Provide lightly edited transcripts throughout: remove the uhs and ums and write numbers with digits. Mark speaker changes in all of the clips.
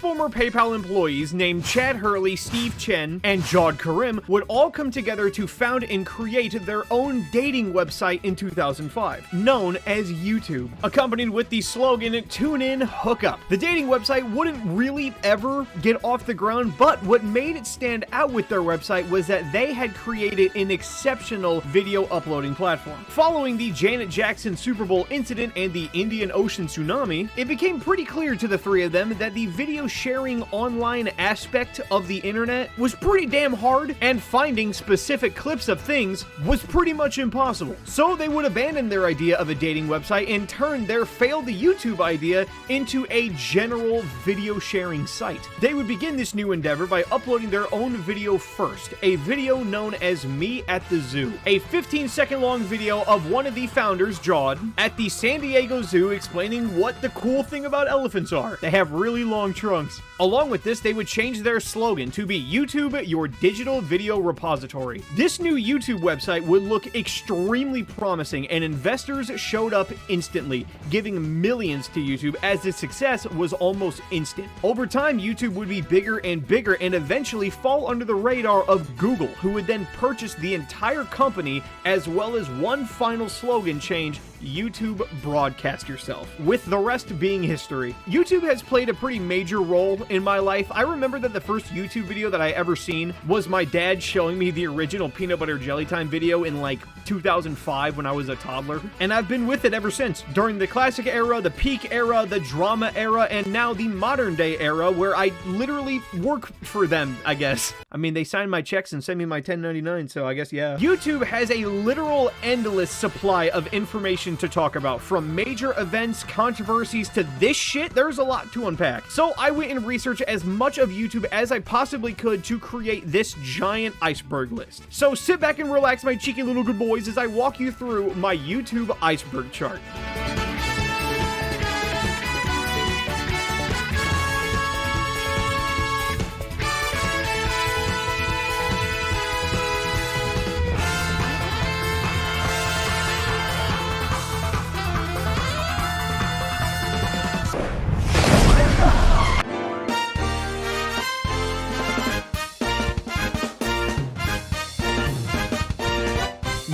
Speaker 1: former PayPal employees named Chad Hurley, Steve Chen, and Jod Karim would all come together to found and create their own dating website in 2005, known as YouTube, accompanied with the slogan, "Tune in, hook up." The dating website wouldn't really ever get off the ground, but what made it stand out with their website was that they had created an exceptional video uploading platform. Following the Janet Jackson Super Bowl incident and the Indian Ocean tsunami, it became pretty clear to the three of them that the video sharing online aspect of the internet was pretty damn hard, and finding specific clips of things was pretty much impossible. So they would abandon their idea of a dating website and turn their failed YouTube idea into a general video sharing site. They would begin this new endeavor by uploading their own video first, a video known as Me at the Zoo, a 15-second long video of one of the founders, Jod, at the San Diego Zoo explaining what the cool thing about elephants are. They have really long trunks. Along with this, they would change their slogan to be YouTube, your digital video repository. This new YouTube website would look extremely promising, and investors showed up instantly, giving millions to YouTube as its success was almost instant. Over time, YouTube would be bigger and bigger and eventually fall under the radar of Google, who would then purchase the entire company, as well as one final slogan change: YouTube broadcast yourself, with the rest being history. YouTube has played a pretty major role in my life. I remember that the first YouTube video that I ever seen was my dad showing me the original Peanut Butter Jelly Time video in like 2005 when I was a toddler, and I've been with it ever since. During the classic era, the peak era, the drama era, and now the modern day era where I literally work for them, I guess. I mean, they sign my checks and send me my 1099, so I guess yeah. YouTube has a literal endless supply of information to talk about, from major events, controversies, to this shit. There's a lot to unpack. So I went and researched as much of YouTube as I possibly could to create this giant iceberg list. So sit back and relax, my cheeky little good boys, as I walk you through my YouTube iceberg chart.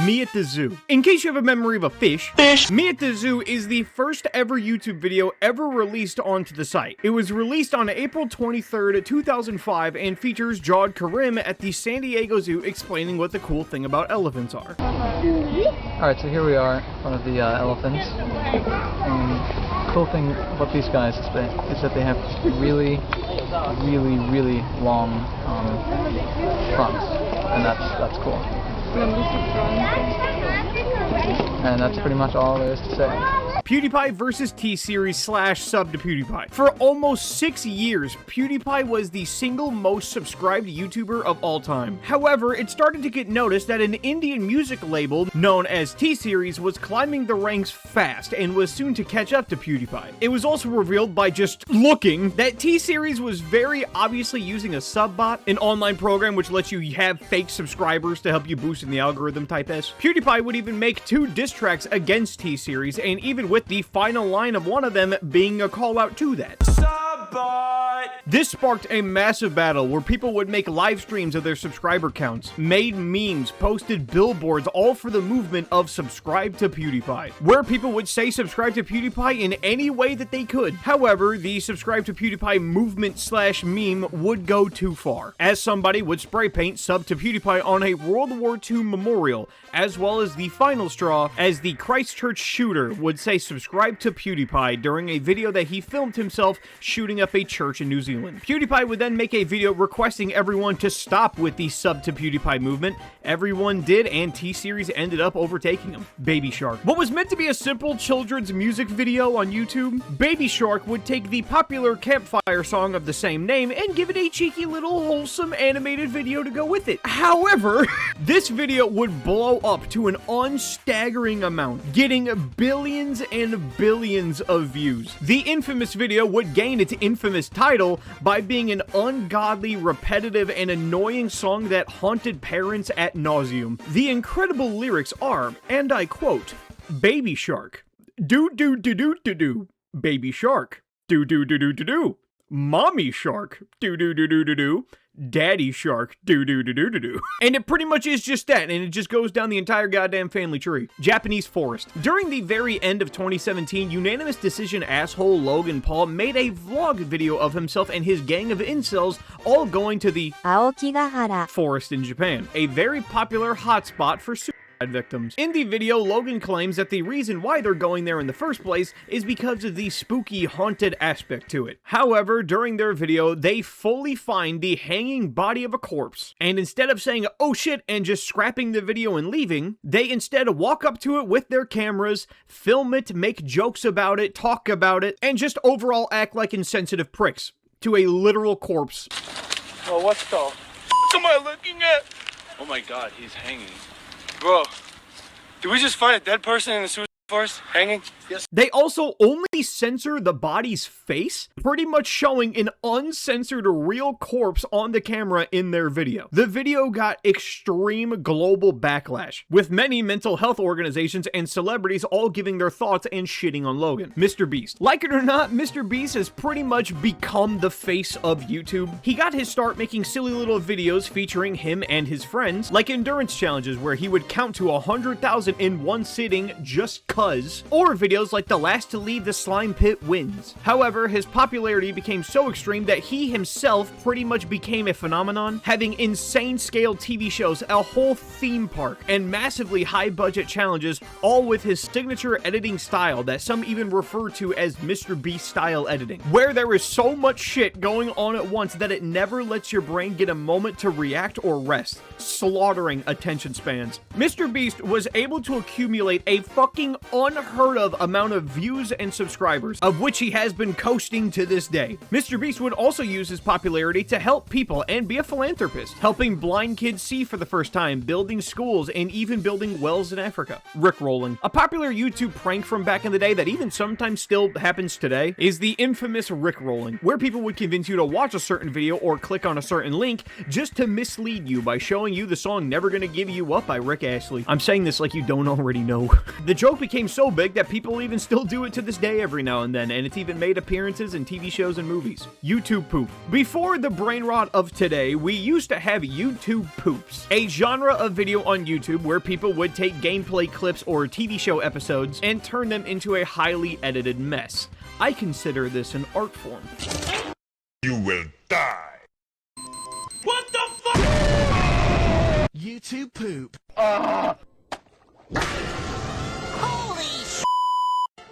Speaker 1: Me at the Zoo. In case you have a memory of a fish, Me at the Zoo is the first ever YouTube video ever released onto the site. It was released on April 23rd, 2005 and features Jod Karim at the San Diego Zoo explaining what the cool thing about elephants are.
Speaker 2: Alright, so here we are in front of the elephants. And the cool thing about these guys is that they have really long trunks, and that's cool. And that's pretty much all there is to say.
Speaker 1: PewDiePie versus T-Series / sub to PewDiePie. For almost 6 years, PewDiePie was the single most subscribed YouTuber of all time. However, it started to get noticed that an Indian music label known as T-Series was climbing the ranks fast and was soon to catch up to PewDiePie. It was also revealed by just looking that T-Series was very obviously using a subbot, an online program which lets you have fake subscribers to help you boost in the algorithm type S. PewDiePie would even make 2 diss tracks against T-Series, and even with the final line of one of them being a call out to that. This sparked a massive battle where people would make live streams of their subscriber counts, made memes, posted billboards, all for the movement of subscribe to PewDiePie, where people would say subscribe to PewDiePie in any way that they could. However, the subscribe to PewDiePie movement / meme would go too far, as somebody would spray paint sub to PewDiePie on a World War II memorial, as well as the final straw, as the Christchurch shooter would say subscribe to PewDiePie during a video that he filmed himself shooting up a church in New Zealand. PewDiePie would then make a video requesting everyone to stop with the sub to PewDiePie movement. Everyone did, and T-Series ended up overtaking him. Baby Shark. What was meant to be a simple children's music video on YouTube, Baby Shark would take the popular campfire song of the same name and give it a cheeky little wholesome animated video to go with it. However, this video would blow up to an unstaggering amount, getting billions and billions of views. The infamous video would gain its infamous title by being an ungodly, repetitive, and annoying song that haunted parents at nauseum. The incredible lyrics are, and I quote, "Baby Shark, do do do do do do, Baby Shark, do do do do do do, Mommy shark, do-do-do-do-do-do. Daddy shark, do-do-do-do-do-do. And it pretty much is just that, and it just goes down the entire goddamn family tree. Japanese forest. During the very end of 2017, unanimous decision asshole Logan Paul made a vlog video of himself and his gang of incels all going to the
Speaker 3: Aokigahara
Speaker 1: forest in Japan, a very popular hotspot for suicide victims. In the video, Logan claims that the reason why they're going there in the first place is because of the spooky, haunted aspect to it. However, during their video, they fully find the hanging body of a corpse, and instead of saying, oh shit, and just scrapping the video and leaving, they instead walk up to it with their cameras, film it, make jokes about it, talk about it, and just overall act like insensitive pricks to a literal corpse.
Speaker 4: Oh, what the f am I looking at? Oh my god, he's hanging. Bro, did we just find a dead person in the suicide forest hanging? Yes.
Speaker 1: They also only censor the body's face, pretty much showing an uncensored real corpse on the camera in their video. The video got extreme global backlash, with many mental health organizations and celebrities all giving their thoughts and shitting on Logan. MrBeast. Like it or not, MrBeast has pretty much become the face of YouTube. He got his start making silly little videos featuring him and his friends, like endurance challenges where he would count to 100,000 in one sitting just cuz, or videos like the last to leave the slime pit wins. However, his popularity became so extreme that he himself pretty much became a phenomenon, having insane scale TV shows, a whole theme park, and massively high budget challenges, all with his signature editing style that some even refer to as MrBeast style editing, where there is so much shit going on at once that it never lets your brain get a moment to react or rest, slaughtering attention spans. MrBeast was able to accumulate a fucking unheard of amount of views and subscribers, of which he has been coasting to this day. MrBeast would also use his popularity to help people and be a philanthropist, helping blind kids see for the first time, building schools, and even building wells in Africa. Rickrolling. A popular YouTube prank from back in the day that even sometimes still happens today is the infamous Rickrolling, where people would convince you to watch a certain video or click on a certain link just to mislead you by showing you the song Never Gonna Give You Up by Rick Astley. I'm saying this like you don't already know. The joke became so big that people even still do it to this day every now and then, and it's even made appearances in TV shows and movies. YouTube poop. Before the brain rot of today, we used to have YouTube poops, a genre of video on YouTube where people would take gameplay clips or TV show episodes and turn them into a highly edited mess. I consider this an art form.
Speaker 5: You will die.
Speaker 4: What the fuck?
Speaker 5: YouTube poop.
Speaker 6: Holy sh!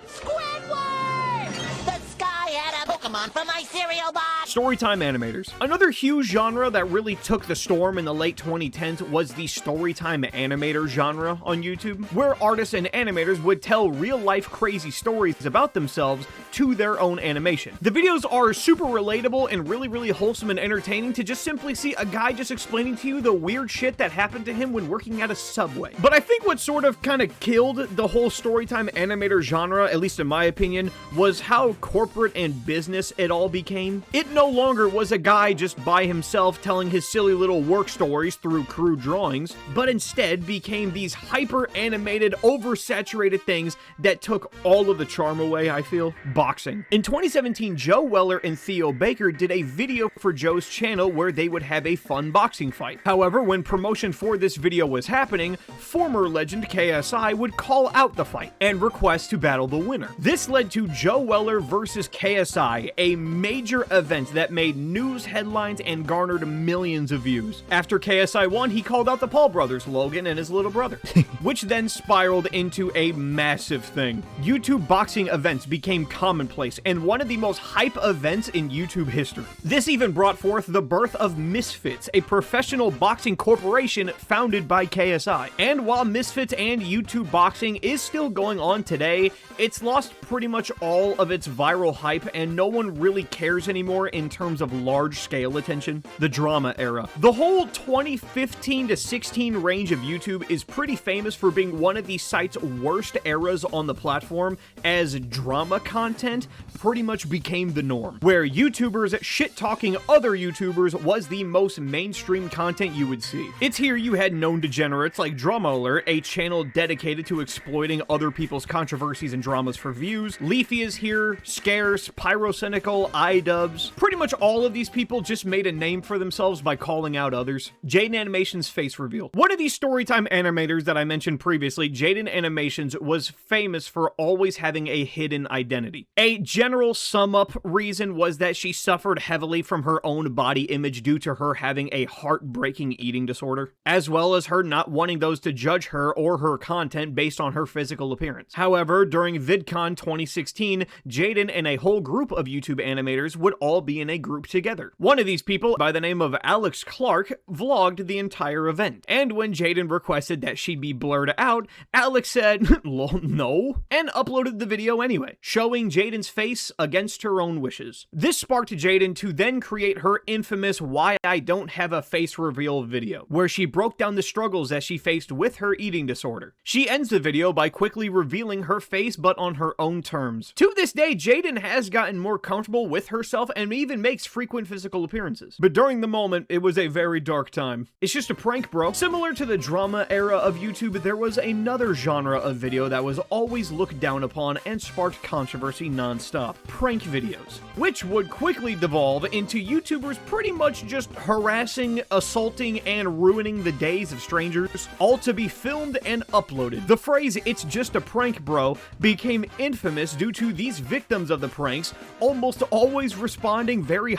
Speaker 6: Squidward! The sky had a Pokemon from my cereal box!
Speaker 1: Storytime animators. Another huge genre that really took the storm in the late 2010s was the storytime animator genre on YouTube, where artists and animators would tell real-life crazy stories about themselves to their own animation. The videos are super relatable and really wholesome and entertaining to just simply see a guy just explaining to you the weird shit that happened to him when working at a Subway. But I think what sort of kind of killed the whole storytime animator genre, at least in my opinion, was how corporate and business it all became. It no longer was a guy just by himself telling his silly little work stories through crude drawings, but instead became these hyper animated, oversaturated things that took all of the charm away, I feel. Boxing. In 2017, Joe Weller and Theo Baker did a video for Joe's channel where they would have a fun boxing fight. However, when promotion for this video was happening, former legend KSI would call out the fight and request to battle the winner. This led to Joe Weller versus KSI, a major event that made news headlines and garnered millions of views. After KSI won, he called out the Paul brothers, Logan and his little brother, which then spiraled into a massive thing. YouTube boxing events became commonplace and one of the most hype events in YouTube history. This even brought forth the birth of Misfits, a professional boxing corporation founded by KSI. And while Misfits and YouTube boxing is still going on today, it's lost pretty much all of its viral hype and no one really cares anymore in terms of large-scale attention. The drama era. The whole 2015 to 16 range of YouTube is pretty famous for being one of the site's worst eras on the platform, as drama content pretty much became the norm, where YouTubers shit-talking other YouTubers was the most mainstream content you would see. It's here you had known degenerates like Drama Alert, a channel dedicated to exploiting other people's controversies and dramas for views. Leafy is here, Scarce, Pyrocynical, iDubbbz. Pretty much all of these people just made a name for themselves by calling out others. Jaden Animations face reveal. One of these storytime animators that I mentioned previously, Jaden Animations, was famous for always having a hidden identity. A general sum-up reason was that she suffered heavily from her own body image due to her having a heartbreaking eating disorder, as well as her not wanting those to judge her or her content based on her physical appearance. However, during VidCon 2016, Jaden and a whole group of YouTube animators would all be in a group together. One of these people, by the name of Alex Clark, vlogged the entire event, and when Jaden requested that she be blurred out, Alex said, lol, no, and uploaded the video anyway, showing Jaden's face against her own wishes. This sparked Jaden to then create her infamous Why I Don't Have a Face Reveal video, where she broke down the struggles that she faced with her eating disorder. She ends the video by quickly revealing her face, but on her own terms. To this day, Jaden has gotten more comfortable with herself and even makes frequent physical appearances. But during the moment, it was a very dark time. It's just a prank, bro. Similar to the drama era of YouTube, there was another genre of video that was always looked down upon and sparked controversy non-stop: prank videos, which would quickly devolve into YouTubers pretty much just harassing, assaulting, and ruining the days of strangers, all to be filmed and uploaded. The phrase "it's just a prank, bro" became infamous due to these victims of the pranks almost always responding very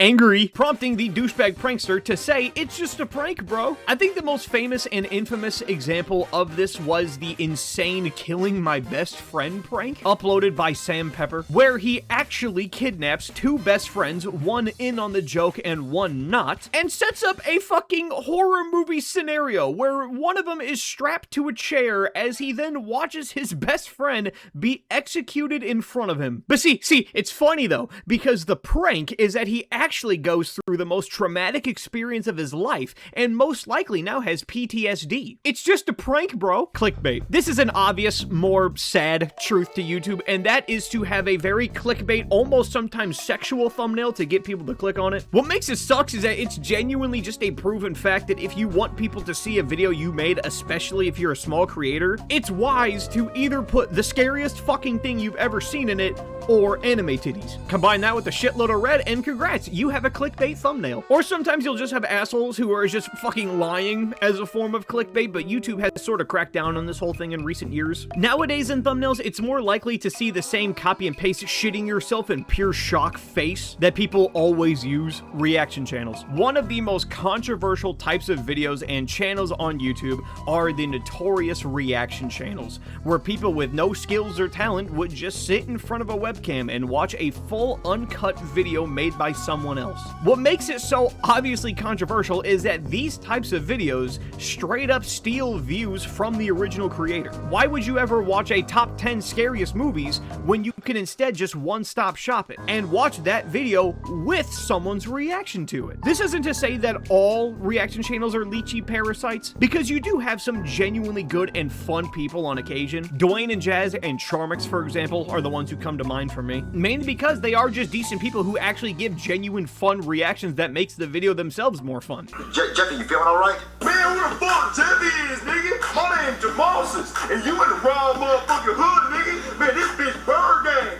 Speaker 1: angry, prompting the douchebag prankster to say, "It's just a prank, bro." I think the most famous and infamous example of this was the insane killing my best friend prank, uploaded by Sam Pepper, where he actually kidnaps two best friends, one in on the joke and one not, and sets up a fucking horror movie scenario where one of them is strapped to a chair as he then watches his best friend be executed in front of him. But see, it's funny though, because the prank is that he actually goes through the most traumatic experience of his life and most likely now has PTSD. It's just a prank, bro. Clickbait. This is an obvious, more sad truth to YouTube, and that is to have a very clickbait, almost sometimes sexual thumbnail to get people to click on it. What makes it sucks is that it's genuinely just a proven fact that if you want people to see a video you made, especially if you're a small creator, it's wise to either put the scariest fucking thing you've ever seen in it or anime titties. Combine that with a shitload of red and congrats, you have a clickbait thumbnail. Or sometimes you'll just have assholes who are just fucking lying as a form of clickbait, but YouTube has sort of cracked down on this whole thing in recent years. Nowadays in thumbnails, it's more likely to see the same copy and paste shitting yourself in pure shock face that people always use: reaction channels. One of the most controversial types of videos and channels on YouTube are the notorious reaction channels, where people with no skills or talent would just sit in front of a webcam and watch a full uncut video made by someone else. What makes it so obviously controversial is that these types of videos straight up steal views from the original creator. Why would you ever watch a top 10 scariest movies when you can instead just one-stop shop it and watch that video with someone's reaction to it? This isn't to say that all reaction channels are leechy parasites, because you do have some genuinely good and fun people on occasion. Dwayne and Jazz and Charmix, for example, are the ones who come to mind for me, mainly because they are just decent people who actually give genuine fun reactions that makes the video themselves more fun.
Speaker 3: Jeffy, you feeling alright? Man, who the fuck Jeffy is, nigga? My name's Jamalsis, and you in the wrong motherfucking hood, nigga. Man, this bitch bird gang.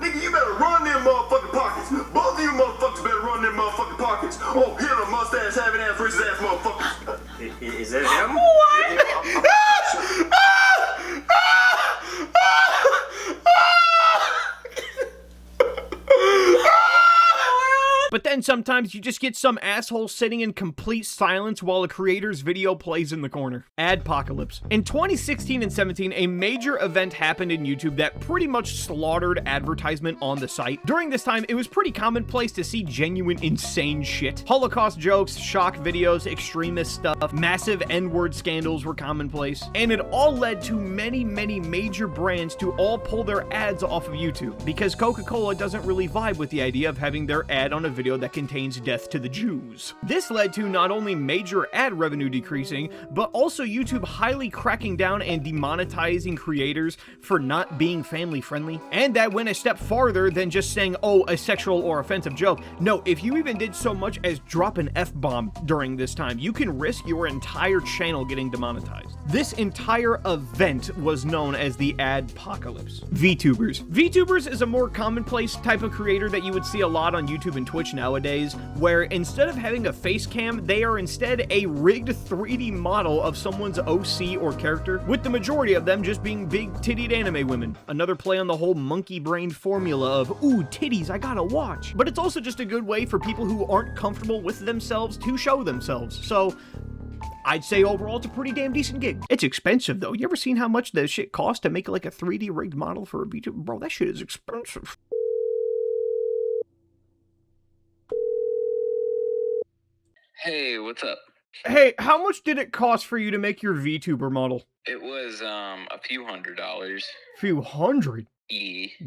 Speaker 3: Nigga, you better run them motherfucking pockets. Both of you motherfuckers better run them motherfucking pockets. Oh, Hitler, mustache, having ass, racist ass motherfuckers.
Speaker 4: Is that him?
Speaker 1: But then sometimes you just get some asshole sitting in complete silence while a creator's video plays in the corner. Adpocalypse. In 2016 and 17, a major event happened in YouTube that pretty much slaughtered advertisement on the site. During this time, it was pretty commonplace to see genuine insane shit. Holocaust jokes, shock videos, extremist stuff, massive N-word scandals were commonplace, and it all led to many major brands to all pull their ads off of YouTube, because Coca-Cola doesn't really vibe with the idea of having their ad on a video that that contains death to the Jews. This led to not only major ad revenue decreasing, but also YouTube highly cracking down and demonetizing creators for not being family friendly. And that went a step farther than just saying, oh, a sexual or offensive joke. No, if you even did so much as drop an F-bomb during this time, you can risk your entire channel getting demonetized. This entire event was known as the Adpocalypse. VTubers. VTubers is a more commonplace type of creator that you would see a lot on YouTube and Twitch nowadays, where instead of having a face cam, they are instead a rigged 3D model of someone's OC or character, with the majority of them just being big-tittied anime women. Another play on the whole monkey-brained formula of, ooh, titties, I gotta watch. But it's also just a good way for people who aren't comfortable with themselves to show themselves. So I'd say overall it's a pretty damn decent gig. It's expensive though. You ever seen how much the shit costs to make like a 3D rigged model for a VTuber? Bro, that shit is expensive.
Speaker 7: Hey, what's up?
Speaker 1: Hey, how much did it cost for you to make your VTuber model?
Speaker 7: It was a few $100s.
Speaker 1: Few hundred?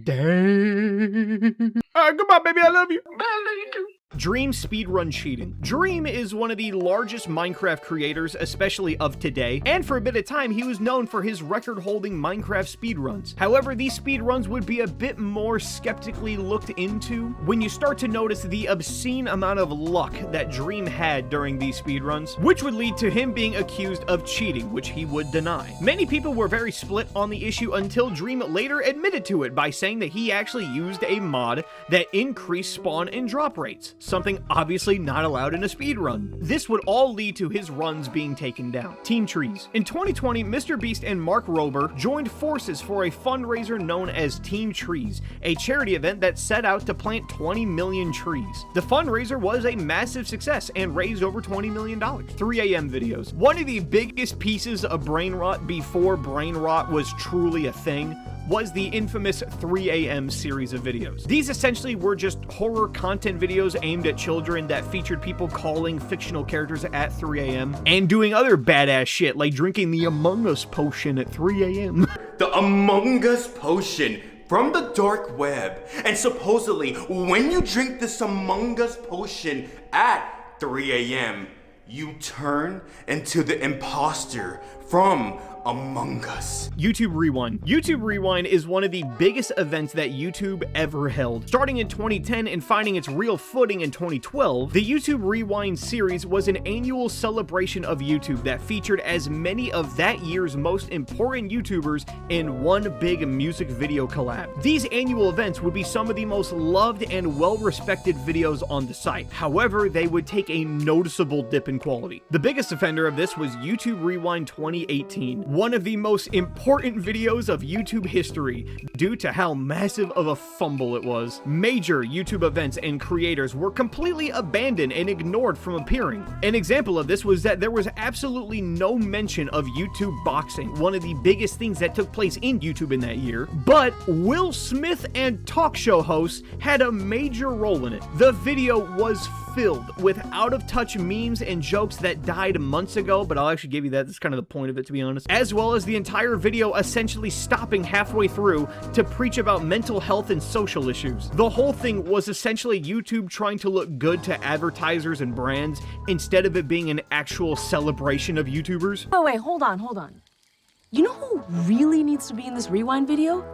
Speaker 7: Dang.
Speaker 1: Alright, goodbye, baby. I love you.
Speaker 7: Bye, love you too.
Speaker 1: Dream speedrun cheating. Dream is one of the largest Minecraft creators, especially of today, and for a bit of time he was known for his record-holding Minecraft speedruns. However, these speedruns would be a bit more skeptically looked into when you start to notice the obscene amount of luck that Dream had during these speedruns, which would lead to him being accused of cheating, which he would deny. Many people were very split on the issue until Dream later admitted to it by saying that he actually used a mod that increased spawn and drop rates, something obviously not allowed in a speedrun. This would all lead to his runs being taken down. Team Trees. In 2020, MrBeast and Mark Rober joined forces for a fundraiser known as Team Trees, a charity event that set out to plant 20 million trees. The fundraiser was a massive success and raised over $20 million. 3 a.m. videos. One of the biggest pieces of brain rot before brain rot was truly a thing was the infamous 3 a.m. series of videos. These essentially were just horror content videos aimed at children that featured people calling fictional characters at 3 a.m. and doing other badass shit like drinking the Among Us potion at 3 a.m.
Speaker 8: The Among Us potion from the dark web. And supposedly, when you drink this Among Us potion at 3 a.m., you turn into the imposter from Among Us.
Speaker 1: YouTube Rewind. YouTube Rewind is one of the biggest events that YouTube ever held. Starting in 2010 and finding its real footing in 2012, the YouTube Rewind series was an annual celebration of YouTube that featured as many of that year's most important YouTubers in one big music video collab. These annual events would be some of the most loved and well-respected videos on the site. However, they would take a noticeable dip in quality. The biggest offender of this was YouTube Rewind 2018. One of the most important videos of YouTube history due to how massive of a fumble it was. Major YouTube events and creators were completely abandoned and ignored from appearing. An example of this was that there was absolutely no mention of YouTube boxing, one of the biggest things that took place in YouTube in that year, but Will Smith and talk show hosts had a major role in it. The video was filled with out-of-touch memes and jokes that died months ago, but I'll actually give you that. That's kind of the point of it, to be honest. As well as the entire video essentially stopping halfway through to preach about mental health and social issues. The whole thing was essentially YouTube trying to look good to advertisers and brands instead of it being an actual celebration of YouTubers.
Speaker 9: Oh wait, hold on. You know who really needs to be in this Rewind video?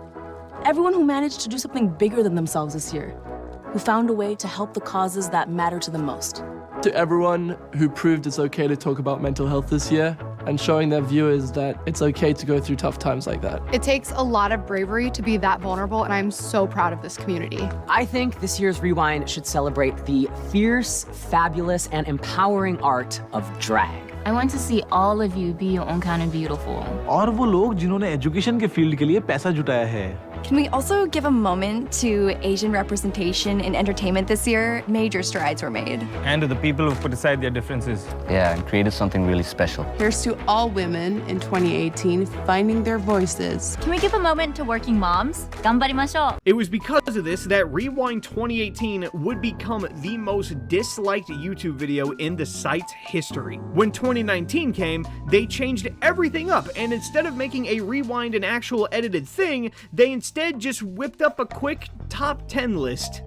Speaker 9: Everyone who managed to do something bigger than themselves this year, who found a way to help the causes that matter to them most.
Speaker 10: To everyone who proved it's okay to talk about mental health this year and showing their viewers that it's okay to go through tough times like that.
Speaker 11: It takes a lot of bravery to be that vulnerable, and I'm so proud of this community.
Speaker 12: I think this year's Rewind should celebrate the fierce, fabulous, and empowering art of drag.
Speaker 13: I want to see all of you be your own kind of beautiful.
Speaker 14: और वो लोग जिन्होंने education के field के लिए पैसा जुटाया है.
Speaker 15: Can we also give a moment to Asian representation in entertainment this year? Major strides were made.
Speaker 16: And to the people who put aside their differences.
Speaker 17: Yeah, and created something really special.
Speaker 18: Here's to all women in 2018 finding their voices.
Speaker 19: Can we give a moment to working moms? Ganbarimashou.
Speaker 1: It was because of this that Rewind 2018 would become the most disliked YouTube video in the site's history. When 2019 came, they changed everything up, and instead of making a Rewind an actual edited thing, they instead just whipped up a quick top 10 list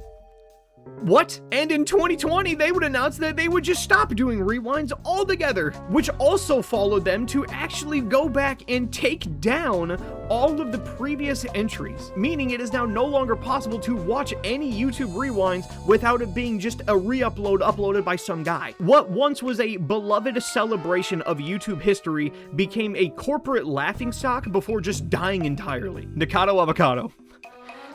Speaker 1: What? And in 2020, they would announce that they would just stop doing rewinds altogether, which also followed them to actually go back and take down all of the previous entries, meaning it is now no longer possible to watch any YouTube rewinds without it being just a re-upload uploaded by some guy. What once was a beloved celebration of YouTube history became a corporate laughingstock before just dying entirely. Nikado Avocado.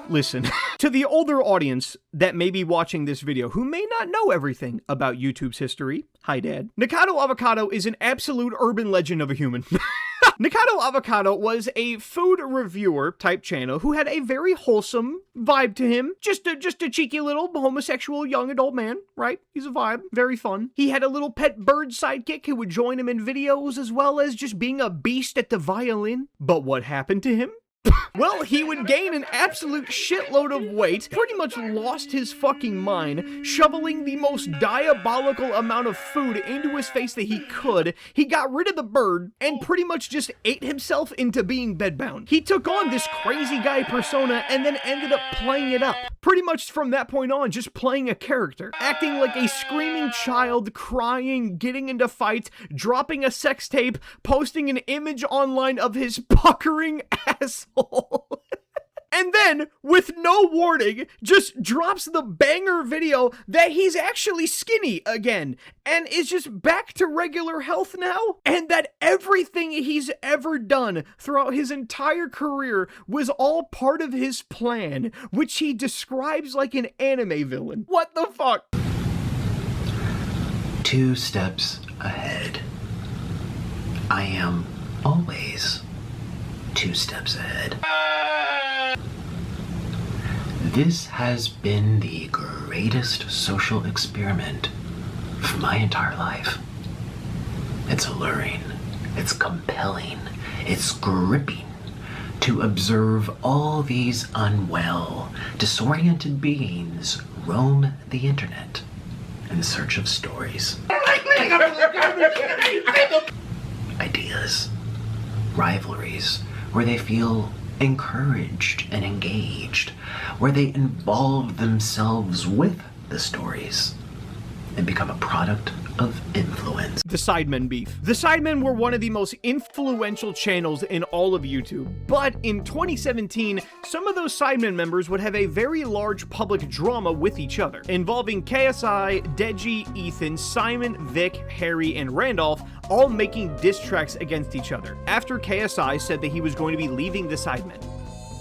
Speaker 1: Listen, to the older audience that may be watching this video who may not know everything about YouTube's history, hi Dad, Nikado Avocado is an absolute urban legend of a human. Nikado Avocado was a food reviewer type channel who had a very wholesome vibe to him. Just a cheeky little homosexual young adult man, right? He's a vibe, very fun. He had a little pet bird sidekick who would join him in videos as well as just being a beast at the violin. But what happened to him? Well, he would gain an absolute shitload of weight, pretty much lost his fucking mind, shoveling the most diabolical amount of food into his face that he could. He got rid of the bird and pretty much just ate himself into being bedbound. He took on this crazy guy persona and then ended up playing it up. Pretty much from that point on, just playing a character, acting like a screaming child, crying, getting into fights, dropping a sex tape, posting an image online of his puckering asshole. And then, with no warning, just drops the banger video that he's actually skinny again and is just back to regular health now, and that everything he's ever done throughout his entire career was all part of his plan, which he describes like an anime villain. What the fuck?
Speaker 20: 2 steps ahead. I am always 2 steps ahead. This has been the greatest social experiment for my entire life. It's alluring, it's compelling, it's gripping to observe all these unwell, disoriented beings roam the internet in search of stories, ideas, rivalries, where they feel encouraged and engaged, where they involve themselves with the stories and become a product of influence.
Speaker 1: The Sidemen beef. The Sidemen were one of the most influential channels in all of YouTube, but in 2017, some of those Sidemen members would have a very large public drama with each other, involving KSI, Deji, Ethan, Simon, Vic, Harry, and Randolph, all making diss tracks against each other, after KSI said that he was going to be leaving the Sidemen.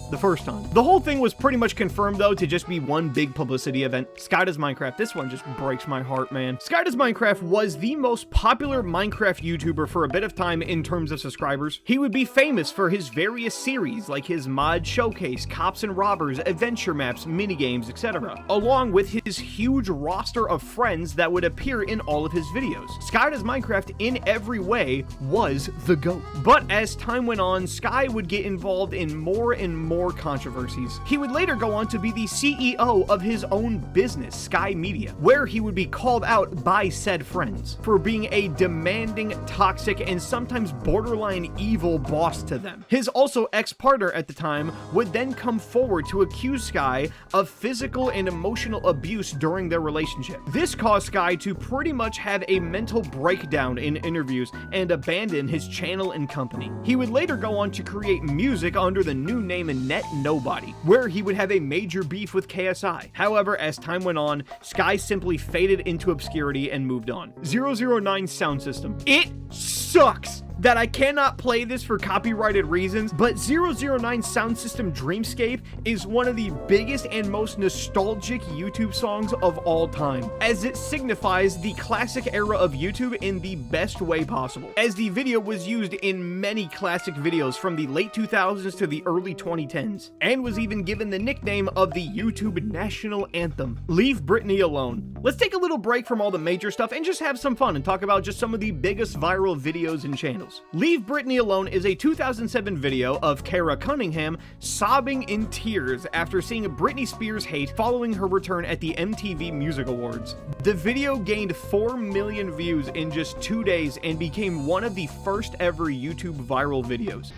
Speaker 1: The first time. The whole thing was pretty much confirmed though to just be one big publicity event. Sky Does Minecraft, this one just breaks my heart, man. Sky Does Minecraft was the most popular Minecraft YouTuber for a bit of time in terms of subscribers. He would be famous for his various series like his mod showcase, Cops and Robbers, adventure maps, minigames, etc., along with his huge roster of friends that would appear in all of his videos. Sky Does Minecraft in every way was the GOAT. But as time went on, Sky would get involved in more and more controversies. He would later go on to be the CEO of his own business, Sky Media, where he would be called out by said friends for being a demanding, toxic, and sometimes borderline evil boss to them. His also ex-partner at the time would then come forward to accuse Sky of physical and emotional abuse during their relationship. This caused Sky to pretty much have a mental breakdown in interviews and abandon his channel and company. He would later go on to create music under the new name Net Nobody, where he would have a major beef with KSI. However, as time went on, Sky simply faded into obscurity and moved on. 009 sound system. It sucks that I cannot play this for copyrighted reasons, but 009 Sound System Dreamscape is one of the biggest and most nostalgic YouTube songs of all time, as it signifies the classic era of YouTube in the best way possible, as the video was used in many classic videos from the late 2000s to the early 2010s, and was even given the nickname of the YouTube National Anthem. Leave Britney alone. Let's take a little break from all the major stuff and just have some fun and talk about just some of the biggest viral videos and channels. Leave Britney Alone is a 2007 video of Kara Cunningham sobbing in tears after seeing Britney Spears' hate following her return at the MTV Music Awards. The video gained 4 million views in just 2 days and became one of the first ever YouTube viral videos.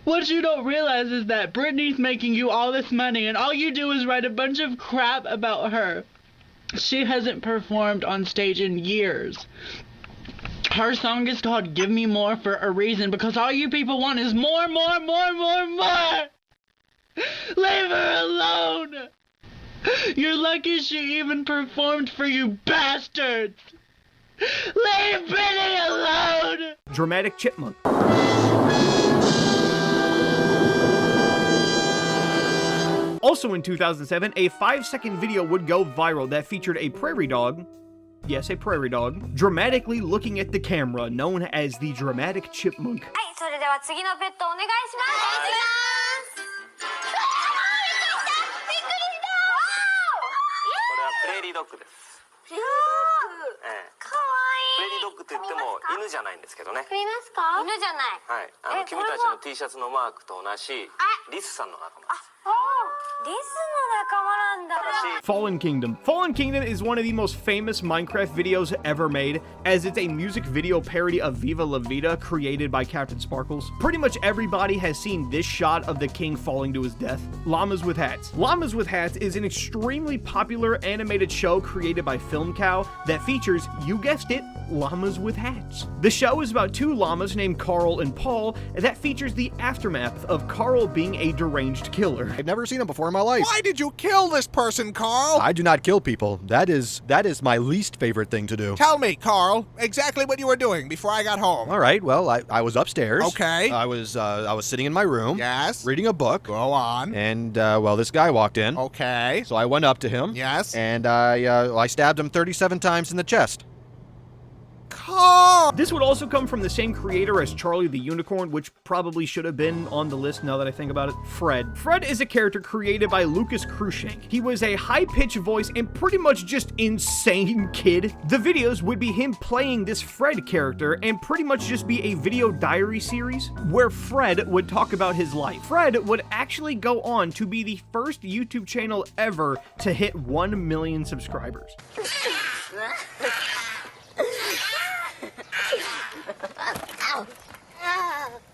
Speaker 21: What you don't realize is that Britney's making you all this money and all you do is write a bunch of crap about her. She hasn't performed on stage in years. Her song is called Give Me More for a reason, because all you people want is more, more, more, more, more! Leave her alone! You're lucky she even performed for you bastards! Leave Britney alone!
Speaker 1: Dramatic Chipmunk. Also in 2007, a 5-second video would go viral that featured a prairie dog, yes, a prairie dog, dramatically looking at the camera, known as the Dramatic Chipmunk.
Speaker 2: それでは次のペットお願いします。
Speaker 22: これはプレーリードッグです。
Speaker 2: プレーリードッグ。かわ
Speaker 22: プレーリー
Speaker 2: いい。
Speaker 22: ドッグと言っても犬じゃないんですけどね。
Speaker 2: 食いますか？犬じゃない。
Speaker 22: はい。君たちの T シャツのマークと同じリスさんの仲間です。
Speaker 2: リスの仲間なんだ。
Speaker 1: Fallen Kingdom. Fallen Kingdom is one of the most famous Minecraft videos ever made, as it's a music video parody of Viva La Vida created by Captain Sparkles. Pretty much everybody has seen this shot of the king falling to his death. Llamas with Hats. Llamas with Hats is an extremely popular animated show created by Film Cow that features, you guessed it, llamas with hats. The show is about two llamas named Carl and Paul that features the aftermath of Carl being a deranged killer.
Speaker 23: I've never seen him before in my life.
Speaker 24: Why did you kill this person, Carl?
Speaker 23: I do not kill people. That is my least favorite thing to do.
Speaker 24: Tell me, Carl, exactly what you were doing before I got home.
Speaker 23: All right, well, I was upstairs.
Speaker 24: Okay.
Speaker 23: I was sitting in my room.
Speaker 24: Yes.
Speaker 23: Reading a book.
Speaker 24: Go on.
Speaker 23: And, well, this guy walked in.
Speaker 24: Okay.
Speaker 23: So I went up to him.
Speaker 24: Yes.
Speaker 23: And I stabbed him 37 times in the chest.
Speaker 24: Carl!
Speaker 1: This would also come from the same creator as Charlie the Unicorn, which probably should have been on the list now that I think about it. Fred. Fred is a character created by Lucas Cruikshank. He was a high-pitched voice and pretty much just insane kid. The videos would be him playing this Fred character and pretty much just be a video diary series where Fred would talk about his life. Fred would actually go on to be the first YouTube channel ever to hit 1 million subscribers.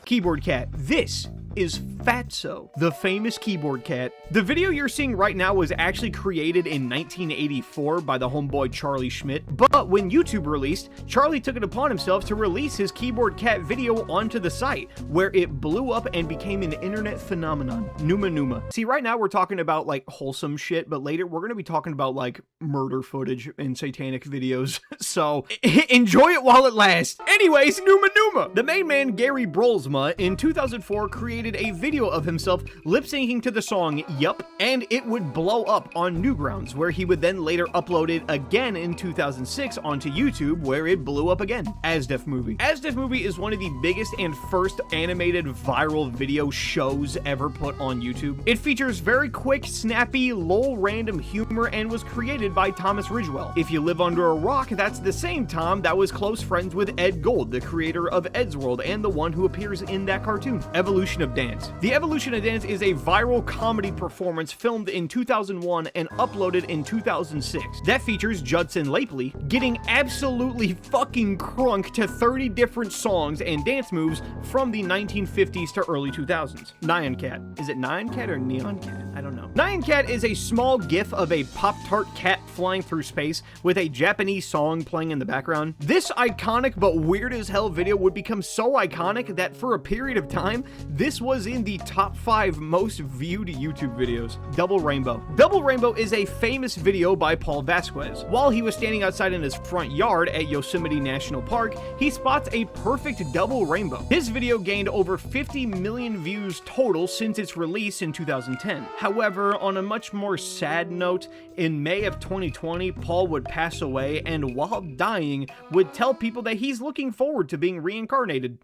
Speaker 1: Keyboard Cat. This is Fatso, the famous keyboard cat. The video you're seeing right now was actually created in 1984 by the homeboy Charlie Schmidt, but when YouTube released, Charlie took it upon himself to release his keyboard cat video onto the site, where it blew up and became an internet phenomenon. Numa Numa. See, right now we're talking about like wholesome shit, but later we're gonna be talking about like murder footage and satanic videos, so enjoy it while it lasts. Anyways, Numa Numa. The main man, Gary Brolsma, in 2004 created a video of himself lip-syncing to the song Yup, and it would blow up on Newgrounds, where he would then later upload it again in 2006 onto YouTube, where it blew up again. Asdef Movie. Asdef Movie is one of the biggest and first animated viral video shows ever put on YouTube. It features very quick, snappy, lol random humor and was created by Thomas Ridgewell. If you live under a rock, that's the same Tom that was close friends with Ed Gold, the creator of Ed's World and the one who appears in that cartoon. Evolution of Dance. The Evolution of Dance is a viral comedy performance filmed in 2001 and uploaded in 2006 that features Judson Lapely getting absolutely fucking crunk to 30 different songs and dance moves from the 1950s to early 2000s. Nyan Cat. Is it Nyan Cat or Neon Cat? I don't know. Nyan Cat is a small gif of a Pop-Tart cat flying through space with a Japanese song playing in the background. This iconic but weird as hell video would become so iconic that for a period of time, this was in the top 5 most viewed YouTube videos. Double Rainbow. Double Rainbow is a famous video by Paul Vasquez. While he was standing outside in his front yard at Yosemite National Park, he spots a perfect double rainbow. His video gained over 50 million views total since its release in 2010. However, on a much more sad note, in May of 2020, Paul would pass away and while dying would tell people that he's looking forward to being reincarnated.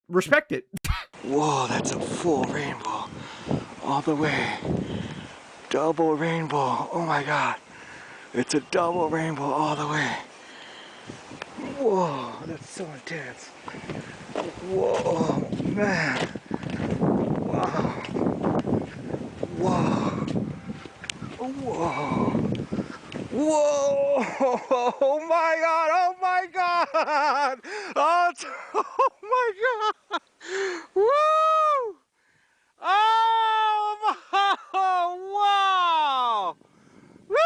Speaker 1: Respect it.
Speaker 25: Whoa, that's a full rainbow. All the way. Double rainbow. Oh my god. It's a double rainbow all the way. Whoa, that's so intense. Whoa, man. Wow. Whoa. Whoa. Whoa! Oh my god! Oh my god! Oh my god! Woo! Oh my! Wow! Woo!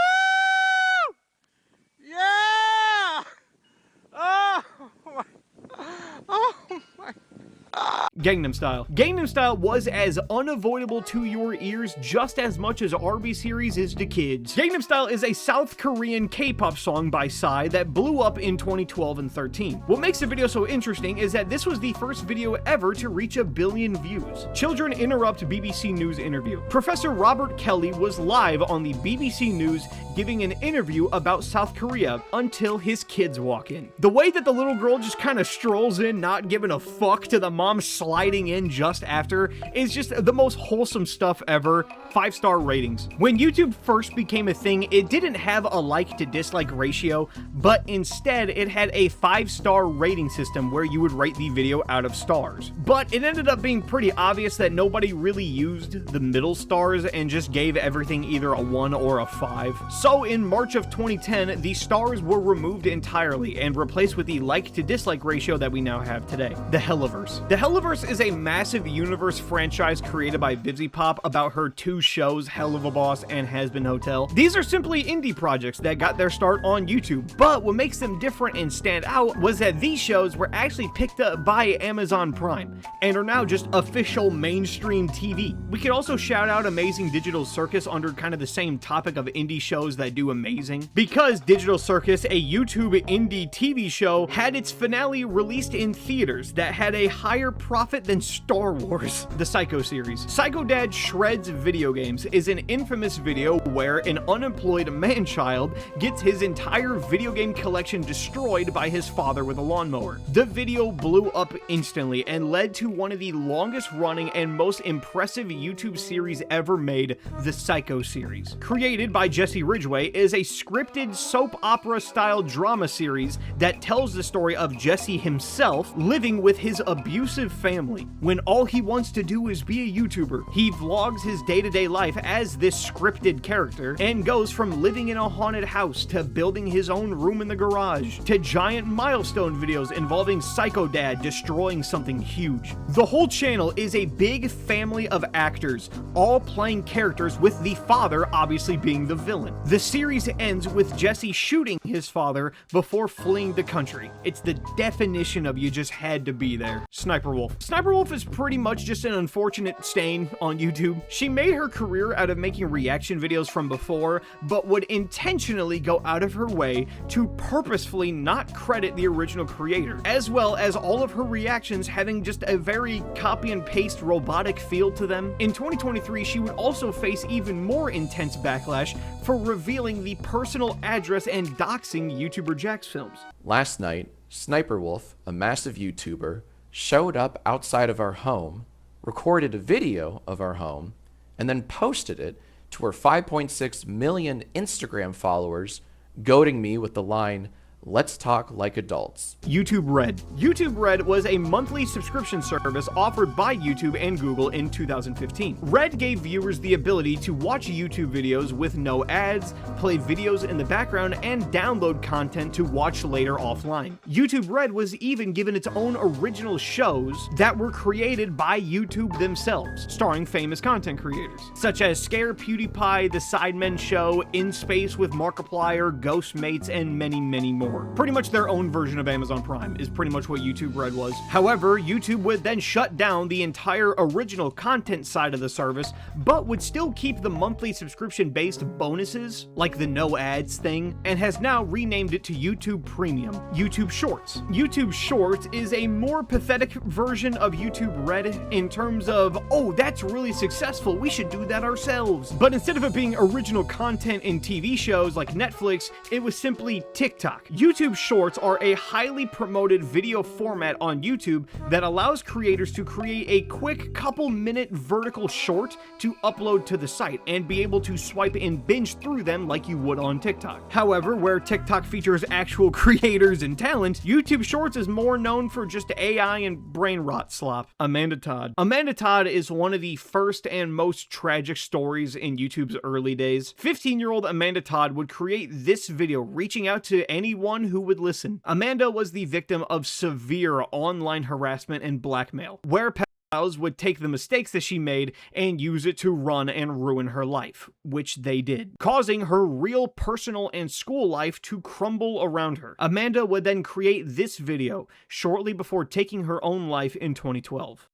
Speaker 1: Gangnam Style. Gangnam Style was as unavoidable to your ears just as much as RB Series is to kids. Gangnam Style is a South Korean K-pop song by Psy that blew up in 2012 and 13. What makes the video so interesting is that this was the first video ever to reach 1 billion views. Children interrupt BBC News interview. Professor Robert Kelly was live on the BBC News giving an interview about South Korea until his kids walk in. The way that the little girl just kind of strolls in, not giving a fuck, to the mom sliding in just after, is just the most wholesome stuff ever. 5-star ratings. When YouTube first became a thing, it didn't have a like to dislike ratio, but instead it had a 5-star rating system where you would rate the video out of stars. But it ended up being pretty obvious that nobody really used the middle stars and just gave everything either a 1 or a 5. So in March of 2010, the stars were removed entirely and replaced with the like to dislike ratio that we now have today. The Helliverse. The Helliverse is a massive universe franchise created by VivziePop about her 2 shows, Hell of a Boss and Has Been Hotel. These are simply indie projects that got their start on YouTube, but what makes them different and stand out was that these shows were actually picked up by Amazon Prime and are now just official mainstream TV. We could also shout out Amazing Digital Circus under kind of the same topic of indie shows that do amazing, because Digital Circus, a YouTube indie TV show, had its finale released in theaters that had a higher profit than Star Wars. The Psycho series. Psycho Dad Shreds Video Games is an infamous video where an unemployed man-child gets his entire video game collection destroyed by his father with a lawnmower. The video blew up instantly and led to one of the longest running and most impressive YouTube series ever made, the Psycho series. Created by Jesse Ridgway, is a scripted soap opera style drama series that tells the story of Jesse himself living with his abusive family. When all he wants to do is be a YouTuber, he vlogs his day-to-day life as this scripted character and goes from living in a haunted house to building his own room in the garage to giant milestone videos involving Psycho Dad destroying something huge. The whole channel is a big family of actors, all playing characters with the father obviously being the villain. The series ends with Jesse shooting his father before fleeing the country. It's the definition of you just had to be there. Sniper Wolf. Sniper Wolf is pretty much just an unfortunate stain on YouTube. She made her career out of making reaction videos from before, but would intentionally go out of her way to purposefully not credit the original creator, as well as all of her reactions having just a very copy and paste robotic feel to them. In 2023, she would also face even more intense backlash for revealing the personal address and doxing YouTuber Jack's films.
Speaker 3: Last night, Sniper Wolf, a massive YouTuber, showed up outside of our home, recorded a video of our home, and then posted it to her 5.6 million Instagram followers, goading me with the line, "Let's talk like adults." YouTube Red. YouTube Red was a monthly subscription service offered by YouTube and Google in 2015. Red gave viewers the ability to watch YouTube videos with no ads, play videos in the background, and download content to watch later offline. YouTube Red was even given its own original shows that were created by YouTube themselves, starring famous content creators, such as Scare PewDiePie, The Sidemen Show, In Space with Markiplier, Ghostmates, and many, many more. Pretty much their own version of Amazon Prime is pretty much what YouTube Red was. However, YouTube would then shut down the entire original content side of the service, but would still keep the monthly subscription-based bonuses, like the no ads thing, and has now renamed it to YouTube Premium. YouTube Shorts. YouTube Shorts is a more pathetic version of YouTube Red in terms of, oh, that's really successful, we should do that ourselves. But instead of it being original content in TV shows like Netflix, it was simply TikTok. YouTube Shorts are a highly promoted video format on YouTube that allows creators to create a quick couple-minute vertical short to upload to the site and be able to swipe and binge through them like you would on TikTok. However, where TikTok features actual creators and talent, YouTube Shorts is more known for just AI and brain rot slop. Amanda Todd. Amanda Todd is one of the first and most tragic stories in YouTube's early days. 15-year-old Amanda Todd would create this video reaching out to anyone who would listen. Amanda was the victim of severe online harassment and blackmail, where pedophiles would take the mistakes that she made and use it to run and ruin her life, which they did, causing her real personal and school life to crumble around her. Amanda would then create this video shortly before taking her own life in 2012.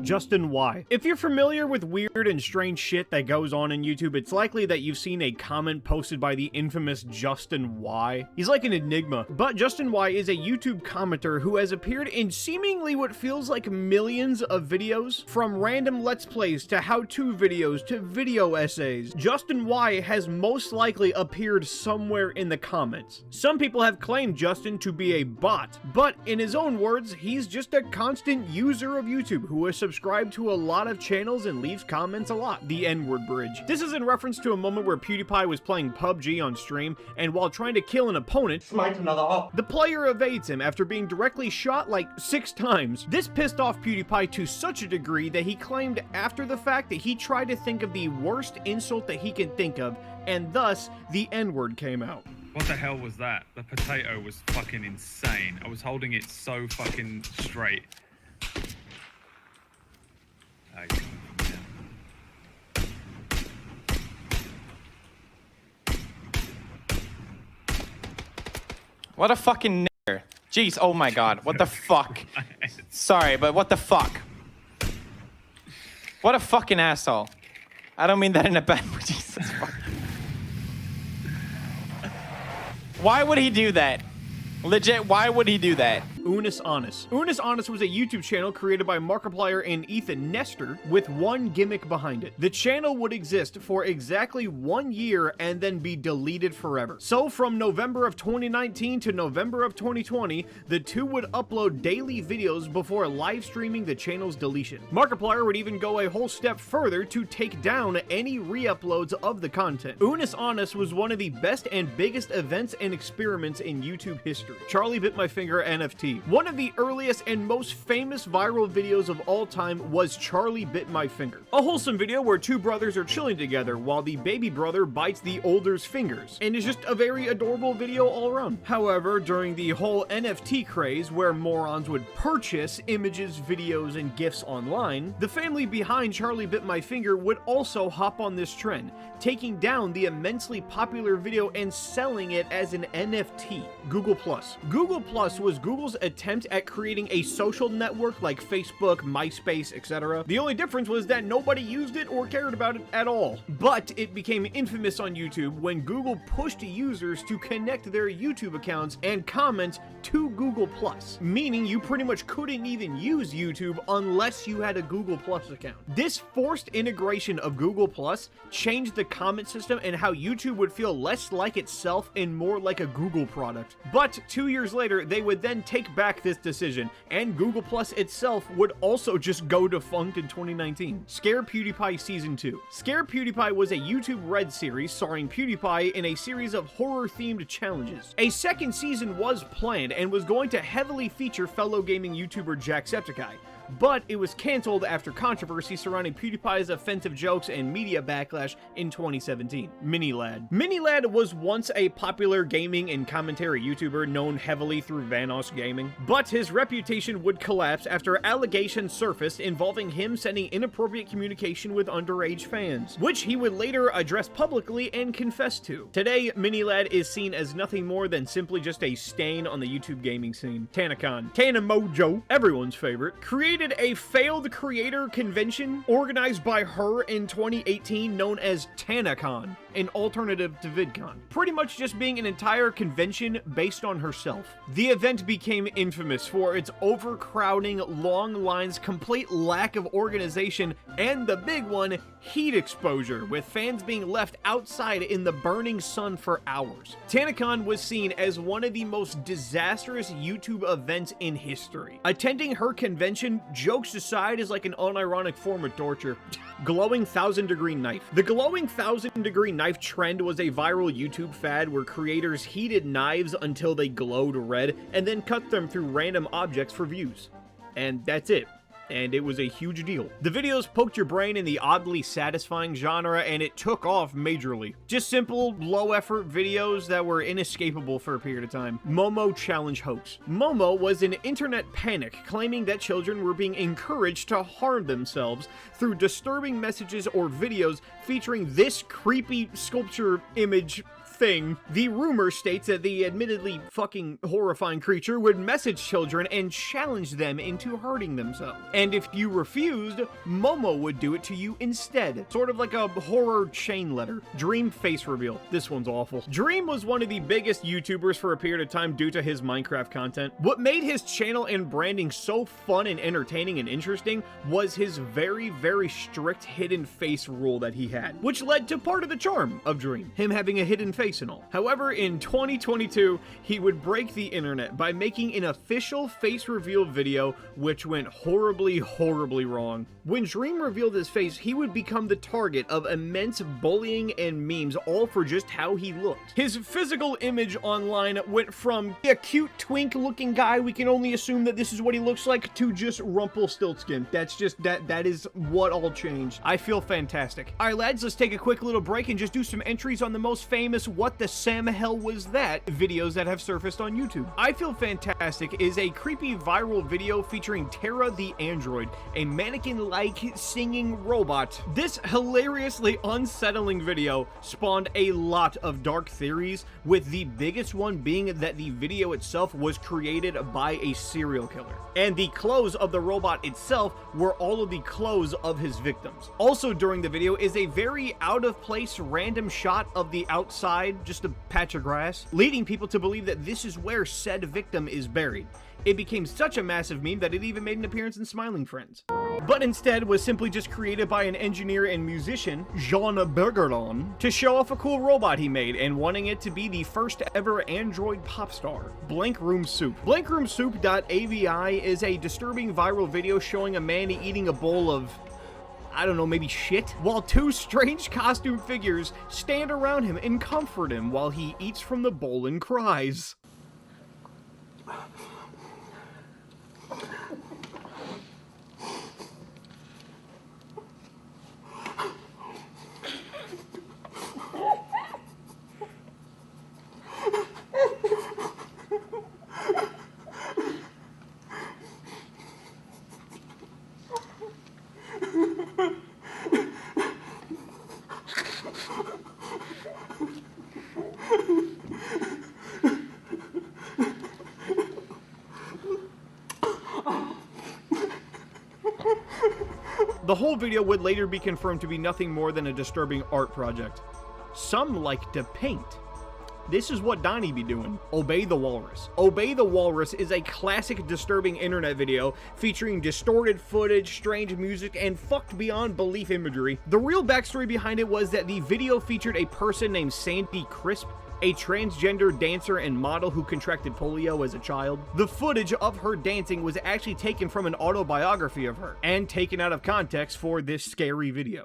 Speaker 1: Justin Y. If you're familiar with weird and strange shit that goes on in YouTube, it's likely that you've seen a comment posted by the infamous Justin Y. He's like an enigma, but Justin Y is a YouTube commenter who has appeared in seemingly what feels like millions of videos, from random Let's Plays to how-to videos to video essays. Justin Y has most likely appeared somewhere in the comments. Some people have claimed Justin to be a bot, but in his own words, he's just a constant user of YouTube who has subscribed to a lot of channels and leaves comments a lot. The N-word bridge. This is in reference to a moment where PewDiePie was playing PUBG on stream, and while trying to kill an opponent, the player evades him after being directly shot like 6 times. This pissed off PewDiePie to such a degree that he claimed after the fact that he tried to think of the worst insult that he can think of, and thus the N-word came out.
Speaker 4: What the hell was that? The potato was fucking insane. I was holding it so fucking straight.
Speaker 5: What a fucking nigger. Jeez, oh my god, what the fuck? Sorry, but what the fuck? What a fucking asshole. I don't mean that in a bad way, Jesus fuck. Why would he do that? Legit, why would he do that?
Speaker 1: Unis Honest. Unis Honest was a YouTube channel created by Markiplier and Ethan Nestor with one gimmick behind it. The channel would exist for exactly 1 year and then be deleted forever. So from November of 2019 to November of 2020, the two would upload daily videos before live streaming the channel's deletion. Markiplier would even go a whole step further to take down any re-uploads of the content. Unis Honest was one of the best and biggest events and experiments in YouTube history. Charlie Bit My Finger NFT. One of the earliest and most famous viral videos of all time was Charlie Bit My Finger. A wholesome video where two brothers are chilling together while the baby brother bites the older's fingers, and is just a very adorable video all around. However, during the whole NFT craze where morons would purchase images, videos, and GIFs online, the family behind Charlie Bit My Finger would also hop on this trend, taking down the immensely popular video and selling it as an NFT. Google Plus. Google Plus was Google's attempt at creating a social network like Facebook, MySpace, etc. The only difference was that nobody used it or cared about it at all. But it became infamous on YouTube when Google pushed users to connect their YouTube accounts and comments to Google Plus, meaning you pretty much couldn't even use YouTube unless you had a Google Plus account. This forced integration of Google Plus changed the comment system and how YouTube would feel less like itself and more like a Google product. But 2 years later, they would then take back this decision, and Google Plus itself would also just go defunct in 2019. Scare PewDiePie Season 2. Scare PewDiePie was a YouTube Red series starring PewDiePie in a series of horror-themed challenges. A second season was planned and was going to heavily feature fellow gaming YouTuber Jacksepticeye, but it was cancelled after controversy surrounding PewDiePie's offensive jokes and media backlash in 2017. MiniLad. MiniLad was once a popular gaming and commentary YouTuber known heavily through Vanoss Gaming, but his reputation would collapse after allegations surfaced involving him sending inappropriate communication with underage fans, which he would later address publicly and confess to. Today, MiniLad is seen as nothing more than simply just a stain on the YouTube gaming scene. TanaCon. Tana Mojo, everyone's favorite, created a failed creator convention organized by her in 2018 known as TanaCon, an alternative to VidCon, pretty much just being an entire convention based on herself. The event became infamous for its overcrowding, long lines, complete lack of organization, and the big one, heat exposure, with fans being left outside in the burning sun for hours. TanaCon was seen as one of the most disastrous YouTube events in history. Attending her convention, jokes aside, is like an unironic form of torture. Glowing 1,000-degree knife. The glowing 1,000-degree knife trend was a viral YouTube fad where creators heated knives until they glowed red and then cut them through random objects for views. And that's it. And it was a huge deal. The videos poked your brain in the oddly satisfying genre, and it took off majorly. Just simple, low-effort videos that were inescapable for a period of time. Momo Challenge hoax. Momo was an internet panic, claiming that children were being encouraged to harm themselves through disturbing messages or videos featuring this creepy sculpture image thing. The rumor states that the admittedly fucking horrifying creature would message children and challenge them into hurting themselves. And if you refused, Momo would do it to you instead. Sort of like a horror chain letter. Dream face reveal. This one's awful. Dream was one of the biggest YouTubers for a period of time due to his Minecraft content. What made his channel and branding so fun and entertaining and interesting was his very, very strict hidden face rule that he had, which led to part of the charm of Dream, him having a hidden face and all. However, in 2022, he would break the internet by making an official face reveal video, which went horribly, horribly wrong. When Dream revealed his face, he would become the target of immense bullying and memes, all for just how he looked. His physical image online went from a cute twink looking guy, we can only assume that this is what he looks like, to just Rumpelstiltskin. That's just, that is what all changed. I feel fantastic. Alright lads, let's take a quick little break and just do some entries on the most famous what the Sam hell was that videos that have surfaced on YouTube. I Feel Fantastic is a creepy viral video featuring Tara the android, a mannequin-like singing robot. This hilariously unsettling video spawned a lot of dark theories, with the biggest one being that the video itself was created by a serial killer, and the clothes of the robot itself were all of the clothes of his victims. Also during the video is a very out of place random shot of the outside, just a patch of grass, leading people to believe that this is where said victim is buried. It became such a massive meme that it even made an appearance in Smiling Friends. But instead was simply just created by an engineer and musician, Jean Bergeron, to show off a cool robot he made and wanting it to be the first ever android pop star. Blank Room Soup. Blankroomsoup.avi is a disturbing viral video showing a man eating a bowl of, I don't know, maybe shit, while two strange costume figures stand around him and comfort him while he eats from the bowl and cries. The whole video would later be confirmed to be nothing more than a disturbing art project. Some like to paint. This is what Donnie be doing. Obey the Walrus. Obey the Walrus is a classic disturbing internet video featuring distorted footage, strange music, and fucked beyond belief imagery. The real backstory behind it was that the video featured a person named Sandy Crisp, a transgender dancer and model who contracted polio as a child. The footage of her dancing was actually taken from an autobiography of her and taken out of context for this scary video.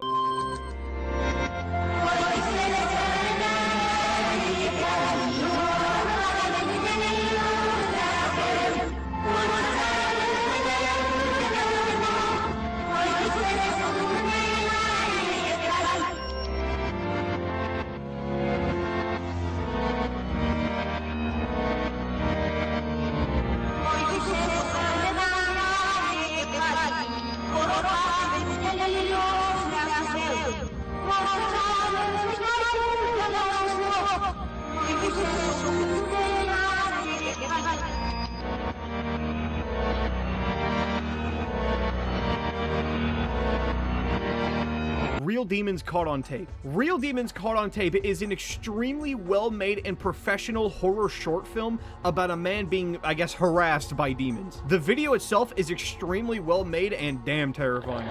Speaker 1: Real Demons Caught on Tape. Real Demons Caught on Tape is an extremely well-made and professional horror short film about a man being, I guess, harassed by demons. The video itself is extremely well-made and damn terrifying.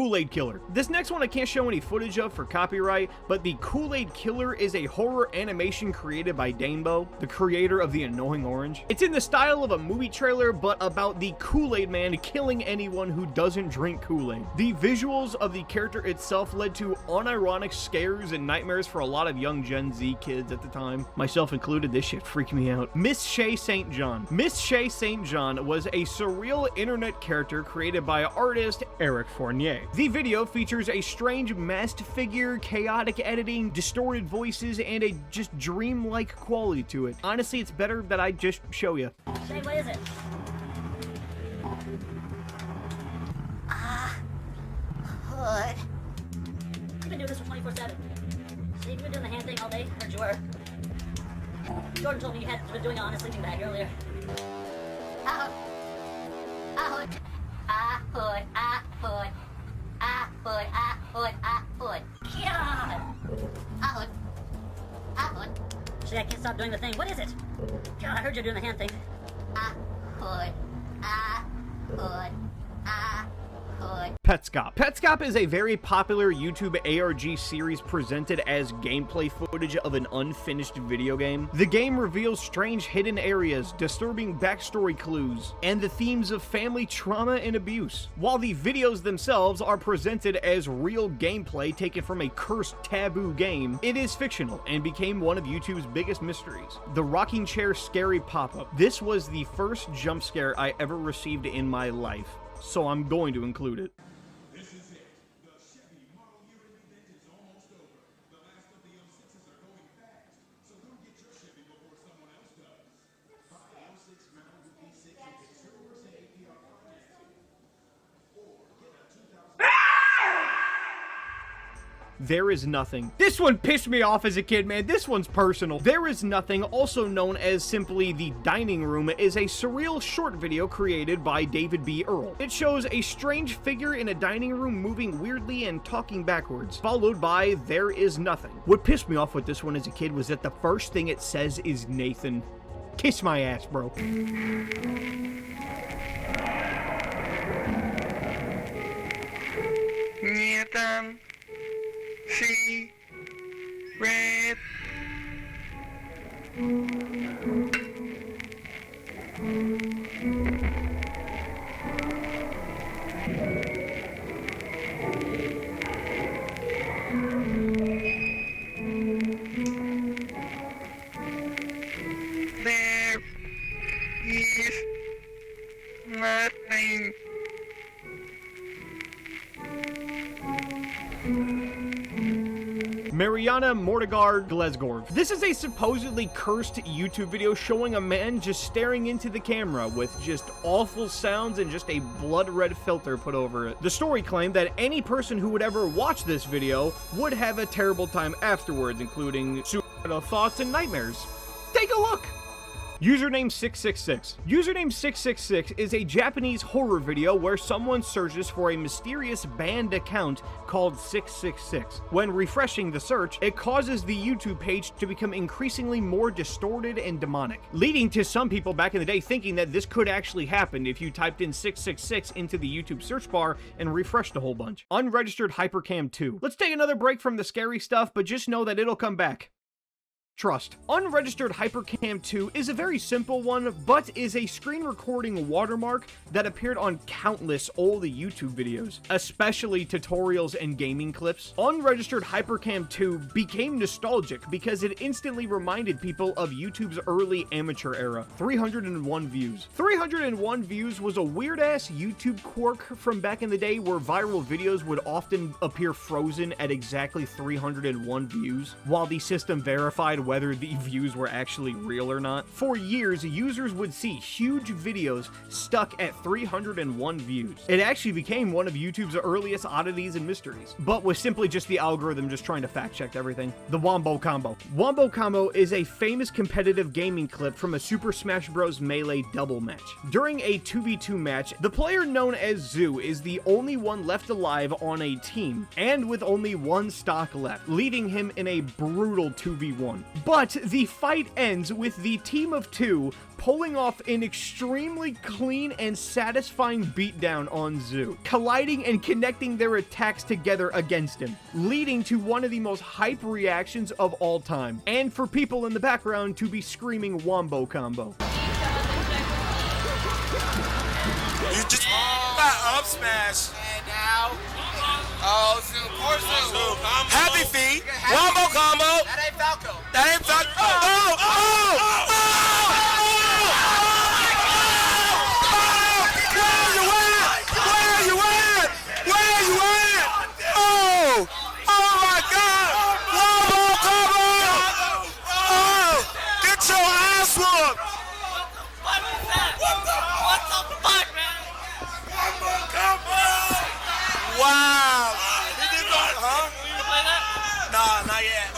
Speaker 1: Kool-Aid Killer. This next one I can't show any footage of for copyright, but the Kool-Aid Killer is a horror animation created by Danebo, the creator of The Annoying Orange. It's in the style of a movie trailer, but about the Kool-Aid Man killing anyone who doesn't drink Kool-Aid. The visuals of the character itself led to unironic scares and nightmares for a lot of young Gen Z kids at the time, myself included. This shit freaked me out. Miss Shay St. John. Miss Shay St. John was a surreal internet character created by artist Eric Fournier. The video features a strange masked figure, chaotic editing, distorted voices, and a just dreamlike quality to it. Honestly, it's better that I just show you.
Speaker 6: Shay, what is it? Hood. You've been doing this for 24/7. So you've been doing the hand thing all day? Heard you were. Jordan told me you had been doing it on a sleeping bag earlier. Hood. Hood. Hood. Hood. Hood. Hood. Hood. God. Hood. Hood. Shay, I can't stop doing the thing. What is it? God, I heard you doing the hand thing. Hood. Hood.
Speaker 1: Petscop. Petscop is a very popular YouTube ARG series presented as gameplay footage of an unfinished video game. The game reveals strange hidden areas, disturbing backstory clues, and the themes of family trauma and abuse. While the videos themselves are presented as real gameplay taken from a cursed taboo game, it is fictional and became one of YouTube's biggest mysteries. The rocking chair scary pop-up. This was the first jump scare I ever received in my life, so I'm going to include it.
Speaker 7: This is it. The Chevy model year event is almost over. The last of the M6s are going fast, so don't get your Chevy before someone else does. Buy M6 Malibu V6 and get 0% APR financing. Or get a 2000...
Speaker 1: There is nothing. This one pissed me off as a kid, man. This one's personal. There is nothing, also known as simply The Dining Room, is a surreal short video created by David B. Earl. It shows a strange figure in a dining room moving weirdly and talking backwards, followed by There is nothing. What pissed me off with this one as a kid was that the first thing it says is Nathan. Kiss my ass, bro.
Speaker 25: Nathan. See, red. There is nothing.
Speaker 1: Mariana Mortigard Glesgorv. This is a supposedly cursed YouTube video showing a man just staring into the camera with just awful sounds and just a blood red filter put over it. The story claimed that any person who would ever watch this video would have a terrible time afterwards, including suicidal thoughts and nightmares. Take a look! Username 666. Username 666 is a Japanese horror video where someone searches for a mysterious banned account called 666. When refreshing the search, it causes the YouTube page to become increasingly more distorted and demonic, leading to some people back in the day thinking that this could actually happen if you typed in 666 into the YouTube search bar and refreshed a whole bunch. Unregistered Hypercam 2. Let's take another break from the scary stuff, but just know that it'll come back. Trust. Unregistered Hypercam 2 is a very simple one, but is a screen recording watermark that appeared on countless old YouTube videos, especially tutorials and gaming clips. Unregistered Hypercam 2 became nostalgic because it instantly reminded people of YouTube's early amateur era. 301 views. 301 views was a weird-ass YouTube quirk from back in the day where viral videos would often appear frozen at exactly 301 views, while the system verified whether the views were actually real or not. For years, users would see huge videos stuck at 301 views. It actually became one of YouTube's earliest oddities and mysteries, but was simply just the algorithm just trying to fact-check everything. The Wombo Combo. Wombo Combo is a famous competitive gaming clip from a Super Smash Bros. Melee double match. During a 2v2 match, the player known as Zoo is the only one left alive on a team, and with only one stock left, leaving him in a brutal 2v1. But the fight ends with the team of two pulling off an extremely clean and satisfying beatdown on Zoo, colliding and connecting their attacks together against him, leading to one of the most hype reactions of all time, and for people in the background to be screaming wombo combo.
Speaker 7: You just got up smash. And now, oh, Zoo, poor Zoo. Happy feet, wombo combo. That ain't Falco. That ain't Falco. Wow! He did not, huh? You play that? Nah, not yet.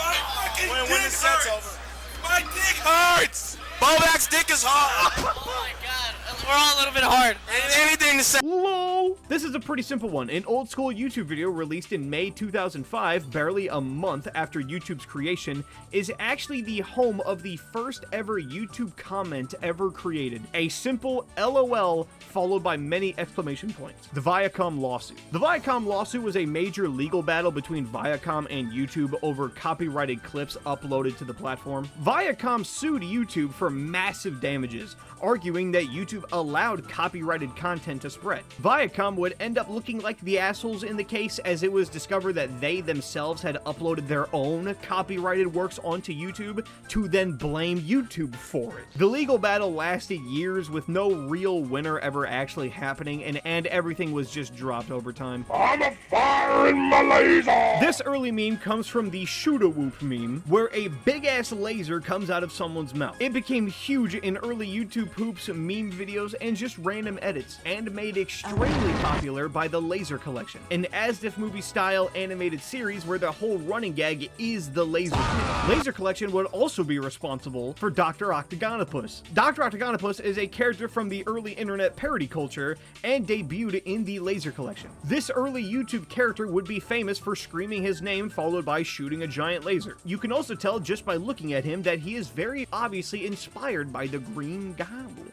Speaker 7: When the set's over. My dick hurts! Bobak's dick is hard! Oh my god, we're all a little bit hard. Anything to say?
Speaker 1: LOL! This is a pretty simple one. An old school YouTube video released in May 2005, barely a month after YouTube's creation, is actually the home of the first ever YouTube comment ever created. A simple LOL followed by many exclamation points. The Viacom lawsuit. The Viacom lawsuit was a major legal battle between Viacom and YouTube over copyrighted clips uploaded to the platform. Viacom sued YouTube for massive damages, arguing that YouTube allowed copyrighted content to spread. Viacom would end up looking like the assholes in the case, as it was discovered that they themselves had uploaded their own copyrighted works onto YouTube to then blame YouTube for it. The legal battle lasted years with no real winner ever actually happening, and everything was just dropped over time.
Speaker 7: I'm a fire in my laser!
Speaker 1: This early meme comes from the Shoot-a-Whoop meme, where a big-ass laser comes out of someone's mouth. It became huge in early YouTube poops, meme videos, and just random edits, and made extremely popular by the Laser Collection, an as-if movie-style animated series where the whole running gag is the Laser Kid. Laser Collection would also be responsible for Dr. Octagonopus. Dr. Octagonopus is a character from the early internet parody culture and debuted in the Laser Collection. This early YouTube character would be famous for screaming his name followed by shooting a giant laser. You can also tell just by looking at him that he is very obviously inspired by the Green Goblin.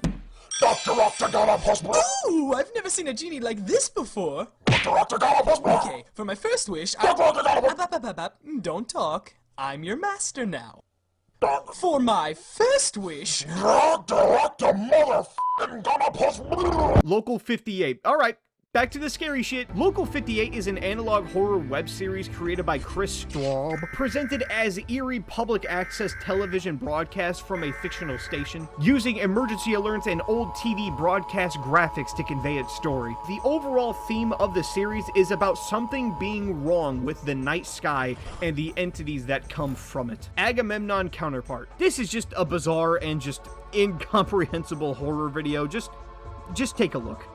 Speaker 7: Dr. Octagonopus!
Speaker 8: Ooh, I've never seen a genie like this before.
Speaker 7: Dr. Octagonopus!
Speaker 8: Okay, for my first wish, don't talk. I'm your master now. For my first wish...
Speaker 7: Dr. Octagonopus!
Speaker 1: Local 58. Alright. Back to the scary shit. Local 58 is an analog horror web series created by Chris Straub, presented as eerie public access television broadcasts from a fictional station, using emergency alerts and old TV broadcast graphics to convey its story. The overall theme of the series is about something being wrong with the night sky and the entities that come from it. Agamemnon Counterpart. This is just a bizarre and just incomprehensible horror video. Just take a look.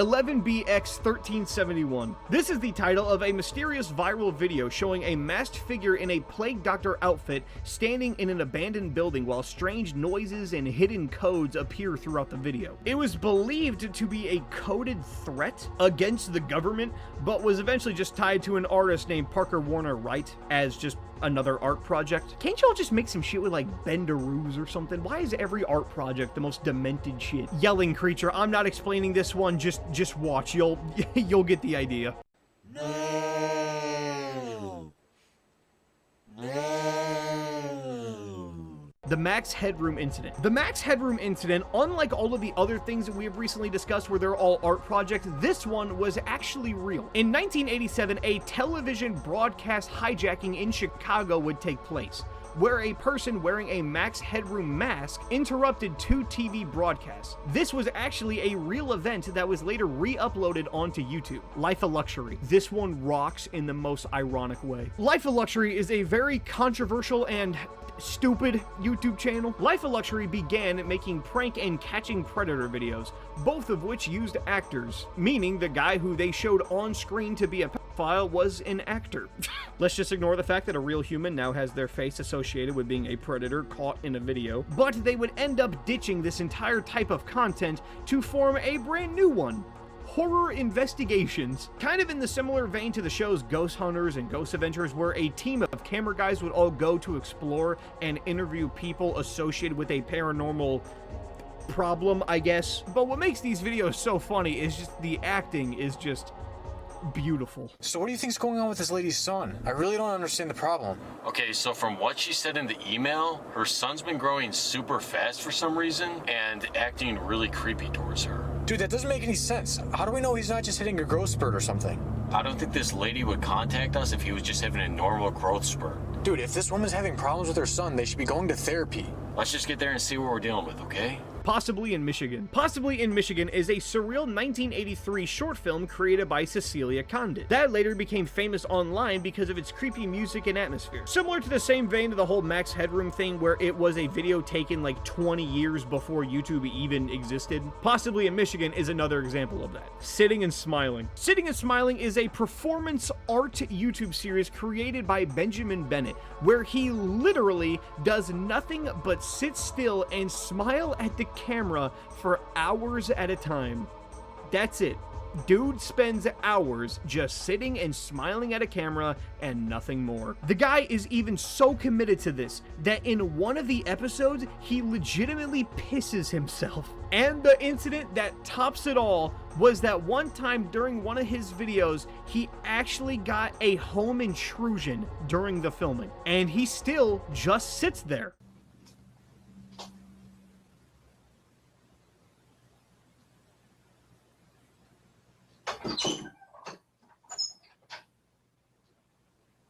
Speaker 1: 11BX1371. This is the title of a mysterious viral video showing a masked figure in a plague doctor outfit standing in an abandoned building while strange noises and hidden codes appear throughout the video. It was believed to be a coded threat against the government, but was eventually just tied to an artist named Parker Warner Wright as just another art project. Can't y'all just make some shit with like Bendaroos or something? Why is every art project the most demented shit? Yelling creature, I'm not explaining this one, just watch. You'll get the idea. The Max Headroom Incident. The Max Headroom Incident, unlike all of the other things that we have recently discussed where they're all art projects, this one was actually real. In 1987, a television broadcast hijacking in Chicago would take place, where a person wearing a Max Headroom mask interrupted 2 TV broadcasts. This was actually a real event that was later re-uploaded onto YouTube. Life of Luxury. This one rocks in the most ironic way. Life of Luxury is a very controversial and stupid YouTube channel. Life of Luxury began making prank and catching predator videos, both of which used actors, meaning the guy who they showed on screen to be a pedophile was an actor. Let's just ignore the fact that a real human now has their face associated with being a predator caught in a video, but they would end up ditching this entire type of content to form a brand new one. Horror investigations, kind of in the similar vein to the shows Ghost Hunters and Ghost Adventures, where a team of camera guys would all go to explore and interview people associated with a paranormal problem, I guess. But what makes these videos so funny is just the acting is just beautiful.
Speaker 9: So what do you think's going on with this lady's son? I really don't understand the problem.
Speaker 10: Okay, so from what she said in the email, her son's been growing super fast for some reason and acting really creepy towards her.
Speaker 9: Dude, that doesn't make any sense. How do we know he's not just hitting a growth spurt or something?
Speaker 10: I don't think this lady would contact us if he was just having a normal growth spurt.
Speaker 9: Dude, if this woman's having problems with her son, they should be going to therapy.
Speaker 10: Let's just get there and see what we're dealing with, okay?
Speaker 1: Possibly in Michigan. Possibly in Michigan is a surreal 1983 short film created by Cecilia Condit that later became famous online because of its creepy music and atmosphere. Similar to the same vein of the whole Max Headroom thing, where it was a video taken like 20 years before YouTube even existed. Possibly in Michigan is another example of that. Sitting and Smiling. Sitting and Smiling is a performance art YouTube series created by Benjamin Bennett, where he literally does nothing but sit still and smile at the camera for hours at a time. That's it. Dude spends hours just sitting and smiling at a camera and nothing more. The guy is even so committed to this that in one of the episodes, he legitimately pisses himself. And the incident that tops it all was that one time during one of his videos, he actually got a home intrusion during the filming. And he still just sits there.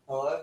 Speaker 11: Hello?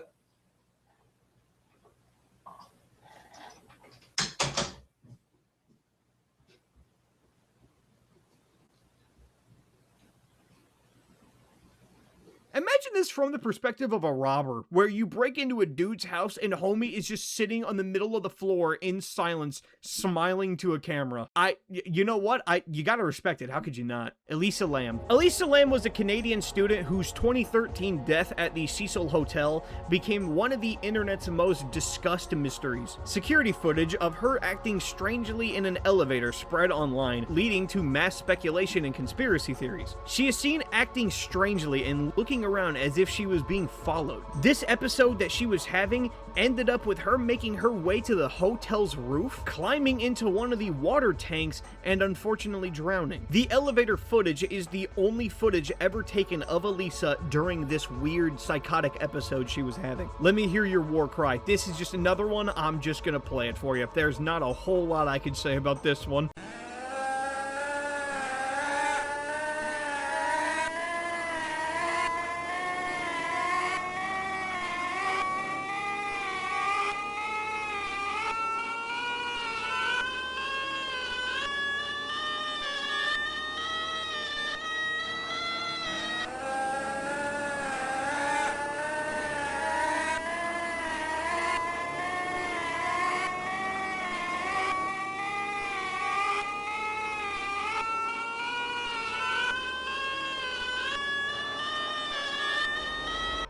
Speaker 1: Imagine this from the perspective of a robber, where you break into a dude's house and homie is just sitting on the middle of the floor in silence, smiling to a camera. You know what? You gotta respect it. How could you not? Elisa Lam. Elisa Lam was a Canadian student whose 2013 death at the Cecil Hotel became one of the internet's most discussed mysteries. Security footage of her acting strangely in an elevator spread online, leading to mass speculation and conspiracy theories. She is seen acting strangely and looking around as if she was being followed. This episode that she was having ended up with her making her way to the hotel's roof, climbing into one of the water tanks, and unfortunately drowning. The elevator footage is the only footage ever taken of Elisa during this weird psychotic episode she was having. Let me hear your war cry. This is just another one. I'm just gonna play it for you. There's not a whole lot I could say about this one.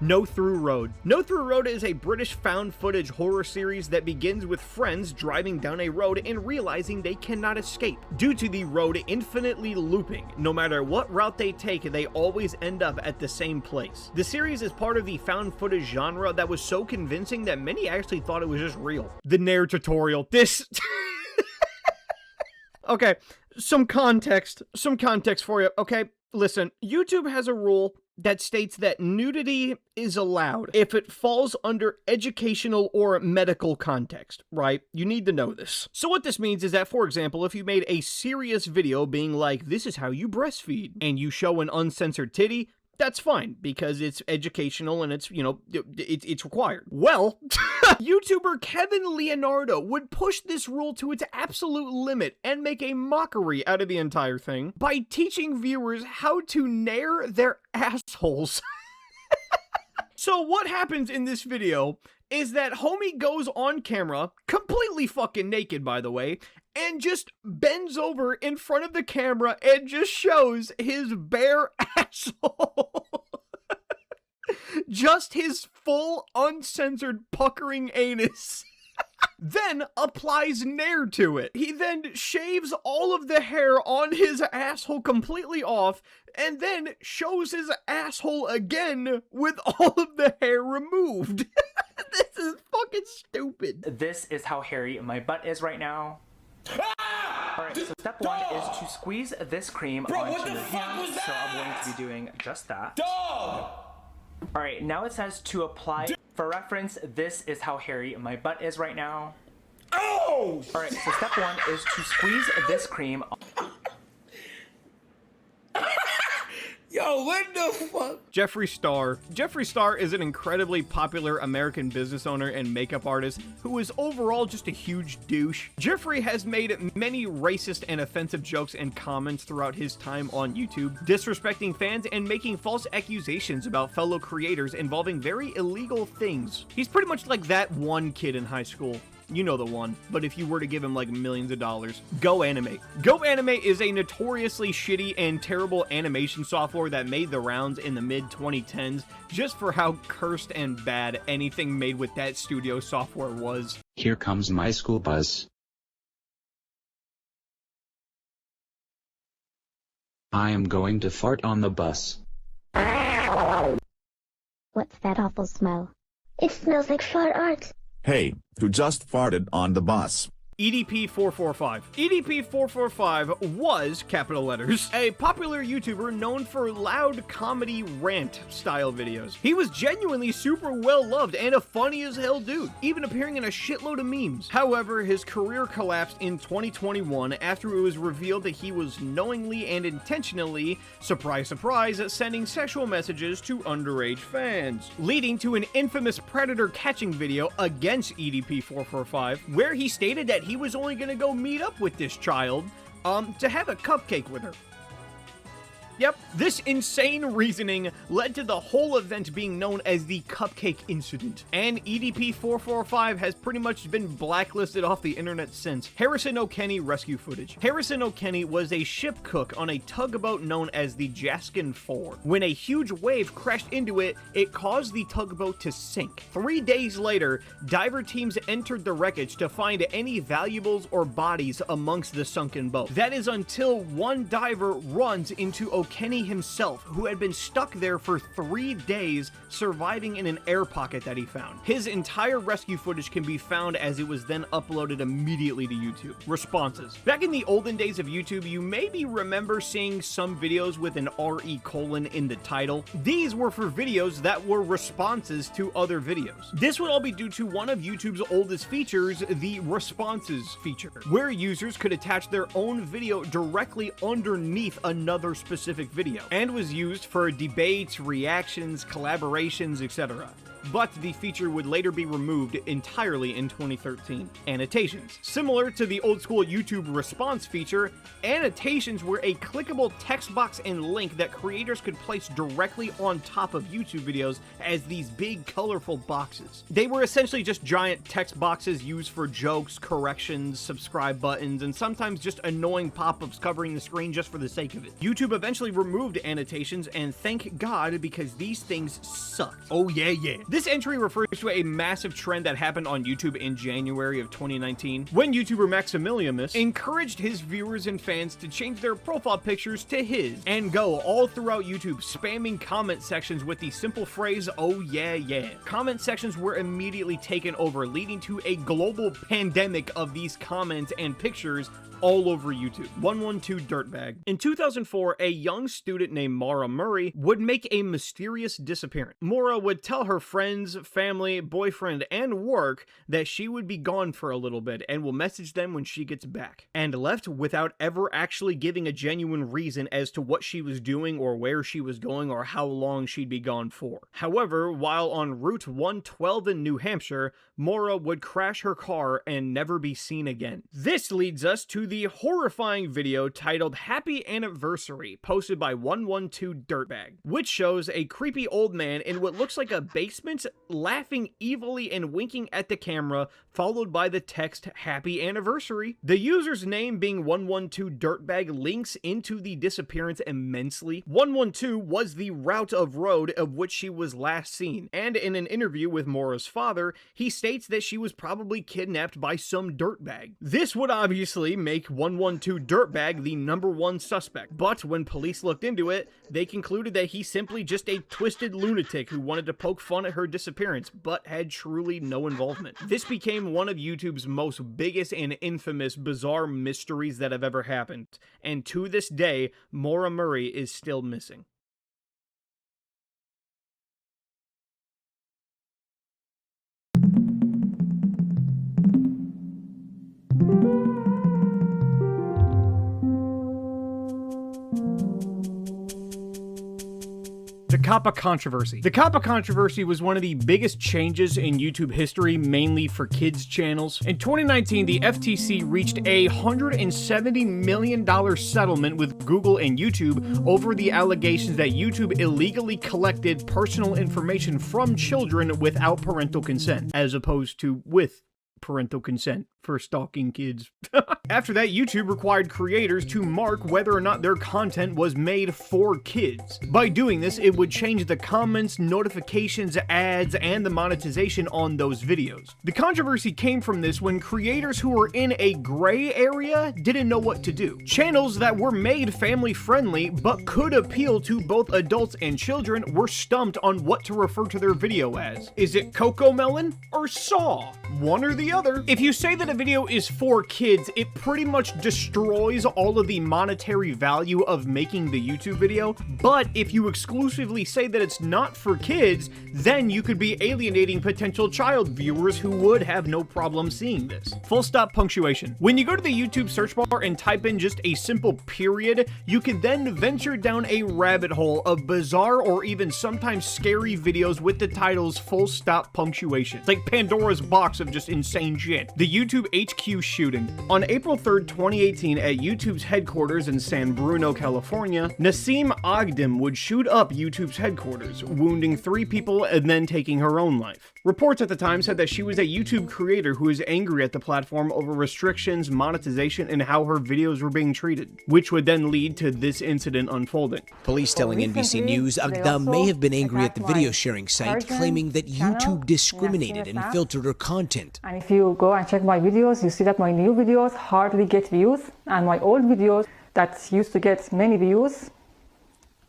Speaker 1: No Through Road. No Through Road is a British found footage horror series that begins with friends driving down a road and realizing they cannot escape. Due to the road infinitely looping, no matter what route they take, they always end up at the same place. The series is part of the found footage genre that was so convincing that many actually thought it was just real. The Nair tutorial. This... Okay, some context for you, okay? Listen, YouTube has a rule that states that nudity is allowed if it falls under educational or medical context, right? You need to know this. So what this means is that, for example, if you made a serious video being like, this is how you breastfeed, and you show an uncensored titty, that's fine, because it's educational and it's, you know, it's required. Well, YouTuber Kevin Leonardo would push this rule to its absolute limit and make a mockery out of the entire thing by teaching viewers how to nair their assholes. So what happens in this video is that homie goes on camera, completely fucking naked by the way, and just bends over in front of the camera and just shows his bare asshole. Just his full uncensored puckering anus. Then applies Nair to it. He then shaves all of the hair on his asshole completely off, and then shows his asshole again with all of the hair removed. This is fucking stupid.
Speaker 12: This is how hairy my butt is right now. Alright, so step one is to squeeze this cream onto your hand, so I'm going to be doing just that. Alright, now it says to apply. For reference, this is how hairy my butt is right now. Oh! Alright, so step one is to squeeze this cream.
Speaker 1: Yo, what the fuck? Jeffree Star. Jeffree Star is an incredibly popular American business owner and makeup artist who is overall just a huge douche. Jeffree has made many racist and offensive jokes and comments throughout his time on YouTube, disrespecting fans and making false accusations about fellow creators involving very illegal things. He's pretty much like that one kid in high school. You know the one, but if you were to give him like millions of dollars. GoAnimate. GoAnimate is a notoriously shitty and terrible animation software that made the rounds in the mid-2010s just for how cursed and bad anything made with that studio software was.
Speaker 13: Here comes my school bus. I am going to fart on the bus.
Speaker 14: What's that awful smell? It smells like fart art.
Speaker 15: Hey, who just farted on the bus?
Speaker 1: EDP445. EDP445 was, capital letters, a popular YouTuber known for loud comedy rant style videos. He was genuinely super well loved and a funny as hell dude, even appearing in a shitload of memes. However, his career collapsed in 2021 after it was revealed that he was knowingly and intentionally, surprise surprise, sending sexual messages to underage fans, leading to an infamous predator catching video against EDP445 where he stated that he was only gonna go meet up with this child, to have a cupcake with her. Yep, this insane reasoning led to the whole event being known as the Cupcake Incident, and EDP445 has pretty much been blacklisted off the internet since. Harrison O'Kenny rescue footage. Harrison O'Kenny was a ship cook on a tugboat known as the Jaskin 4. When a huge wave crashed into it, it caused the tugboat to sink. 3 days later, diver teams entered the wreckage to find any valuables or bodies amongst the sunken boat. That is until one diver runs into O'Kenny himself, who had been stuck there for 3 days, surviving in an air pocket that he found. His entire rescue footage can be found as it was then uploaded immediately to YouTube. Responses. Back in the olden days of YouTube, you maybe remember seeing some videos with an RE: in the title. These were for videos that were responses to other videos. This would all be due to one of YouTube's oldest features, the responses feature, where users could attach their own video directly underneath another specific video, and was used for debates, reactions, collaborations, etc. but the feature would later be removed entirely in 2013. Annotations. Similar to the old school YouTube response feature, annotations were a clickable text box and link that creators could place directly on top of YouTube videos as these big colorful boxes. They were essentially just giant text boxes used for jokes, corrections, subscribe buttons, and sometimes just annoying pop-ups covering the screen just for the sake of it. YouTube eventually removed annotations, and thank God, because these things sucked. Oh yeah. This entry refers to a massive trend that happened on YouTube in January of 2019, when YouTuber Maximilianus encouraged his viewers and fans to change their profile pictures to his, and go all throughout YouTube spamming comment sections with the simple phrase, oh yeah. Comment sections were immediately taken over, leading to a global pandemic of these comments and pictures all over YouTube. 112 Dirtbag. In 2004, a young student named Mara Murray would make a mysterious disappearance. Mara would tell her friends, family, boyfriend, and work that she would be gone for a little bit and will message them when she gets back, and left without ever actually giving a genuine reason as to what she was doing or where she was going or how long she'd be gone for. However, while on Route 112 in New Hampshire, Mara would crash her car and never be seen again. This leads us to the horrifying video titled Happy Anniversary, posted by 112 Dirtbag, which shows a creepy old man in what looks like a basement laughing evilly and winking at the camera, followed by the text Happy Anniversary. The user's name being 112 Dirtbag links into the disappearance immensely. 112 was the route of road of which she was last seen, and in an interview with Mora's father, he states that she was probably kidnapped by some dirtbag. This would obviously make 112 Dirtbag the #1 suspect, but when police looked into it, they concluded that he's simply just a twisted lunatic who wanted to poke fun at her disappearance, but had truly no involvement. This became one of YouTube's most biggest and infamous bizarre mysteries that have ever happened, and to this day, Mara Murray is still missing. The Kappa controversy. The Kappa controversy was one of the biggest changes in YouTube history, mainly for kids channels. In 2019, the FTC reached a $170 million settlement with Google and YouTube over the allegations that YouTube illegally collected personal information from children without parental consent, as opposed to with parental consent for stalking kids. After that, YouTube required creators to mark whether or not their content was made for kids. By doing this, it would change the comments, notifications, ads, and the monetization on those videos. The controversy came from this when creators who were in a gray area didn't know what to do. Channels that were made family-friendly but could appeal to both adults and children were stumped on what to refer to their video as. Is it Cocomelon or Saw? One or the other. If you say that a video is for kids, it pretty much destroys all of the monetary value of making the YouTube video, but if you exclusively say that it's not for kids, then you could be alienating potential child viewers who would have no problem seeing this. Full stop punctuation. When you go to the YouTube search bar and type in just a simple period, you can then venture down a rabbit hole of bizarre or even sometimes scary videos with the titles full stop punctuation. It's like Pandora's box of just insane shit. The YouTube HQ shooting. On April 3rd, 2018, at YouTube's headquarters in San Bruno, California, Nassim Aghdam would shoot up YouTube's headquarters, wounding 3 people and then taking her own life. Reports at the time said that she was a YouTube creator who was angry at the platform over restrictions, monetization, and how her videos were being treated, which would then lead to this incident unfolding.
Speaker 16: Police telling NBC News Aghdam may have been angry at the video sharing site, claiming that YouTube discriminated and filtered her content.
Speaker 17: And if you go and check my videos, you see that my new videos hardly get views, and my old videos that used to get many views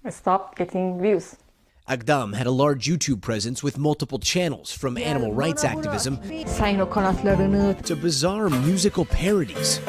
Speaker 17: stopped getting views.
Speaker 16: Aghdam had a large YouTube presence with multiple channels, from animal rights activism to bizarre musical parodies.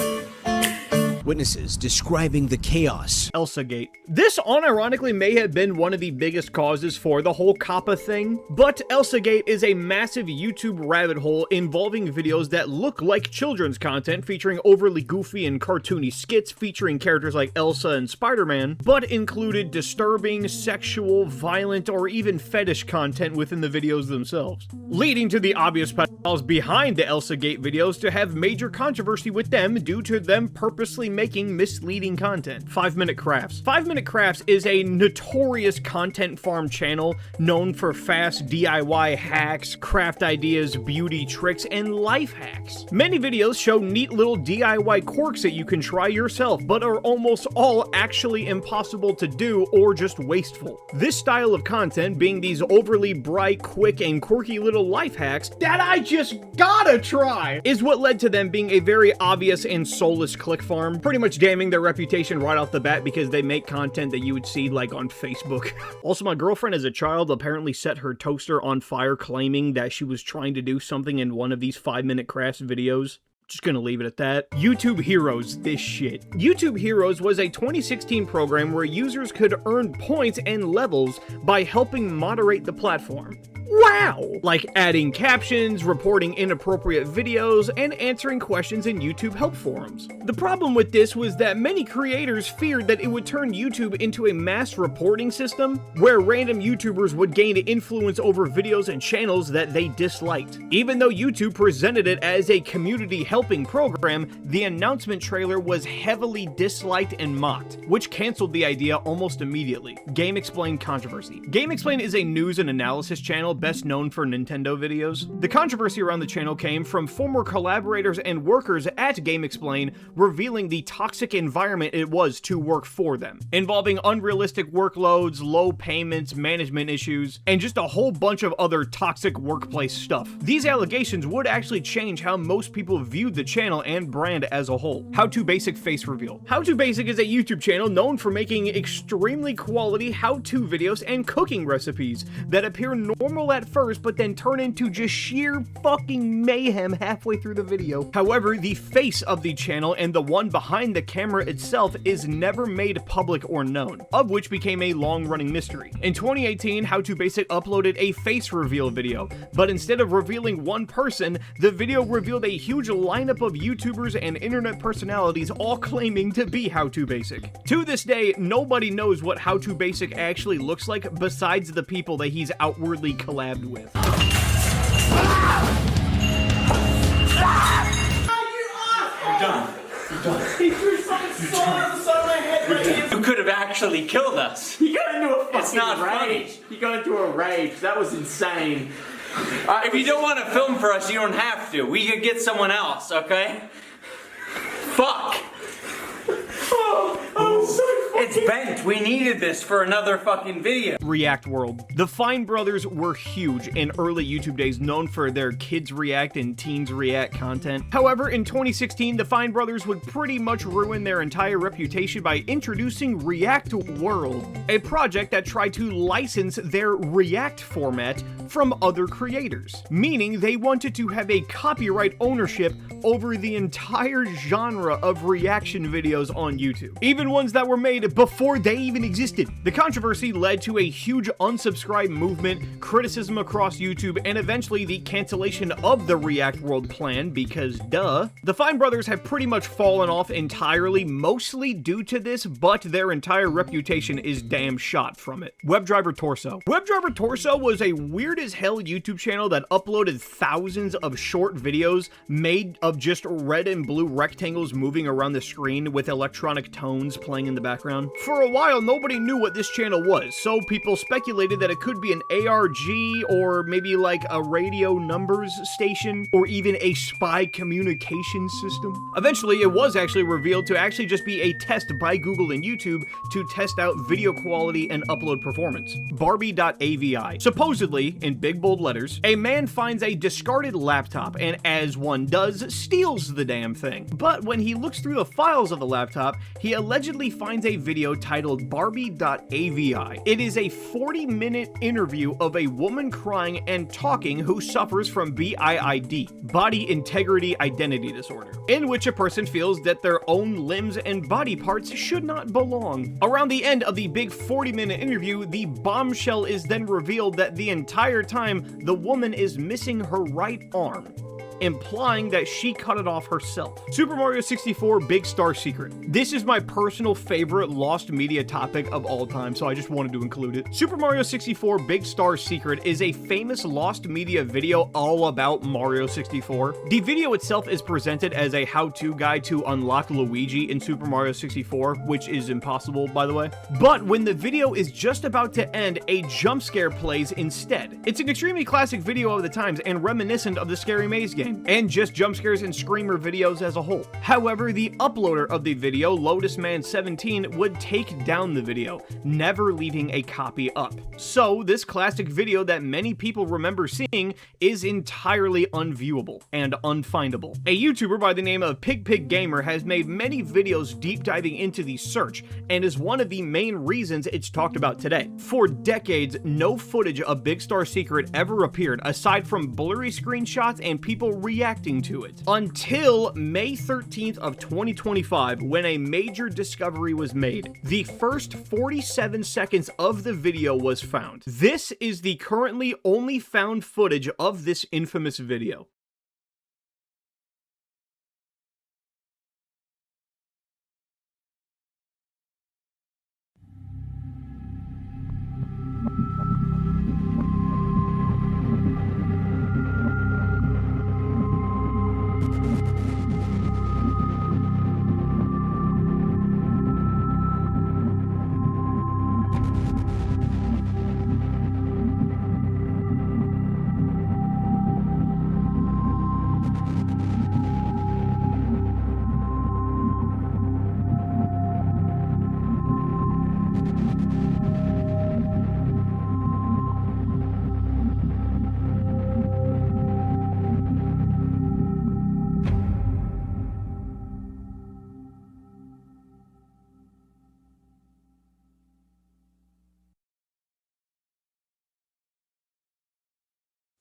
Speaker 16: Witnesses describing the chaos.
Speaker 1: ElsaGate. This unironically may have been one of the biggest causes for the whole COPPA thing, but ElsaGate is a massive YouTube rabbit hole involving videos that look like children's content featuring overly goofy and cartoony skits featuring characters like Elsa and Spider-Man, but included disturbing, sexual, violent, or even fetish content within the videos themselves, leading to the obvious pedophiles behind the ElsaGate videos to have major controversy with them due to them purposely making misleading content. 5-Minute Crafts. 5-Minute Crafts is a notorious content farm channel known for fast DIY hacks, craft ideas, beauty tricks, and life hacks. Many videos show neat little DIY quirks that you can try yourself, but are almost all actually impossible to do or just wasteful. This style of content being these overly bright, quick, and quirky little life hacks that I just gotta try is what led to them being a very obvious and soulless click farm, pretty much damning their reputation right off the bat because they make content that you would see like on Facebook. Also, my girlfriend as a child apparently set her toaster on fire claiming that she was trying to do something in one of these 5-Minute Crafts videos. Just gonna leave it at that. YouTube Heroes, this shit. YouTube Heroes was a 2016 program where users could earn points and levels by helping moderate the platform. Wow! Like adding captions, reporting inappropriate videos, and answering questions in YouTube help forums. The problem with this was that many creators feared that it would turn YouTube into a mass reporting system where random YouTubers would gain influence over videos and channels that they disliked. Even though YouTube presented it as a community helping program, the announcement trailer was heavily disliked and mocked, which canceled the idea almost immediately. GameXplain controversy. GameXplain is a news and analysis channel best known for Nintendo videos. The controversy around the channel came from former collaborators and workers at GameXplain revealing the toxic environment it was to work for them, involving unrealistic workloads, low payments, management issues, and just a whole bunch of other toxic workplace stuff. These allegations would actually change how most people viewed the channel and brand as a whole. How to Basic face reveal. How to Basic is a YouTube channel known for making extremely quality how-to videos and cooking recipes that appear normal at first, but then turn into just sheer fucking mayhem halfway through the video. However, the face of the channel and the one behind the camera itself is never made public or known, of which became a long-running mystery. In 2018, How to Basic uploaded a face reveal video, but instead of revealing one person, the video revealed a huge lineup of YouTubers and internet personalities all claiming to be How to Basic. To this day, nobody knows what How to Basic actually looks like besides the people that he's outwardly collabed with.
Speaker 18: You could have actually killed us.
Speaker 12: He got into a fucking
Speaker 18: It's not
Speaker 12: rage. He got into a rage. That was insane.
Speaker 18: If you don't want to film for us, you don't have to. We could get someone else, okay? Fuck. It's bent. We needed this for another fucking video.
Speaker 1: React World. The Fine Brothers were huge in early YouTube days, known for their kids react and teens react content. However, in 2016, the Fine Brothers would pretty much ruin their entire reputation by introducing React World, a project that tried to license their React format from other creators, meaning they wanted to have a copyright ownership over the entire genre of reaction videos on YouTube, even ones that were made before they even existed. The controversy led to a huge unsubscribe movement, criticism across YouTube, and eventually the cancellation of the React World plan because duh. The Fine Brothers have pretty much fallen off entirely, mostly due to this, but their entire reputation is damn shot from it. WebDriver Torso. WebDriver Torso was a weird as hell YouTube channel that uploaded thousands of short videos made of just red and blue rectangles moving around the screen with electronic tones playing in the background. For a while, nobody knew what this channel was, so people speculated that it could be an ARG or maybe like a radio numbers station or even a spy communication system. Eventually, it was actually revealed to actually just be a test by Google and YouTube to test out video quality and upload performance. Barbie.avi. Supposedly, in big bold letters, a man finds a discarded laptop and, as one does, steals the damn thing. But when he looks through the files of the laptop, he allegedly finds a video titled Barbie.avi. It is a 40-minute interview of a woman crying and talking who suffers from BIID, Body Integrity Identity Disorder, in which a person feels that their own limbs and body parts should not belong. Around the end of the big 40-minute interview, the bombshell is then revealed that the entire time the woman is missing her right arm, implying that she cut it off herself. Super Mario 64 Big Star Secret. This is my personal favorite lost media topic of all time, so I just wanted to include it. Super Mario 64 Big Star Secret is a famous lost media video all about Mario 64. The video itself is presented as a how-to guide to unlock Luigi in Super Mario 64, which is impossible, by the way. But when the video is just about to end, a jump scare plays instead. It's an extremely classic video of the times and reminiscent of the Scary Maze game, and just jump scares and screamer videos as a whole. However, the uploader of the video, LotusMan17, would take down the video, never leaving a copy up. So this classic video that many people remember seeing is entirely unviewable and unfindable. A YouTuber by the name of PigPigGamer has made many videos deep diving into the search, and is one of the main reasons it's talked about today. For decades, no footage of Big Star Secret ever appeared aside from blurry screenshots and people reacting to it, until May 13th of 2025, when a major discovery was made. The first 47 seconds of the video was found. This is the currently only found footage of this infamous video.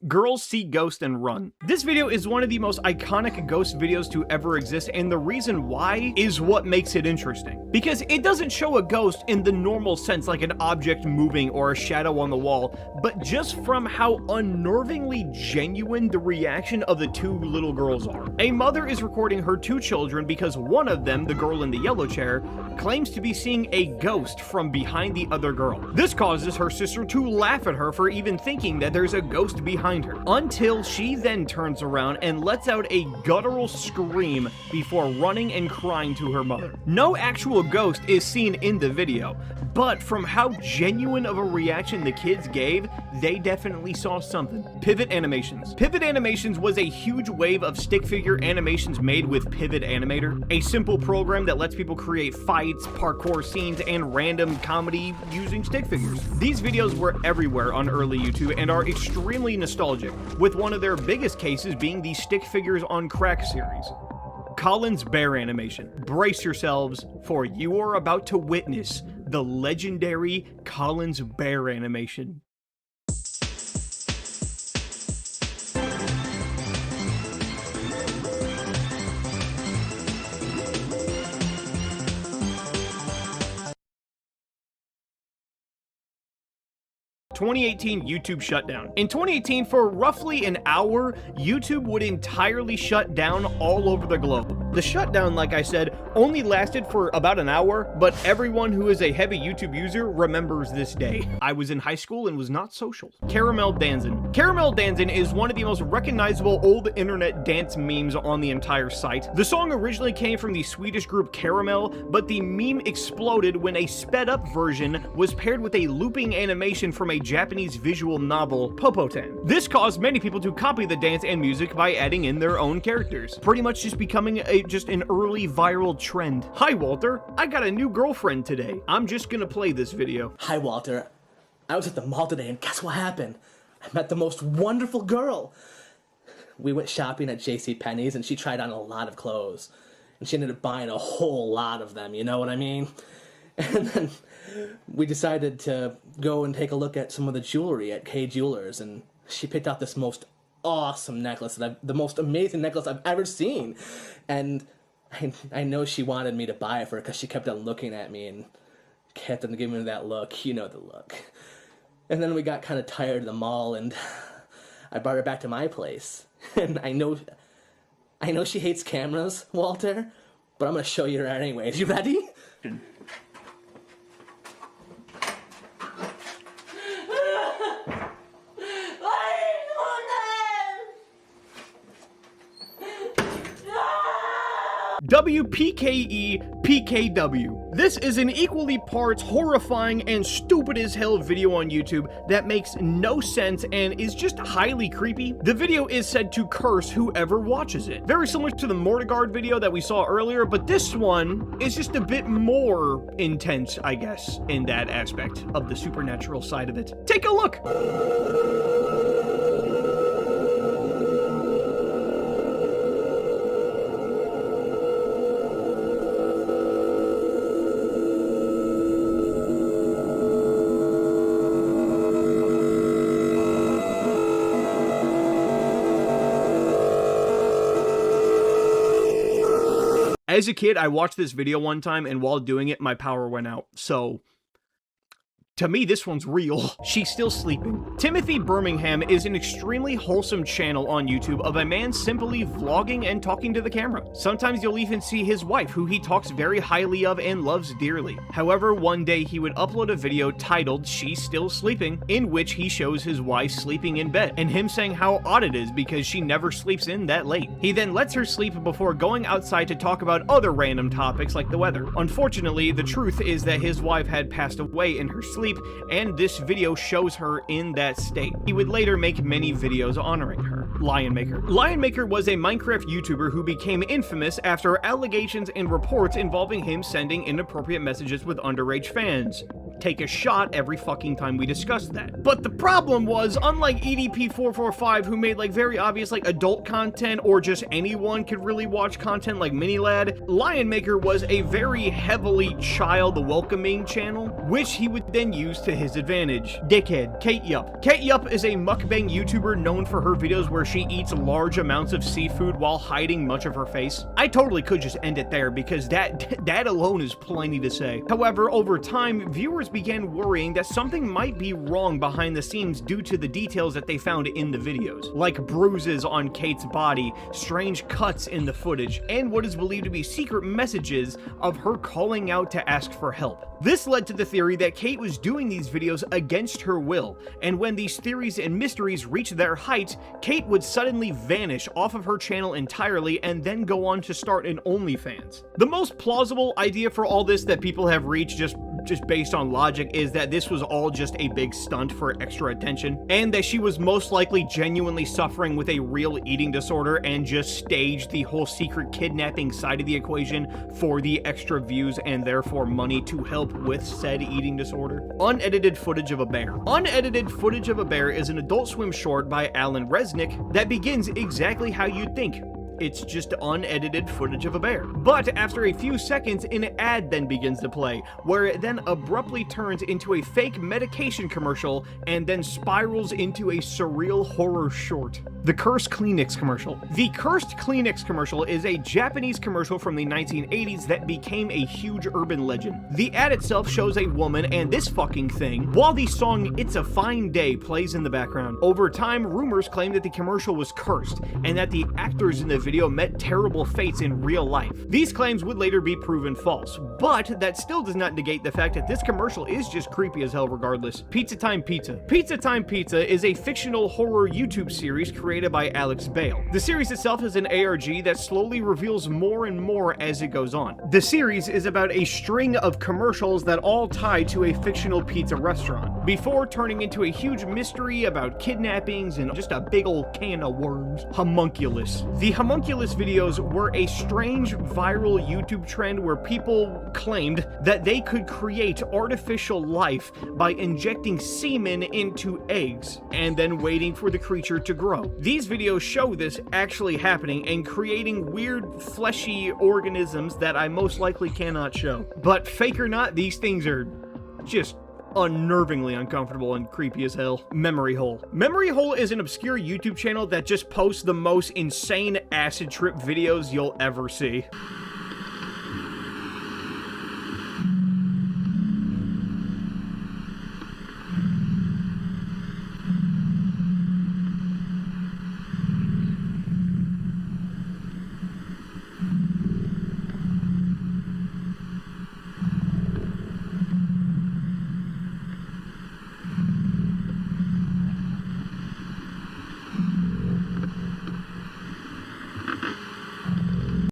Speaker 1: Girls see ghost and run. This video is one of the most iconic ghost videos to ever exist, and the reason why is what makes it interesting. Because it doesn't show a ghost in the normal sense, like an object moving or a shadow on the wall, but just from how unnervingly genuine the reaction of the two little girls are. A mother is recording her two children because one of them, the girl in the yellow chair, claims to be seeing a ghost from behind the other girl. This causes her sister to laugh at her for even thinking that there's a ghost behind her, until she then turns around and lets out a guttural scream before running and crying to her mother. No actual ghost is seen in the video, but from how genuine of a reaction the kids gave, they definitely saw something. Pivot Animations. Pivot Animations was a huge wave of stick figure animations made with Pivot Animator, a simple program that lets people create fights, parkour scenes, and random comedy using stick figures. These videos were everywhere on early YouTube and are extremely nostalgic, with one of their biggest cases being the Stick Figures on Crack series. Colin's Bear Animation. Brace yourselves, for you are about to witness the legendary Colin's Bear Animation. 2018 YouTube shutdown. In 2018, for roughly an hour, YouTube would entirely shut down all over the globe. The shutdown, like I said, only lasted for about an hour, but everyone who is a heavy YouTube user remembers this day. I was in high school and was not social. Caramel Danzin. Caramel Danzin is one of the most recognizable old internet dance memes on the entire site. The song originally came from the Swedish group Caramel, but the meme exploded when a sped up version was paired with a looping animation from a Japanese visual novel, Popotan. This caused many people to copy the dance and music by adding in their own characters, pretty much just becoming just an early viral trend. Hi Walter, I got a new girlfriend today. I'm just gonna play this video.
Speaker 2: Hi Walter, I was at the mall today and guess what happened? I met the most wonderful girl. We went shopping at JCPenney's and she tried on a lot of clothes. And she ended up buying a whole lot of them, you know what I mean? And then we decided to go and take a look at some of the jewelry at K Jewelers, and she picked out this most awesome necklace, the most amazing necklace I've ever seen. And I know she wanted me to buy it for her because she kept on looking at me and kept on giving me that look. You know the look. And then we got kind of tired of the mall, and I brought her back to my place. And I know she hates cameras, Walter, but I'm going to show you her anyways. You ready?
Speaker 1: WPKE PKW. This is an equally parts horrifying and stupid as hell video on YouTube that makes no sense and is just highly creepy. The video is said to curse whoever watches it. Very similar to the Mortigard video that we saw earlier, but this one is just a bit more intense, I guess, in that aspect of the supernatural side of it. Take a look! As a kid, I watched this video one time, and while doing it, my power went out. So, to me, this one's real. She's still sleeping. Timothy Birmingham is an extremely wholesome channel on YouTube of a man simply vlogging and talking to the camera. Sometimes you'll even see his wife, who he talks very highly of and loves dearly. However, one day he would upload a video titled "She's Still Sleeping," in which he shows his wife sleeping in bed, and him saying how odd it is because she never sleeps in that late. He then lets her sleep before going outside to talk about other random topics like the weather. Unfortunately, the truth is that his wife had passed away in her sleep, and this video shows her in that state. He would later make many videos honoring her. Lionmaker. Lionmaker was a Minecraft YouTuber who became infamous after allegations and reports involving him sending inappropriate messages with underage fans. Take a shot every fucking time we discuss that. But the problem was, unlike EDP445, who made like very obvious like adult content, or just anyone could really watch content like Minilad, Lionmaker was a very heavily child-welcoming channel, which he would then use to his advantage. Dickhead. Kate Yup. Kate Yup is a mukbang YouTuber known for her videos where she eats large amounts of seafood while hiding much of her face. I totally could just end it there because that alone is plenty to say. However, over time, viewers began worrying that something might be wrong behind the scenes due to the details that they found in the videos, like bruises on Kate's body, strange cuts in the footage, and what is believed to be secret messages of her calling out to ask for help. This led to the theory that Kate was doing these videos against her will, and when these theories and mysteries reached their height, Kate would suddenly vanish off of her channel entirely and then go on to start an OnlyFans. The most plausible idea for all this that people have reached just based on logic is that this was all just a big stunt for extra attention, and that she was most likely genuinely suffering with a real eating disorder and just staged the whole secret kidnapping side of the equation for the extra views and therefore money to help with said eating disorder. Unedited footage of a bear. Unedited footage of a bear is an Adult Swim short by Alan Resnick that begins exactly how you'd think. It's just unedited footage of a bear. But after a few seconds, an ad then begins to play, where it then abruptly turns into a fake medication commercial and then spirals into a surreal horror short. The Cursed Kleenex commercial. The Cursed Kleenex commercial is a Japanese commercial from the 1980s that became a huge urban legend. The ad itself shows a woman and this fucking thing, while the song "It's a Fine Day" plays in the background. Over time, rumors claim that the commercial was cursed, and that the actors in the video met terrible fates in real life. These claims would later be proven false, but that still does not negate the fact that this commercial is just creepy as hell regardless. Pizza Time Pizza. Pizza Time Pizza is a fictional horror YouTube series created by Alex Bale. The series itself is an ARG that slowly reveals more and more as it goes on. The series is about a string of commercials that all tie to a fictional pizza restaurant, before turning into a huge mystery about kidnappings and just a big old can of worms. Homunculus. The Homunculus videos were a strange viral YouTube trend where people claimed that they could create artificial life by injecting semen into eggs and then waiting for the creature to grow. These videos show this actually happening and creating weird fleshy organisms that I most likely cannot show. But fake or not, these things are just unnervingly uncomfortable and creepy as hell. Memory Hole. Memory Hole is an obscure YouTube channel that just posts the most insane acid trip videos you'll ever see.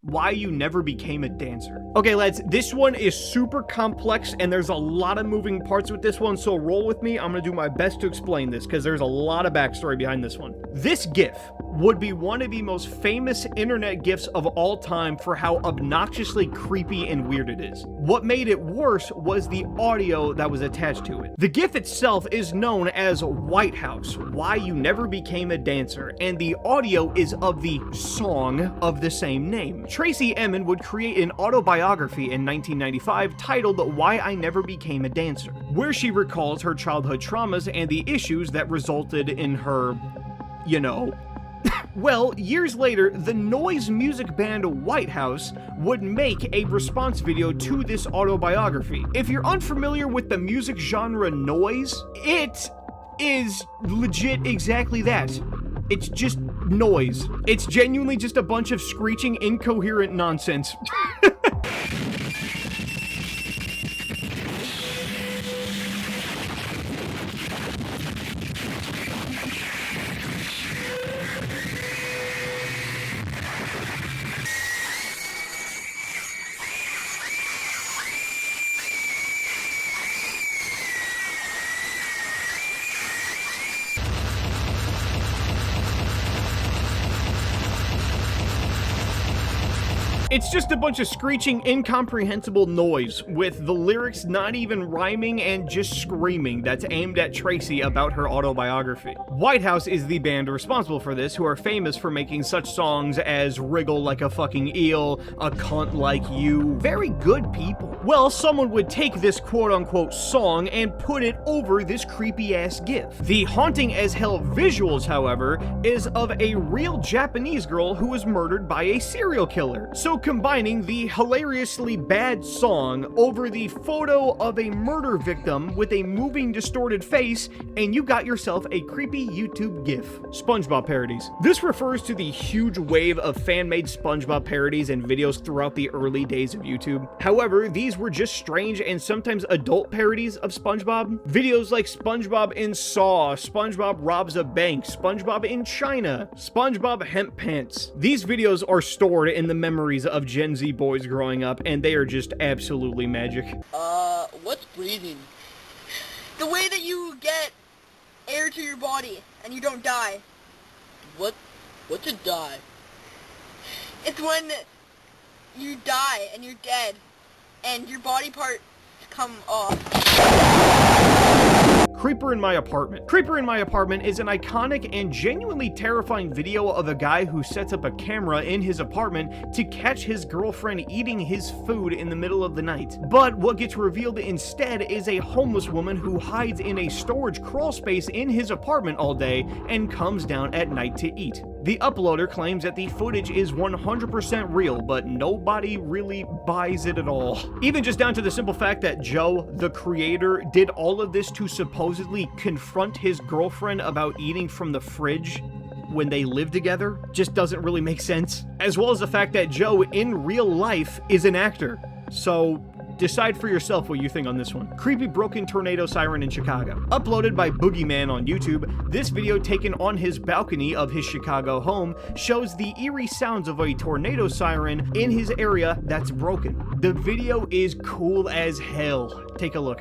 Speaker 1: Why you never became a dancer. Okay, lads, this one is super complex and there's a lot of moving parts with this one, so roll with me. I'm gonna do my best to explain this because there's a lot of backstory behind this one. This GIF would be one of the most famous internet GIFs of all time for how obnoxiously creepy and weird it is. What made it worse was the audio that was attached to it. The GIF itself is known as White House, Why You Never Became a Dancer, and the audio is of the song of the same name. Tracy Emin would create an autobiography in 1995 titled Why I Never Became a Dancer, where she recalls her childhood traumas and the issues that resulted in her, you know. Well, years later, the noise music band White House would make a response video to this autobiography. If you're unfamiliar with the music genre noise, it is legit exactly that. It's just noise. It's genuinely just a bunch of screeching, incoherent nonsense. It's just a bunch of screeching, incomprehensible noise, with the lyrics not even rhyming and just screaming that's aimed at Tracy about her autobiography. White House is the band responsible for this, who are famous for making such songs as Wriggle Like a Fucking Eel, A Cunt Like You. Very good people. Well, someone would take this quote-unquote song and put it over this creepy-ass GIF. The haunting as hell visuals, however, is of a real Japanese girl who was murdered by a serial killer. So combining the hilariously bad song over the photo of a murder victim with a moving, distorted face, and you got yourself a creepy YouTube GIF. SpongeBob parodies. This refers to the huge wave of fan-made SpongeBob parodies and videos throughout the early days of YouTube. However, these were just strange and sometimes adult parodies of SpongeBob. Videos like SpongeBob in Saw, SpongeBob robs a bank, SpongeBob in China, SpongeBob hemp pants. These videos are stored in the memories of Gen Z boys growing up, and they are just absolutely magic.
Speaker 19: What's breathing? The way that you get air to your body and you don't die. What's a die? It's when you die and you're dead and your body parts come off.
Speaker 1: Creeper in My Apartment. Creeper in My Apartment is an iconic and genuinely terrifying video of a guy who sets up a camera in his apartment to catch his girlfriend eating his food in the middle of the night. But what gets revealed instead is a homeless woman who hides in a storage crawl space in his apartment all day and comes down at night to eat. The uploader claims that the footage is 100% real, but nobody really buys it at all. Even just down to the simple fact that Joe, the creator, did all of this to supposedly confront his girlfriend about eating from the fridge when they live together just doesn't really make sense. As well as the fact that Joe, in real life, is an actor. So decide for yourself what you think on this one. Creepy broken tornado siren in Chicago. Uploaded by Boogeyman on YouTube, this video taken on his balcony of his Chicago home shows the eerie sounds of a tornado siren in his area that's broken. The video is cool as hell. Take a look.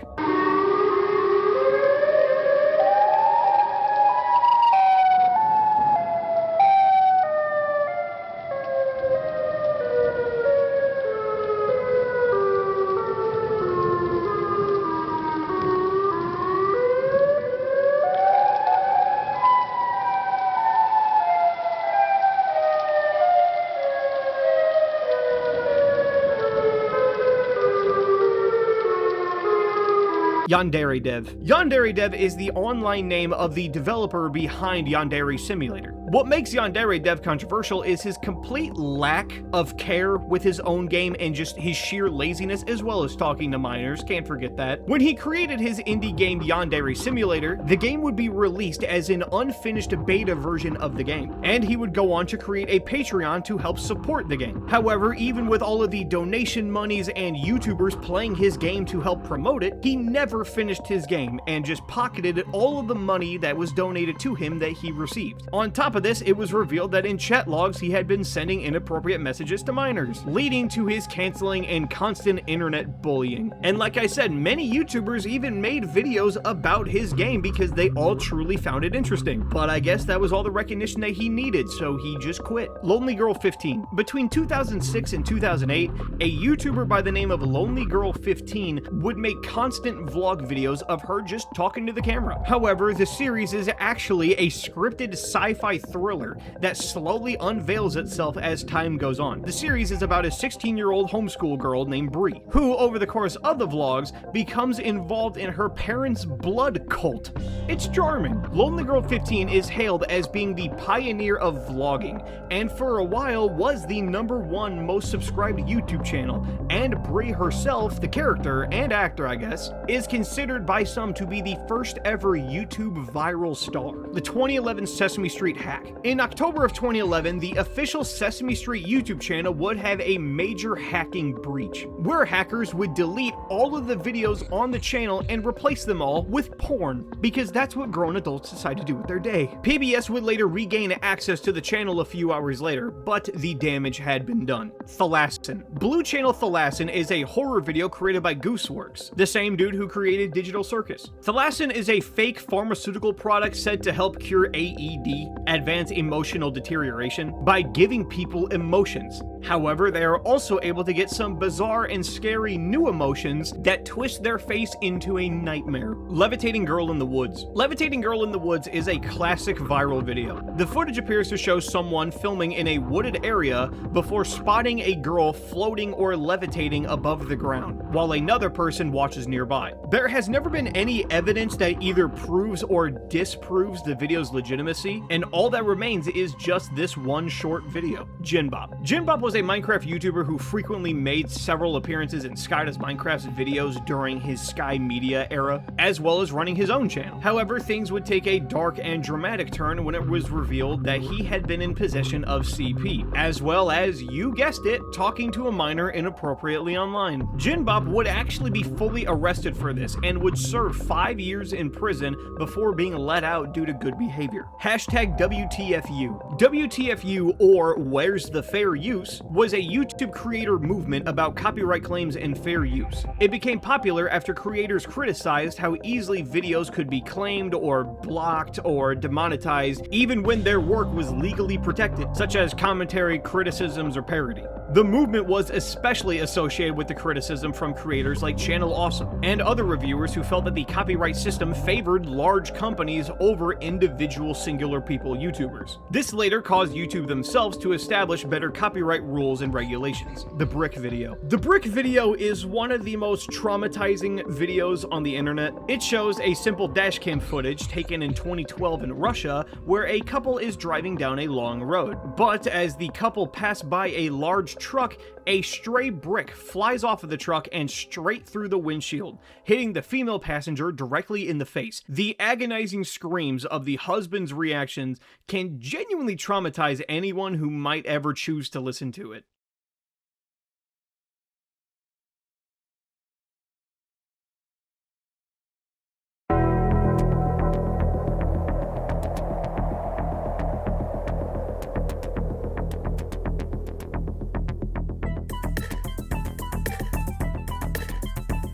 Speaker 1: Yandere Dev. Yandere Dev is the online name of the developer behind Yandere Simulator. What makes Yandere Dev controversial is his complete lack of care with his own game and just his sheer laziness, as well as talking to minors, can't forget that. When he created his indie game Yandere Simulator, the game would be released as an unfinished beta version of the game, and he would go on to create a Patreon to help support the game. However, even with all of the donation monies and YouTubers playing his game to help promote it, he never finished his game and just pocketed all of the money that was donated to him that he received. On top of this, it was revealed that in chat logs he had been sending inappropriate messages to minors, leading to his canceling and constant internet bullying. And like I said, many YouTubers even made videos about his game because they all truly found it interesting. But I guess that was all the recognition that he needed, so he just quit. Lonely Girl 15. Between 2006 and 2008, a YouTuber by the name of Lonely Girl 15 would make constant vlog videos of her just talking to the camera. However, the series is actually a scripted sci-fi thriller that slowly unveils itself as time goes on. The series is about a 16-year-old homeschool girl named Bree, who over the course of the vlogs becomes involved in her parents' blood cult. It's charming. Lonely Girl 15 is hailed as being the pioneer of vlogging, and for a while was the #1 most subscribed YouTube channel, and Bree herself, the character and actor I guess, is considered by some to be the first ever YouTube viral star. The 2011 Sesame Street hack. In October of 2011, the official Sesame Street YouTube channel would have a major hacking breach, where hackers would delete all of the videos on the channel and replace them all with porn, because that's what grown adults decide to do with their day. PBS would later regain access to the channel a few hours later, but the damage had been done. Thalassin. Blue Channel Thalassin is a horror video created by Gooseworks, the same dude who created Digital Circus. Thalassin is a fake pharmaceutical product said to help cure AED, advanced emotional deterioration, by giving people emotions. However, they are also able to get some bizarre and scary new emotions that twist their face into a nightmare. Levitating Girl in the Woods. Levitating Girl in the Woods is a classic viral video. The footage appears to show someone filming in a wooded area before spotting a girl floating or levitating above the ground, while another person watches nearby. There has never been any evidence that either proves or disproves the video's legitimacy, and all that remains is just this one short video. Jinbop. Jinbop was a Minecraft YouTuber who frequently made several appearances in Sky Does Minecraft's videos during his Sky Media era, as well as running his own channel. However, things would take a dark and dramatic turn when it was revealed that he had been in possession of CP, as well as, you guessed it, talking to a minor inappropriately online. Jinbop would actually be fully arrested for this and would serve 5 years in prison before being let out due to good behavior. Hashtag WTFU. WTFU, or Where's the Fair Use, was a YouTube creator movement about copyright claims and fair use. It became popular after creators criticized how easily videos could be claimed or blocked or demonetized even when their work was legally protected, such as commentary, criticisms, or parody. The movement was especially associated with the criticism from creators like Channel Awesome and other reviewers who felt that the copyright system favored large companies over individual singular people YouTubers. This later caused YouTube themselves to establish better copyright rules and regulations. The Brick Video. The Brick Video is one of the most traumatizing videos on the internet. It shows a simple dashcam footage taken in 2012 in Russia where a couple is driving down a long road. But as the couple pass by a large truck, a stray brick flies off of the truck and straight through the windshield, hitting the female passenger directly in the face. The agonizing screams of the husband's reactions can genuinely traumatize anyone who might ever choose to listen to it.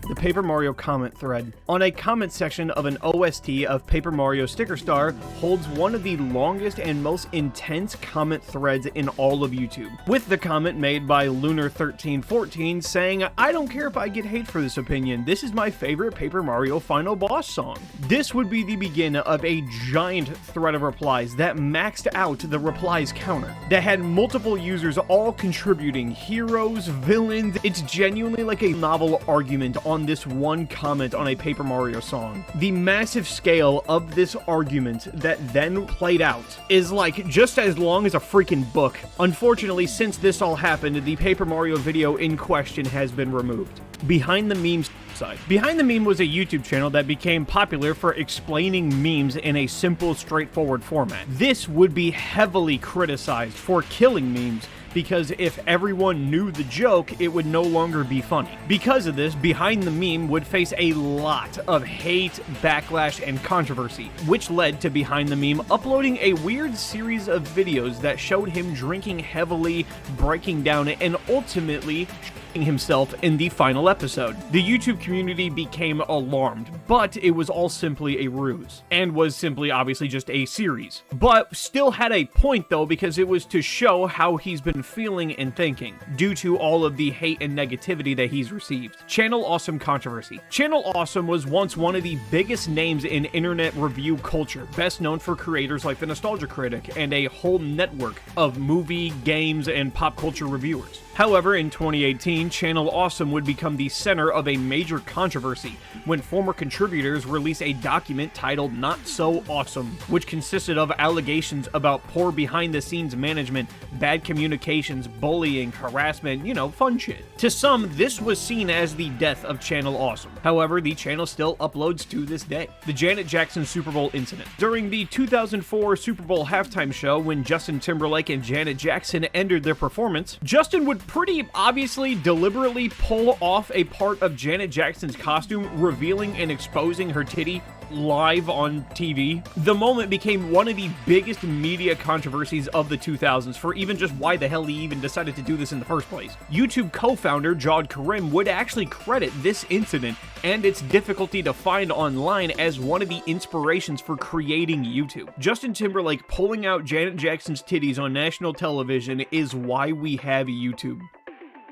Speaker 1: The Paper Mario comment thread. On a comment section of an OST of Paper Mario Sticker Star holds one of the longest and most intense comment threads in all of YouTube, with the comment made by Lunar1314 saying, "I don't care if I get hate for this opinion, this is my favorite Paper Mario final boss song." This would be the beginning of a giant thread of replies that maxed out the replies counter, that had multiple users all contributing, heroes, villains. It's genuinely like a novel argument on this this one comment on a Paper Mario song. The massive scale of this argument that then played out is like just as long as a freaking book. Unfortunately, since this all happened, the Paper Mario video in question has been removed. Behind the Memes side. Behind the Meme was a YouTube channel that became popular for explaining memes in a simple, straightforward format. This would be heavily criticized for killing memes, because if everyone knew the joke, it would no longer be funny. Because of this, Behind the Meme would face a lot of hate, backlash, and controversy, which led to Behind the Meme uploading a weird series of videos that showed him drinking heavily, breaking down, and ultimately himself in the final episode. The YouTube community became alarmed, but it was all simply a ruse, and was simply obviously just a series. But still had a point though, because it was to show how he's been feeling and thinking, due to all of the hate and negativity that he's received. Channel Awesome controversy. Channel Awesome was once one of the biggest names in internet review culture, best known for creators like the Nostalgia Critic and a whole network of movie, games, and pop culture reviewers. However, in 2018, Channel Awesome would become the center of a major controversy when former contributors released a document titled Not So Awesome, which consisted of allegations about poor behind-the-scenes management, bad communications, bullying, harassment, you know, fun shit. To some, this was seen as the death of Channel Awesome. However, the channel still uploads to this day. The Janet Jackson Super Bowl incident. During the 2004 Super Bowl halftime show, when Justin Timberlake and Janet Jackson entered their performance, Justin would pretty obviously deliberately pull off a part of Janet Jackson's costume, revealing and exposing her titty live on TV. The moment became one of the biggest media controversies of the 2000s for even just why the hell he even decided to do this in the first place. YouTube co-founder Jod Karim would actually credit this incident and its difficulty to find online as one of the inspirations for creating YouTube. Justin Timberlake pulling out Janet Jackson's titties on national television is why we have YouTube.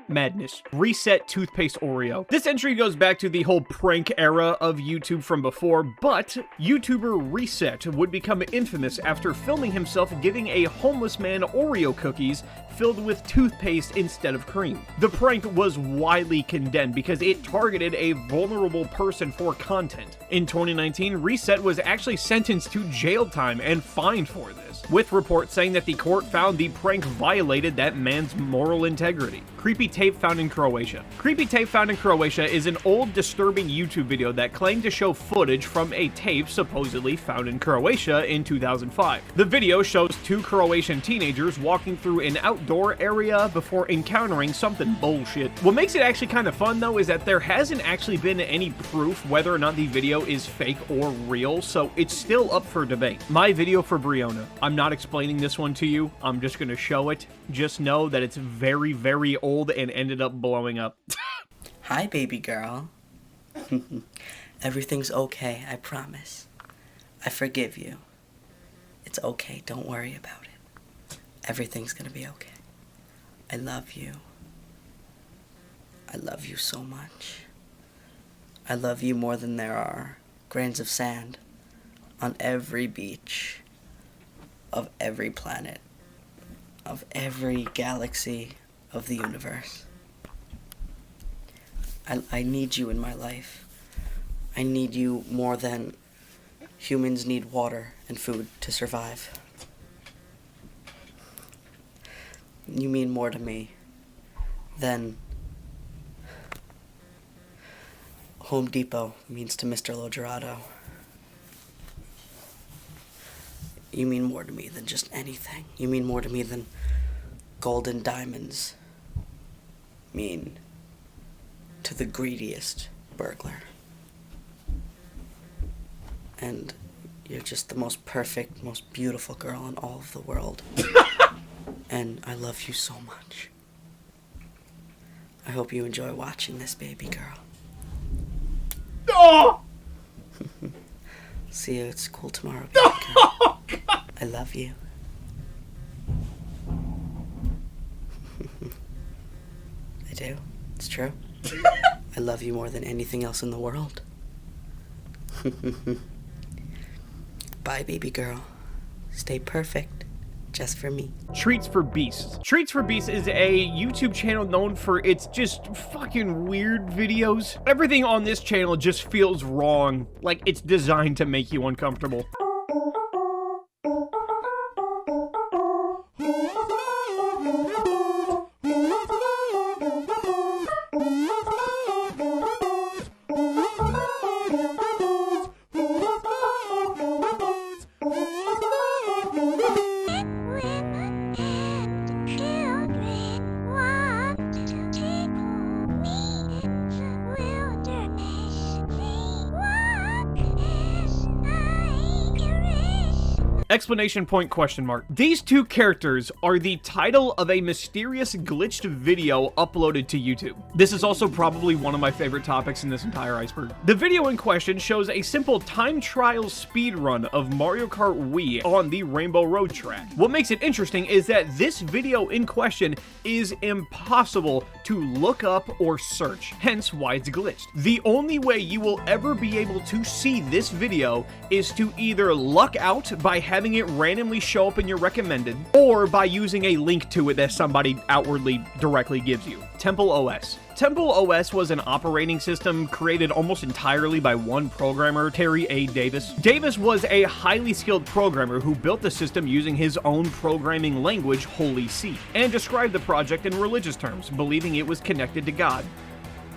Speaker 1: Madness. Reset toothpaste Oreo. This entry goes back to the whole prank era of YouTube from before, but YouTuber Reset would become infamous after filming himself giving a homeless man Oreo cookies filled with toothpaste instead of cream. The prank was widely condemned because it targeted a vulnerable person for content. In 2019, Reset was actually sentenced to jail time and fined for this, with reports saying that the court found the prank violated that man's moral integrity. Creepy tape found in Croatia. Creepy tape found in Croatia is an old, disturbing YouTube video that claimed to show footage from a tape supposedly found in Croatia in 2005. The video shows two Croatian teenagers walking through an outdoor area before encountering something bullshit. What makes it actually kind of fun though is that there hasn't actually been any proof whether or not the video is fake or real, so it's still up for debate. My video for Brianna. I'm not explaining this one to you, I'm just gonna show it. Just know that it's very, very old and ended up blowing up.
Speaker 20: Hi, baby girl. Everything's okay, I promise. I forgive you. It's okay, don't worry about it. Everything's gonna be okay. I love you. I love you so much. I love you more than there are grains of sand on every beach of every planet, of every galaxy of the universe. I need you in my life. I need you more than humans need water and food to survive. You mean more to me than Home Depot means to Mr. Logerato. You mean more to me than just anything. You mean more to me than gold and diamonds mean to the greediest burglar. And you're just the most perfect, most beautiful girl in all of the world. And I love you so much. I hope you enjoy watching this, baby girl.
Speaker 1: Oh!
Speaker 20: See you at school tomorrow, baby girl. I love you. I do. It's true. I love you more than anything else in the world. Bye, baby girl. Stay perfect. just for me.
Speaker 1: Treats for Beasts. Treats for Beasts is a YouTube channel known for its just fucking weird videos. Everything on this channel just feels wrong, like it's designed to make you uncomfortable. Explanation point question mark. These two characters are the title of a mysterious glitched video uploaded to YouTube. This is also probably one of my favorite topics in this entire iceberg. The video in question shows a simple time trial speed run of Mario Kart Wii on the Rainbow Road track. What makes it interesting is that this video in question is impossible to look up or search, hence why it's glitched. The only way you will ever be able to see this video is to either luck out by having it randomly show up in your recommended, or by using a link to it that somebody outwardly directly gives you. Temple OS. Temple OS was an operating system created almost entirely by one programmer, Terry A. Davis. Davis was a highly skilled programmer who built the system using his own programming language, Holy See, and described the project in religious terms, believing it was connected to God.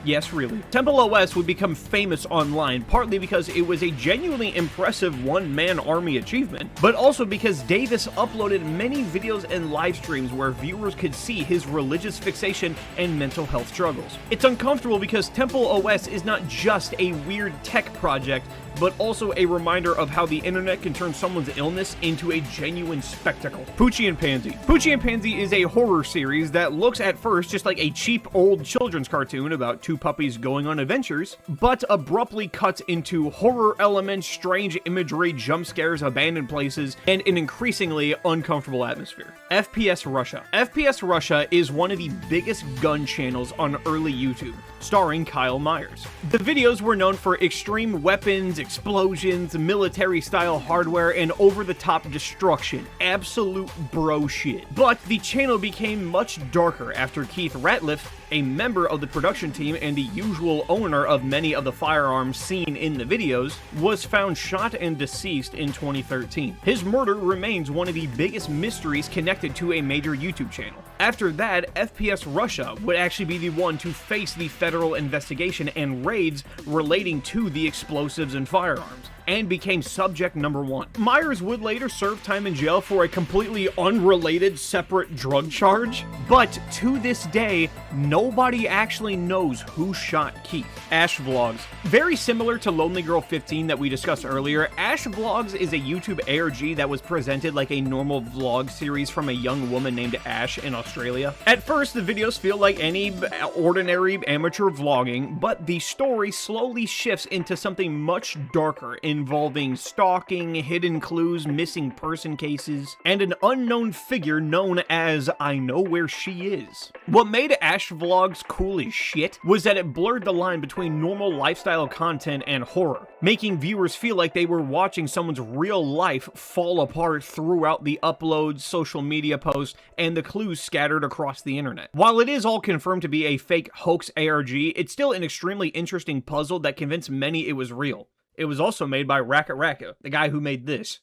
Speaker 1: Yes, really. Temple OS would become famous online, partly because it was a genuinely impressive one-man army achievement, but also because Davis uploaded many videos and live streams where viewers could see his religious fixation and mental health struggles. It's uncomfortable because Temple OS is not just a weird tech project, but also a reminder of how the internet can turn someone's illness into a genuine spectacle. Poochie and Pansy. Poochie and Pansy is a horror series that looks at first just like a cheap old children's cartoon about two puppies going on adventures, but abruptly cuts into horror elements, strange imagery, jump scares, abandoned places, and an increasingly uncomfortable atmosphere. FPS Russia. FPS Russia is one of the biggest gun channels on early YouTube, starring Kyle Myers. The videos were known for extreme weapons, explosions, military-style hardware, and over-the-top destruction. Absolute bro shit. But the channel became much darker after Keith Ratliff, a member of the production team and the usual owner of many of the firearms seen in the videos, was found shot and deceased in 2013. His murder remains one of the biggest mysteries connected to a major YouTube channel. After that, FPS Russia would actually be the one to face the federal investigation and raids relating to the explosives and firearms, and became subject number one. Myers would later serve time in jail for a completely unrelated separate drug charge, but to this day, nobody actually knows who shot Keith. Ash Vlogs. Very similar to Lonely Girl 15 that we discussed earlier, Ash Vlogs is a YouTube ARG that was presented like a normal vlog series from a young woman named Ash in Australia. At first, the videos feel like any ordinary amateur vlogging, but the story slowly shifts into something much darker, involving stalking, hidden clues, missing person cases, and an unknown figure known as I Know Where She Is. What made Ash Vlogs cool as shit was that it blurred the line between normal lifestyle content and horror, making viewers feel like they were watching someone's real life fall apart throughout the uploads, social media posts, and the clues scattered across the internet. While it is all confirmed to be a fake hoax ARG, it's still an extremely interesting puzzle that convinced many it was real. It was also made by Raka Raka, the guy who made this.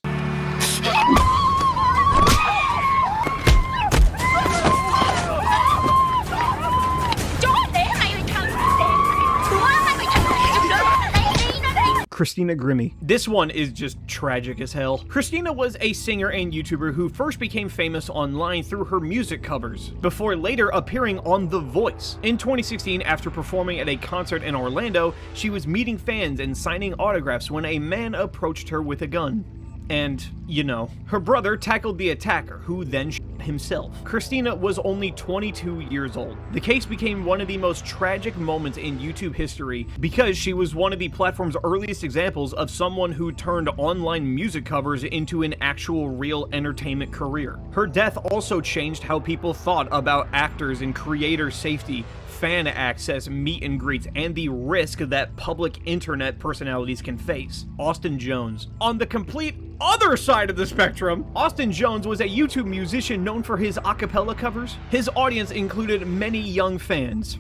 Speaker 1: Christina Grimmie. This one is just tragic as hell. Christina was a singer and YouTuber who first became famous online through her music covers, before later appearing on The Voice. In 2016, after performing at a concert in Orlando, she was meeting fans and signing autographs when a man approached her with a gun. And, you know, her brother tackled the attacker, who then shot himself. Christina was only 22 years old. The case became one of the most tragic moments in YouTube history because she was one of the platform's earliest examples of someone who turned online music covers into an actual real entertainment career. Her death also changed how people thought about actors and creator safety, fan access, meet and greets, and the risk that public internet personalities can face. Austin Jones. On the complete other side of the spectrum, Austin Jones was a YouTube musician known for his a cappella covers. His audience included many young fans.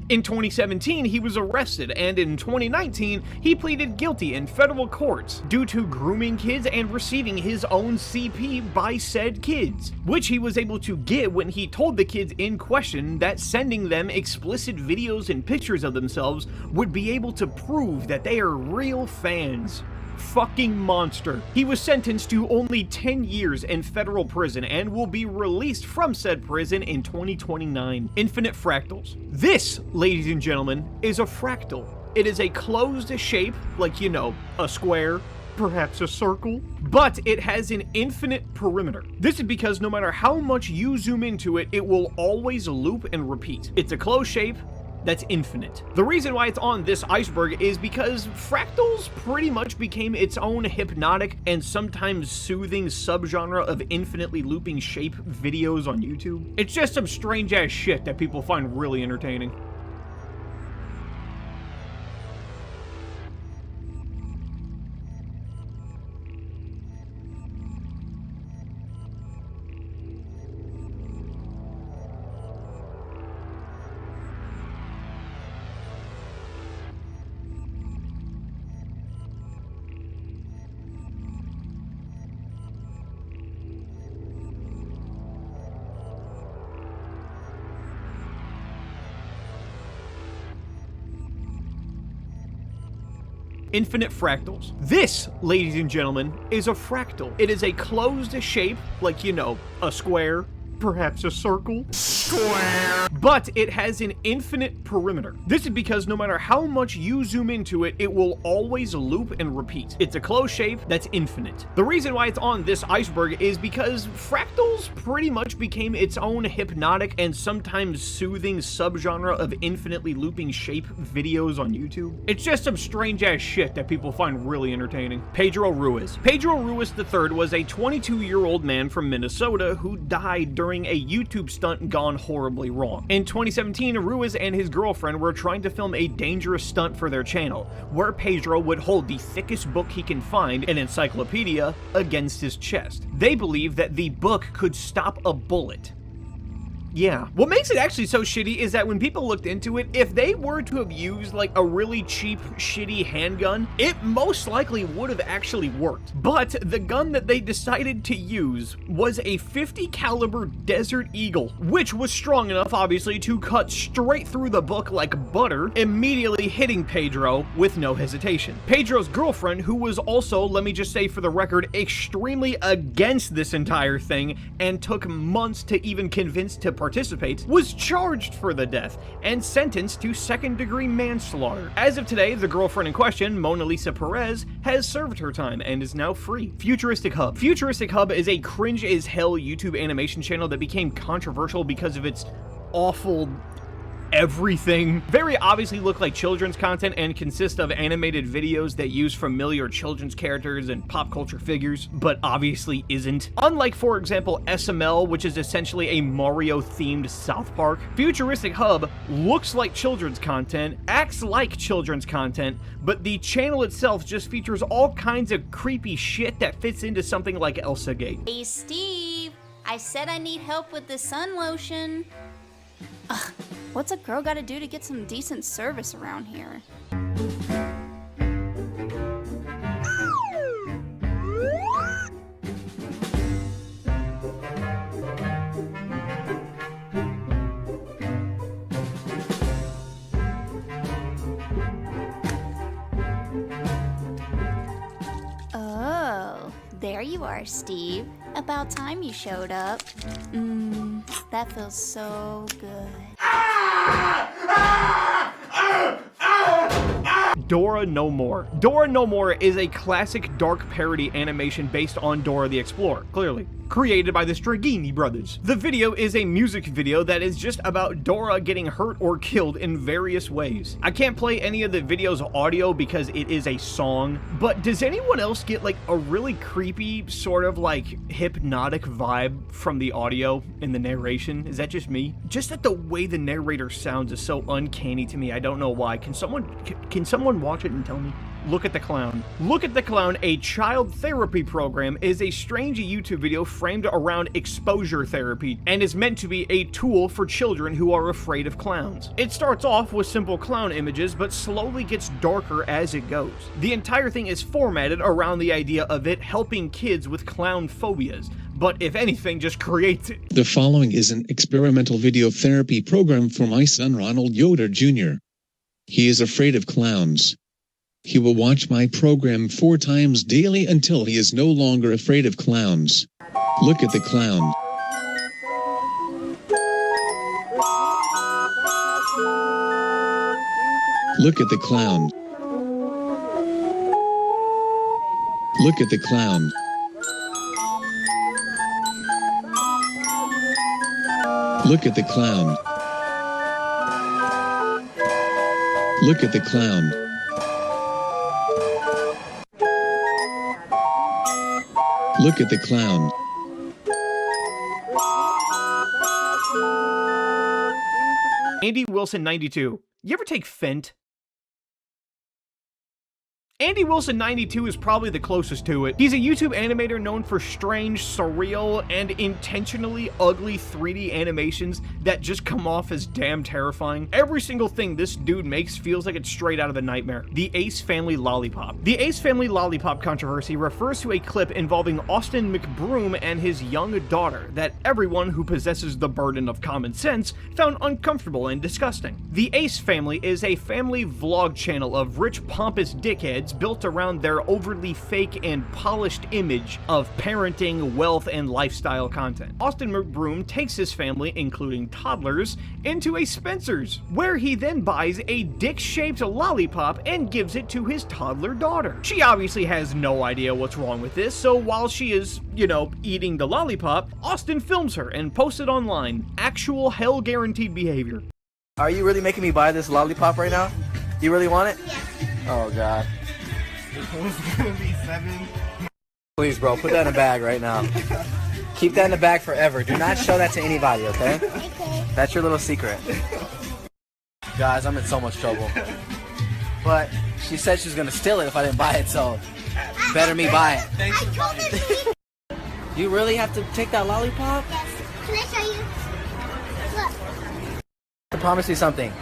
Speaker 1: In 2017, he was arrested, and in 2019, he pleaded guilty in federal courts due to grooming kids and receiving his own CP by said kids, which he was able to get when he told the kids in question that sending them explicit videos and pictures of themselves would be able to prove that they are real fans. Fucking monster. He was sentenced to only 10 years in federal prison and will be released from said prison in 2029. Infinite fractals. This, ladies and gentlemen, is a fractal. It is a closed shape, like, you know, a square, perhaps a circle, but it has an infinite perimeter. This is because no matter how much you zoom into it, it will always loop and repeat. It's a closed shape that's infinite. The reason why it's on this iceberg is because fractals pretty much became its own hypnotic and sometimes soothing subgenre of infinitely looping shape videos on YouTube. It's just some strange ass shit that people find really entertaining. Infinite fractals. This, ladies and gentlemen, is a fractal. It is a closed shape, like, you know, a square, perhaps a circle. Square. But it has an infinite perimeter. This is because no matter how much you zoom into it, it will always loop and repeat. It's a closed shape that's infinite. The reason why it's on this iceberg is because fractals pretty much became its own hypnotic and sometimes soothing subgenre of infinitely looping shape videos on YouTube. It's just some strange ass shit that people find really entertaining. Pedro Ruiz. Pedro Ruiz III was a 22-year-old man from Minnesota who died during a YouTube stunt gone horribly wrong. In 2017, Ruiz and his girlfriend were trying to film a dangerous stunt for their channel, where Pedro would hold the thickest book he can find, an encyclopedia, against his chest. They believe that the book could stop a bullet. Yeah. What makes it actually so shitty is that when people looked into it, if they were to have used like a really cheap, shitty handgun, it most likely would have actually worked. But the gun that they decided to use was a .50 caliber Desert Eagle, which was strong enough, obviously, to cut straight through the book like butter, immediately hitting Pedro with no hesitation. Pedro's girlfriend, who was also, let me just say for the record, extremely against this entire thing and took months to even convince to participate, was charged for the death and sentenced to second-degree manslaughter. As of today, the girlfriend in question, Mona Lisa Perez, has served her time and is now free. Futuristic Hub. Futuristic Hub is a cringe-as-hell YouTube animation channel that became controversial because of its awful everything. Very obviously look like children's content and consist of animated videos that use familiar children's characters and pop culture figures, but obviously isn't. Unlike, for example, SML, which is essentially a Mario-themed South Park, Futuristic Hub looks like children's content, acts like children's content, but the channel itself just features all kinds of creepy shit that fits into something like Elsa Gate.
Speaker 3: Hey, Steve, I said I need help with the sun lotion. Ugh, what's a girl gotta do to get some decent service around here? Oh, there you are, Steve. About time you showed up. That feels so good.
Speaker 1: Dora No More. Dora No More is a classic dark parody animation based on Dora the Explorer, clearly. Created by the Stragini brothers. The video is a music video that is just about Dora getting hurt or killed in various ways. I can't play any of the video's audio because it is a song, but does anyone else get like a really creepy, sort of like hypnotic vibe from the audio in the narration? Is that just me? Just that the way the narrator sounds is so uncanny to me, I don't know why. Can someone watch it and tell me? Look at the Clown. Look at the Clown, a child therapy program, is a strange YouTube video framed around exposure therapy and is meant to be a tool for children who are afraid of clowns. It starts off with simple clown images but slowly gets darker as it goes. The entire thing is formatted around the idea of it helping kids with clown phobias, but if anything, just creates it.
Speaker 4: The following is an experimental video therapy program for my son Ronald Yoder Jr. He is afraid of clowns. He will watch my program 4 times daily until he is no longer afraid of clowns. Look at the clown. Look at the clown. Look at the clown. Look at the clown. Look at the clown. Look at the clown.
Speaker 1: Andy Wilson 92. You ever take Fent? Andy Wilson 92 is probably the closest to it. He's a YouTube animator known for strange, surreal, and intentionally ugly 3D animations that just come off as damn terrifying. Every single thing this dude makes feels like it's straight out of a nightmare. The Ace Family Lollipop. The Ace Family Lollipop controversy refers to a clip involving Austin McBroom and his young daughter that everyone who possesses the burden of common sense found uncomfortable and disgusting. The Ace Family is a family vlog channel of rich, pompous dickheads built around their overly fake and polished image of parenting, wealth, and lifestyle content. Austin McBroom takes his family, including toddlers, into a Spencer's, where he then buys a dick-shaped lollipop and gives it to his toddler daughter. She obviously has no idea what's wrong with this, so while she is, eating the lollipop, Austin films her and posts it online. Actual hell-guaranteed behavior.
Speaker 21: Are you really making me buy this lollipop right now? You really want it? Yeah. Oh, God. It's gonna be 7. Please, bro, put that in a bag right now. Keep that in the bag forever. Do not show that to anybody, okay? Okay. That's your little secret. Guys, I'm in so much trouble. But she said she was gonna steal it if I didn't buy it, so better me buy it. Thanks for buying it. You really have to take that lollipop?
Speaker 14: Yes. Can I show you? Look.
Speaker 21: I promise you something.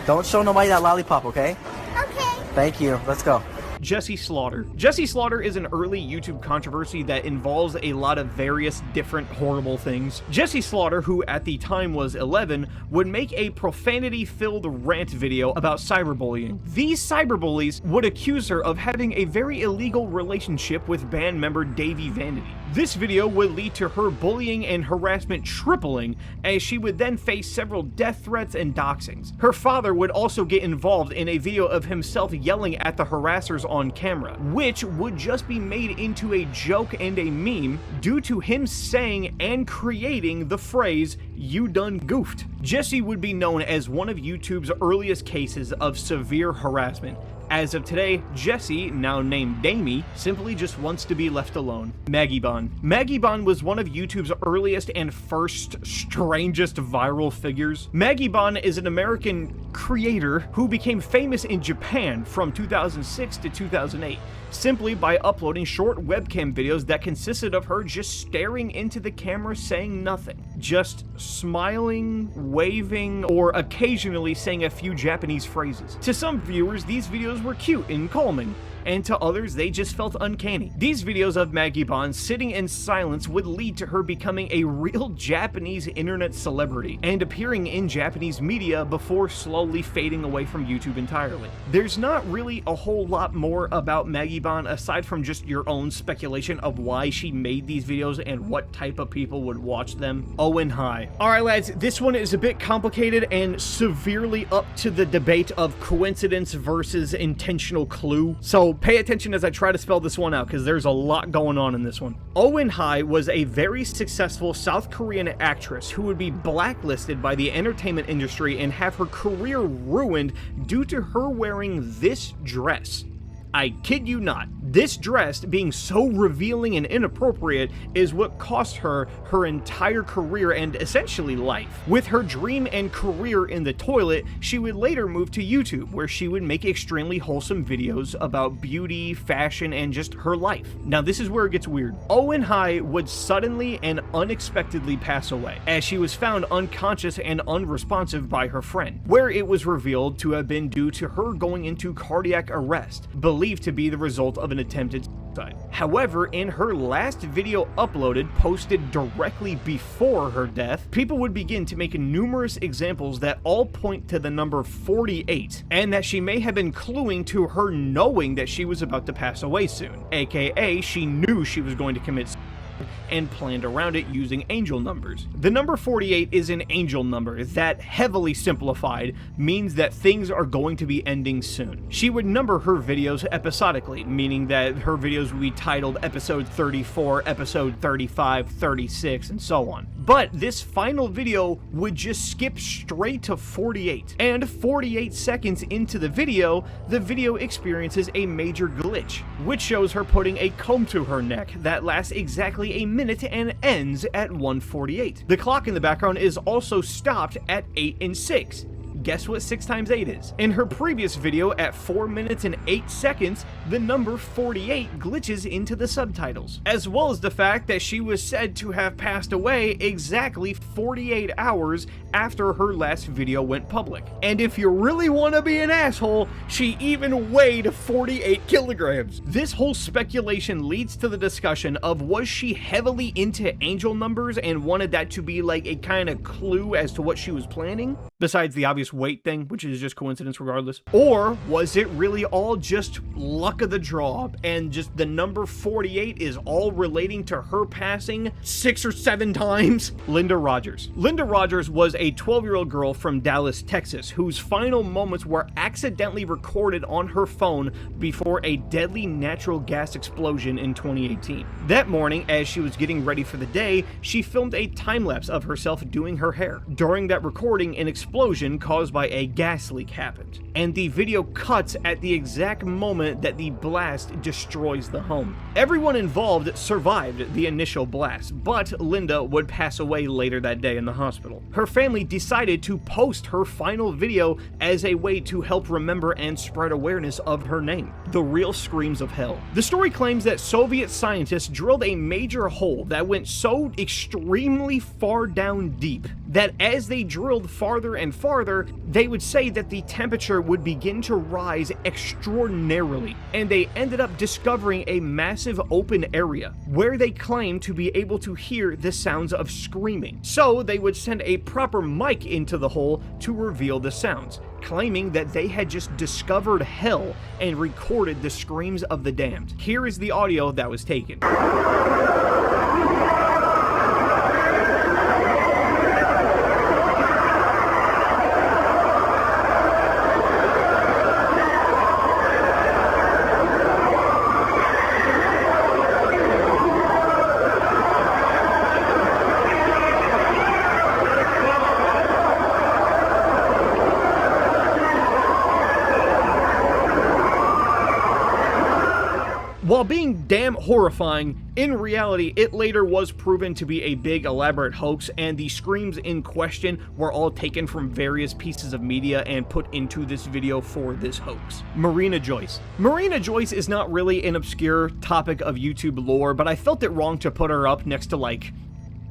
Speaker 21: Don't show nobody that lollipop, okay?
Speaker 14: Okay.
Speaker 21: Thank you. Let's go.
Speaker 1: Jesse Slaughter. Jesse Slaughter is an early YouTube controversy that involves a lot of various different horrible things. Jesse Slaughter, who at the time was 11, would make a profanity-filled rant video about cyberbullying. These cyberbullies would accuse her of having a very illegal relationship with band member Davey Vanity. This video would lead to her bullying and harassment tripling, as she would then face several death threats and doxings. Her father would also get involved in a video of himself yelling at the harassers on camera, which would just be made into a joke and a meme due to him saying and creating the phrase, "You done goofed." Jesse would be known as one of YouTube's earliest cases of severe harassment. As of today, Jesse, now named Damie, simply just wants to be left alone. Maggie Bon. Maggie Bon was one of YouTube's earliest and first strangest viral figures. Maggie Bon is an American creator who became famous in Japan from 2006 to 2008, simply by uploading short webcam videos that consisted of her just staring into the camera saying nothing, just smiling, waving, or occasionally saying a few Japanese phrases. To some viewers, these videos were cute and calming, and to others they just felt uncanny. These videos of Maggie Bond sitting in silence would lead to her becoming a real Japanese internet celebrity and appearing in Japanese media before slowly fading away from YouTube entirely. There's not really a whole lot more about Maggie Bond aside from just your own speculation of why she made these videos and what type of people would watch them. Owen High. Alright lads, this one is a bit complicated and severely up to the debate of coincidence versus intentional clue, so pay attention as I try to spell this one out because there's a lot going on in this one. Owen High was a very successful South Korean actress who would be blacklisted by the entertainment industry and have her career ruined due to her wearing this dress. I kid you not. This dress, being so revealing and inappropriate, is what cost her her entire career and essentially life. With her dream and career in the toilet, she would later move to YouTube, where she would make extremely wholesome videos about beauty, fashion, and just her life. Now this is where it gets weird. Owen High would suddenly and unexpectedly pass away, as she was found unconscious and unresponsive by her friend, where it was revealed to have been due to her going into cardiac arrest, believed to be the result of an attempted suicide. However, in her last video uploaded, posted directly before her death, people would begin to make numerous examples that all point to the number 48, and that she may have been cluing to her knowing that she was about to pass away soon, aka she knew she was going to commit suicide and planned around it using angel numbers. The number 48 is an angel number that, heavily simplified, means that things are going to be ending soon. She would number her videos episodically, meaning that her videos would be titled episode 34, episode 35, 36, and so on. But this final video would just skip straight to 48, and 48 seconds into the video experiences a major glitch, which shows her putting a comb to her neck that lasts exactly a minute and ends at 1:48. The clock in the background is also stopped at 8 and 6. Guess what 6 times 8 is? In her previous video at 4 minutes and 8 seconds, the number 48 glitches into the subtitles, as well as the fact that she was said to have passed away exactly 48 hours after her last video went public. And if you really want to be an asshole, she even weighed 48 kilograms. This whole speculation leads to the discussion of, was she heavily into angel numbers and wanted that to be like a kind of clue as to what she was planning? Besides the obvious weight thing, which is just coincidence regardless. Or was it really all just luck of the draw, and just the number 48 is all relating to her passing 6 or 7 times? Linda Rogers. Linda Rogers was a 12-year-old girl from Dallas, Texas, whose final moments were accidentally recorded on her phone before a deadly natural gas explosion in 2018. That morning, as she was getting ready for the day, she filmed a time-lapse of herself doing her hair. During that recording, an explosion caused by a gas leak happened, and the video cuts at the exact moment that the blast destroys the home. Everyone involved survived the initial blast, but Linda would pass away later that day in the hospital. Her family decided to post her final video as a way to help remember and spread awareness of her name, The Real Screams of Hell. The story claims that Soviet scientists drilled a major hole that went so extremely far down deep that as they drilled farther and farther, they would say that the temperature would begin to rise extraordinarily, and they ended up discovering a massive open area where they claimed to be able to hear the sounds of screaming. So they would send a proper mic into the hole to reveal the sounds, claiming that they had just discovered hell and recorded the screams of the damned. Here is the audio that was taken. While being damn horrifying, in reality, it later was proven to be a big elaborate hoax, and the screams in question were all taken from various pieces of media and put into this video for this hoax. Marina Joyce. Marina Joyce is not really an obscure topic of YouTube lore, but I felt it wrong to put her up next to, like,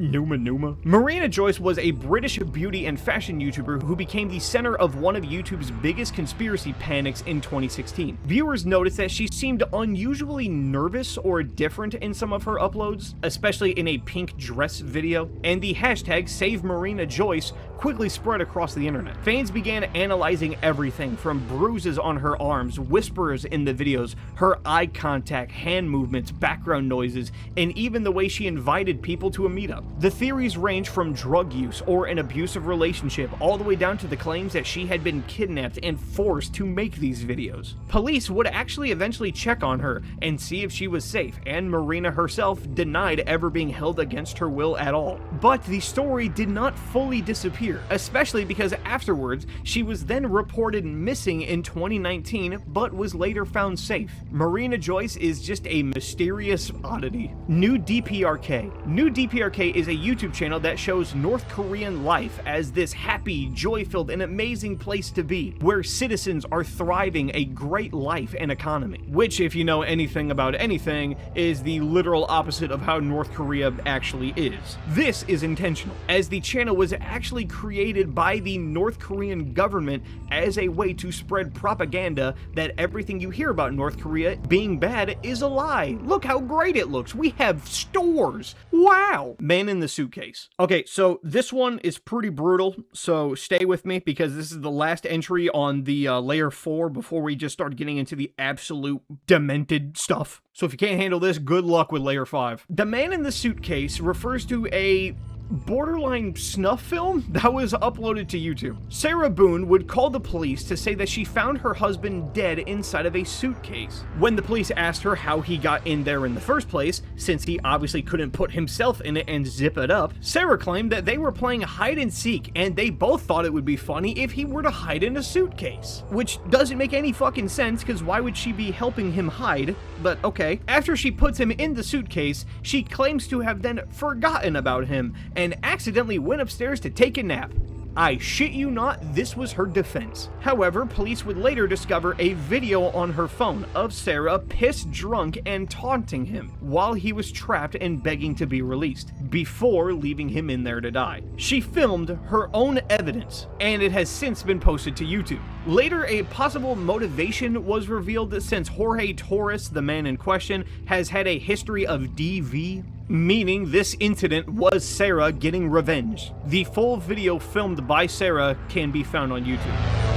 Speaker 1: Numa. Marina Joyce was a British beauty and fashion YouTuber who became the center of one of YouTube's biggest conspiracy panics in 2016. Viewers noticed that she seemed unusually nervous or different in some of her uploads, especially in a pink dress video, and the hashtag #SaveMarinaJoyce quickly spread across the internet. Fans began analyzing everything from bruises on her arms, whispers in the videos, her eye contact, hand movements, background noises, and even the way she invited people to a meetup. The theories range from drug use or an abusive relationship all the way down to the claims that she had been kidnapped and forced to make these videos. Police would actually eventually check on her and see if she was safe, and Marina herself denied ever being held against her will at all. But the story did not fully disappear, especially because afterwards she was then reported missing in 2019 but was later found safe. Marina Joyce is just a mysterious oddity. New DPRK. New DPRK is a YouTube channel that shows North Korean life as this happy, joy-filled, and amazing place to be, where citizens are thriving a great life and economy. Which, if you know anything about anything, is the literal opposite of how North Korea actually is. This is intentional, as the channel was actually created by the North Korean government as a way to spread propaganda that everything you hear about North Korea being bad is a lie. Look how great it looks. We have stores. Wow. Man in the suitcase. Okay, so this one is pretty brutal, so stay with me because this is the last entry on the layer 4 before we just start getting into the absolute demented stuff. So if you can't handle this, good luck with layer 5. The man in the suitcase refers to a borderline snuff film that was uploaded to YouTube. Sarah Boone would call the police to say that she found her husband dead inside of a suitcase. When the police asked her how he got in there in the first place, since he obviously couldn't put himself in it and zip it up, Sarah claimed that they were playing hide and seek and they both thought it would be funny if he were to hide in a suitcase. Which doesn't make any fucking sense, because why would she be helping him hide? But okay. After she puts him in the suitcase, she claims to have then forgotten about him and accidentally went upstairs to take a nap. I shit you not, this was her defense. However, police would later discover a video on her phone of Sarah pissed drunk and taunting him while he was trapped and begging to be released, before leaving him in there to die. She filmed her own evidence, and it has since been posted to YouTube. Later, a possible motivation was revealed since Jorge Torres, the man in question, has had a history of DV, meaning this incident was Sarah getting revenge. The full video filmed by Sarah can be found on YouTube.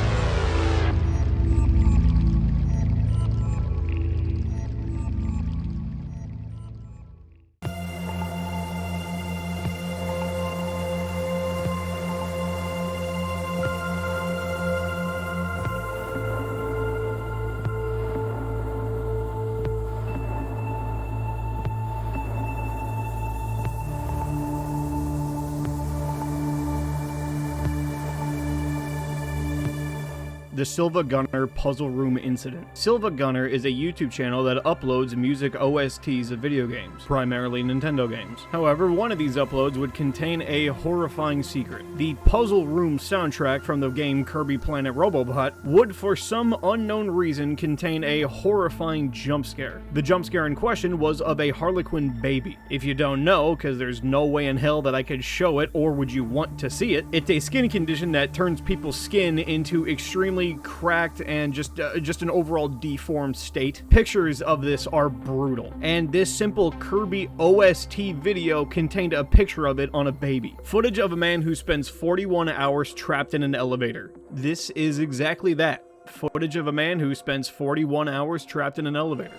Speaker 1: The Silva Gunner Puzzle Room Incident. Silva Gunner is a YouTube channel that uploads music OSTs of video games, primarily Nintendo games. However, one of these uploads would contain a horrifying secret. The Puzzle Room soundtrack from the game Kirby Planet Robobot would, for some unknown reason, contain a horrifying jump scare. The jump scare in question was of a Harlequin baby. If you don't know, because there's no way in hell that I could show it, or would you want to see it, it's a skin condition that turns people's skin into extremely cracked and just an overall deformed state. Pictures of this are brutal, and this simple Kirby OST video contained a picture of it on a baby. Footage of a man who spends 41 hours trapped in an elevator. This is exactly that. Footage of a man who spends 41 hours trapped in an elevator.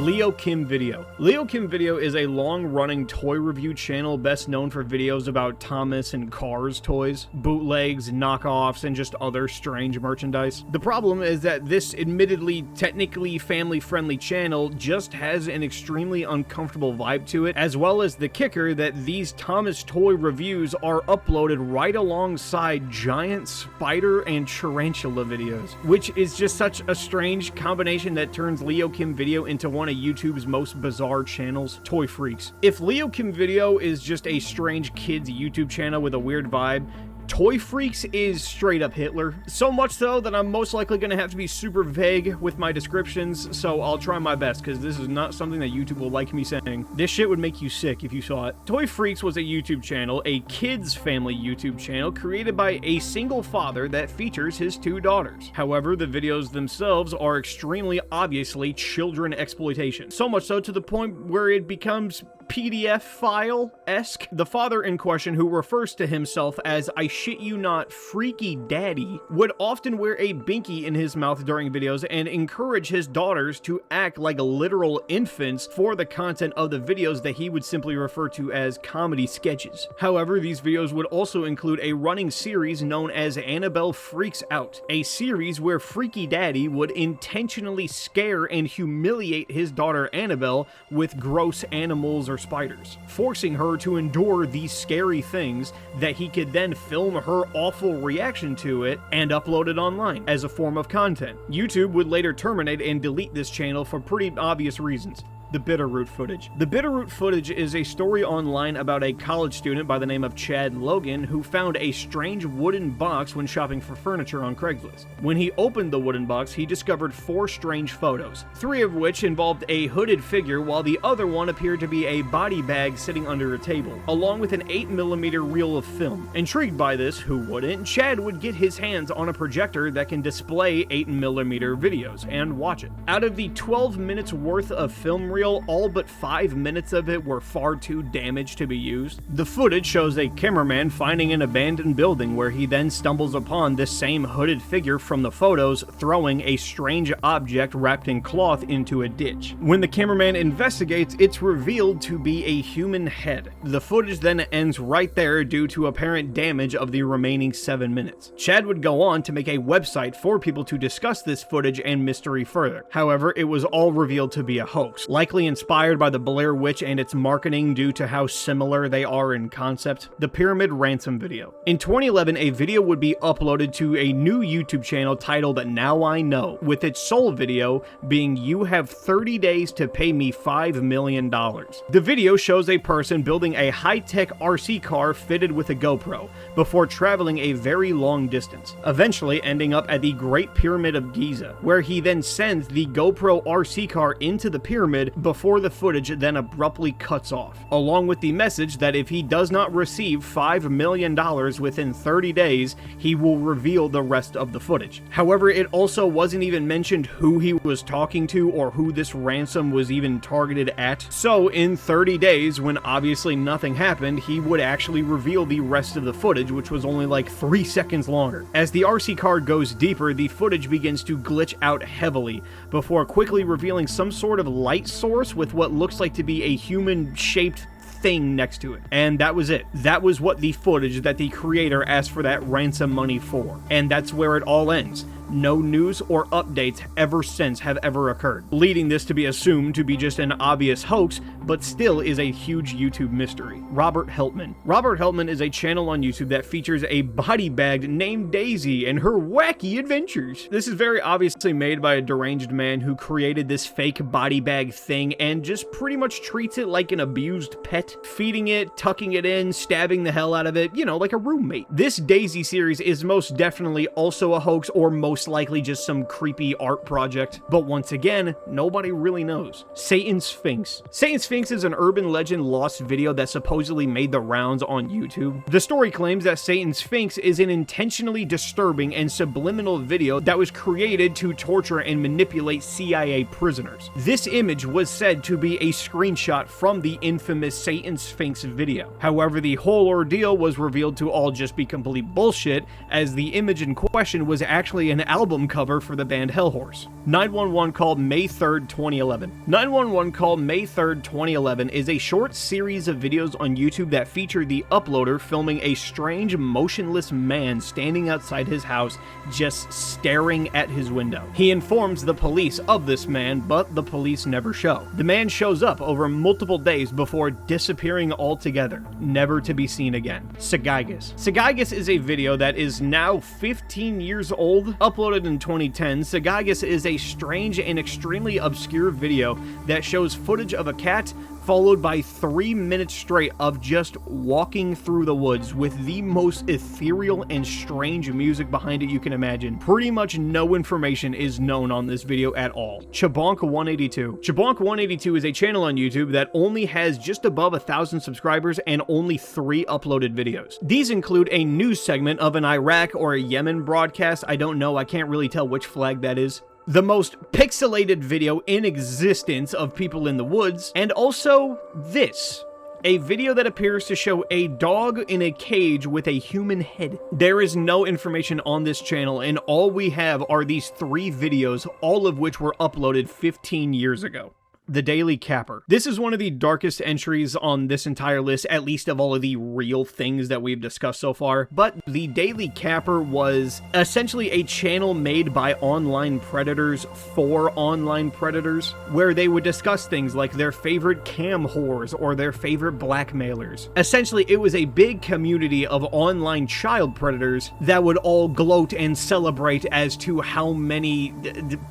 Speaker 1: Leo Kim Video. Leo Kim Video is a long-running toy review channel best known for videos about Thomas and Cars toys, bootlegs, knockoffs, and just other strange merchandise. The problem is that this admittedly technically family-friendly channel just has an extremely uncomfortable vibe to it, as well as the kicker that these Thomas toy reviews are uploaded right alongside giant spider and tarantula videos, which is just such a strange combination that turns Leo Kim Video into one of YouTube's most bizarre channels, Toy Freaks. If Leo Kim Video is just a strange kids YouTube channel with a weird vibe, Toy Freaks is straight up Hitler. So much so that I'm most likely going to have to be super vague with my descriptions, so I'll try my best, because this is not something that YouTube will like me saying. This shit would make you sick if you saw it. Toy Freaks was a YouTube channel, a kids family YouTube channel created by a single father that features his 2 daughters. However, the videos themselves are extremely obviously children exploitation. So much so to the point where it becomes PDF file-esque. The father in question, who refers to himself as, I shit you not, Freaky Daddy, would often wear a binky in his mouth during videos and encourage his daughters to act like literal infants for the content of the videos that he would simply refer to as comedy sketches. However, these videos would also include a running series known as Annabelle Freaks Out, a series where Freaky Daddy would intentionally scare and humiliate his daughter Annabelle with gross animals or spiders, forcing her to endure these scary things that he could then film her awful reaction to it and upload it online as a form of content. YouTube would later terminate and delete this channel for pretty obvious reasons. The Bitterroot footage. The Bitterroot footage is a story online about a college student by the name of Chad Logan who found a strange wooden box when shopping for furniture on Craigslist. When he opened the wooden box, he discovered 4 strange photos, 3 of which involved a hooded figure while the other one appeared to be a body bag sitting under a table, along with an 8mm reel of film. Intrigued by this, who wouldn't, Chad would get his hands on a projector that can display 8mm videos and watch it. Out of the 12 minutes worth of film reel, all but 5 minutes of it were far too damaged to be used. The footage shows a cameraman finding an abandoned building where he then stumbles upon this same hooded figure from the photos throwing a strange object wrapped in cloth into a ditch. When the cameraman investigates, it's revealed to be a human head. The footage then ends right there due to apparent damage of the remaining 7 minutes. Chad would go on to make a website for people to discuss this footage and mystery further. However, it was all revealed to be a hoax, likely inspired by the Blair Witch and its marketing due to how similar they are in concept. The Pyramid Ransom video. In 2011, a video would be uploaded to a new YouTube channel titled Now I Know, with its sole video being "You have 30 days to pay me $5 million. The video shows a person building a high-tech RC car fitted with a GoPro before traveling a very long distance, eventually ending up at the Great Pyramid of Giza, where he then sends the GoPro RC car into the pyramid before the footage then abruptly cuts off, along with the message that if he does not receive $5 million within 30 days, he will reveal the rest of the footage. However, it also wasn't even mentioned who he was talking to or who this ransom was even targeted at. So in 30 days, when obviously nothing happened, he would actually reveal the rest of the footage, which was only like 3 seconds longer. As the RC car goes deeper, the footage begins to glitch out heavily, before quickly revealing some sort of light source with what looks like to be a human-shaped thing next to it. And that was it. That was what the footage that the creator asked for that ransom money for. And that's where it all ends. No news or updates ever since have ever occurred, leading this to be assumed to be just an obvious hoax, but still is a huge YouTube mystery. Robert Heltman. Robert Heltman is a channel on YouTube that features a body bag named Daisy and her wacky adventures. This is very obviously made by a deranged man who created this fake body bag thing and just pretty much treats it like an abused pet, feeding it, tucking it in, stabbing the hell out of it, you know, like a roommate. This Daisy series is most definitely also a hoax, or most likely just some creepy art project, but once again, nobody really knows. Satan Sphinx. Satan Sphinx is an urban legend lost video that supposedly made the rounds on YouTube. The story claims that Satan Sphinx is an intentionally disturbing and subliminal video that was created to torture and manipulate CIA prisoners. This image was said to be a screenshot from the infamous Satan Sphinx video. However, the whole ordeal was revealed to all just be complete bullshit, as the image in question was actually an album cover for the band Hellhorse. 911 Call May 3rd, 2011. 911 Call May 3rd, 2011 is a short series of videos on YouTube that feature the uploader filming a strange, motionless man standing outside his house, just staring at his window. He informs the police of this man, but the police never show. The man shows up over multiple days before disappearing altogether, never to be seen again. Sagaigus. Sagaigus is a video that is now 15 years old. Uploaded in 2010, Sagaigus is a strange and extremely obscure video that shows footage of a cat followed by 3 minutes straight of just walking through the woods with the most ethereal and strange music behind it you can imagine. Pretty much no information is known on this video at all. Chabonk182. Chabonk182 is a channel on YouTube that only has just above 1,000 subscribers and only 3 uploaded videos. These include a news segment of an Iraq or a Yemen broadcast. I don't know, I can't really tell which flag that is. The most pixelated video in existence of people in the woods, and also this. A video that appears to show a dog in a cage with a human head. There is no information on this channel, and all we have are these 3 videos, all of which were uploaded 15 years ago. The Daily Capper. This is one of the darkest entries on this entire list, at least of all of the real things that we've discussed so far, but the Daily Capper was essentially a channel made by online predators for online predators, where they would discuss things like their favorite cam whores or their favorite blackmailers. Essentially, it was a big community of online child predators that would all gloat and celebrate as to how many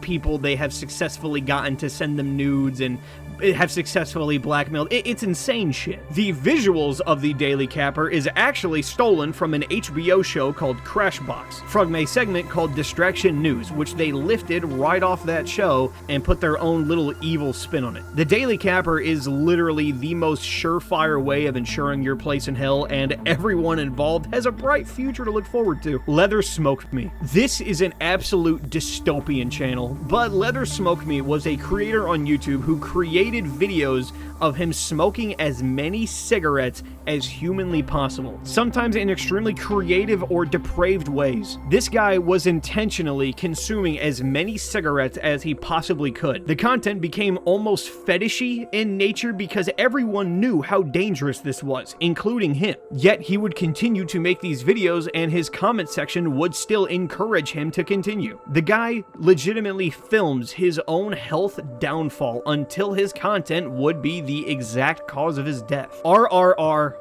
Speaker 1: people they have successfully gotten to send them nudes and have successfully blackmailed. It's insane shit. The visuals of the Daily Capper is actually stolen from an HBO show called Crashbox, from a segment called Distraction News, which they lifted right off that show and put their own little evil spin on it. The Daily Capper is literally the most surefire way of ensuring your place in hell, and everyone involved has a bright future to look forward to. Leather Smoke Me. This is an absolute dystopian channel, but Leather Smoke Me was a creator on YouTube who created videos of him smoking as many cigarettes as humanly possible, sometimes in extremely creative or depraved ways. This guy was intentionally consuming as many cigarettes as he possibly could. The content became almost fetishy in nature because everyone knew how dangerous this was, including him. Yet he would continue to make these videos, and his comment section would still encourage him to continue. The guy legitimately films his own health downfall until his content would be the exact cause of his death. RRR.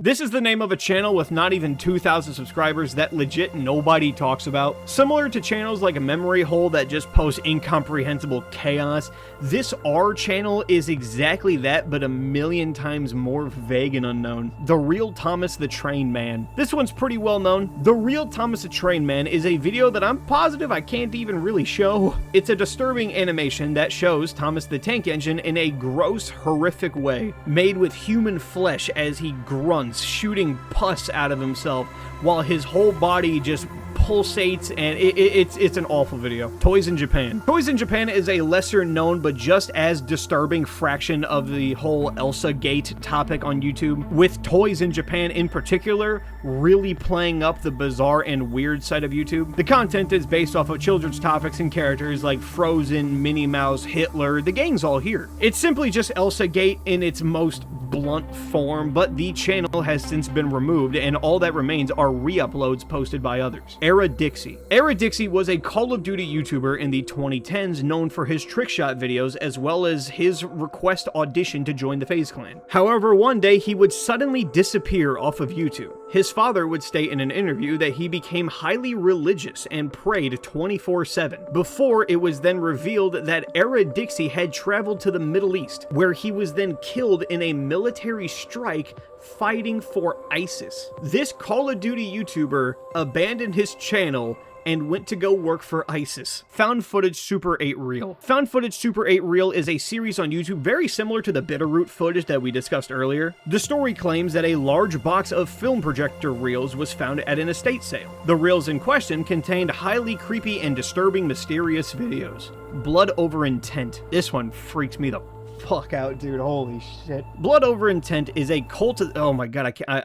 Speaker 1: This is the name of a channel with not even 2,000 subscribers that legit nobody talks about. Similar to channels like a Memory Hole that just post incomprehensible chaos, this R channel is exactly that, but a million times more vague and unknown. The Real Thomas the Train Man. This one's pretty well known. The Real Thomas the Train Man is a video that I'm positive I can't even really show. It's a disturbing animation that shows Thomas the Tank Engine in a gross, horrific way, made with human flesh as he grunts, shooting pus out of himself while his whole body just pulsates, and it's an awful video. Toys in Japan. Toys in Japan is a lesser known but just as disturbing fraction of the whole Elsa Gate topic on YouTube, with Toys in Japan in particular really playing up the bizarre and weird side of YouTube. The content is based off of children's topics and characters like Frozen, Minnie Mouse, Hitler, the gang's all here. It's simply just Elsa Gate in its most blunt form, but the channel has since been removed, and all that remains are re-uploads posted by others. Era Dixie. Era Dixie was a Call of Duty YouTuber in the 2010s known for his trickshot videos as well as his request audition to join the FaZe Clan. However, one day he would suddenly disappear off of YouTube. His father would state in an interview that he became highly religious and prayed 24/7, before it was then revealed that Era Dixie had traveled to the Middle East, where he was then killed in a military strike fighting for ISIS. This Call of Duty YouTuber abandoned his channel and went to go work for ISIS. Found Footage Super 8 Reel. Found Footage Super 8 Reel is a series on YouTube very similar to the Bitterroot footage that we discussed earlier. The story claims that a large box of film projector reels was found at an estate sale. The reels in question contained highly creepy and disturbing mysterious videos. Blood Over Intent. This one freaks me the fuck out, dude. Holy shit. Blood over intent is a cult of, oh my god, I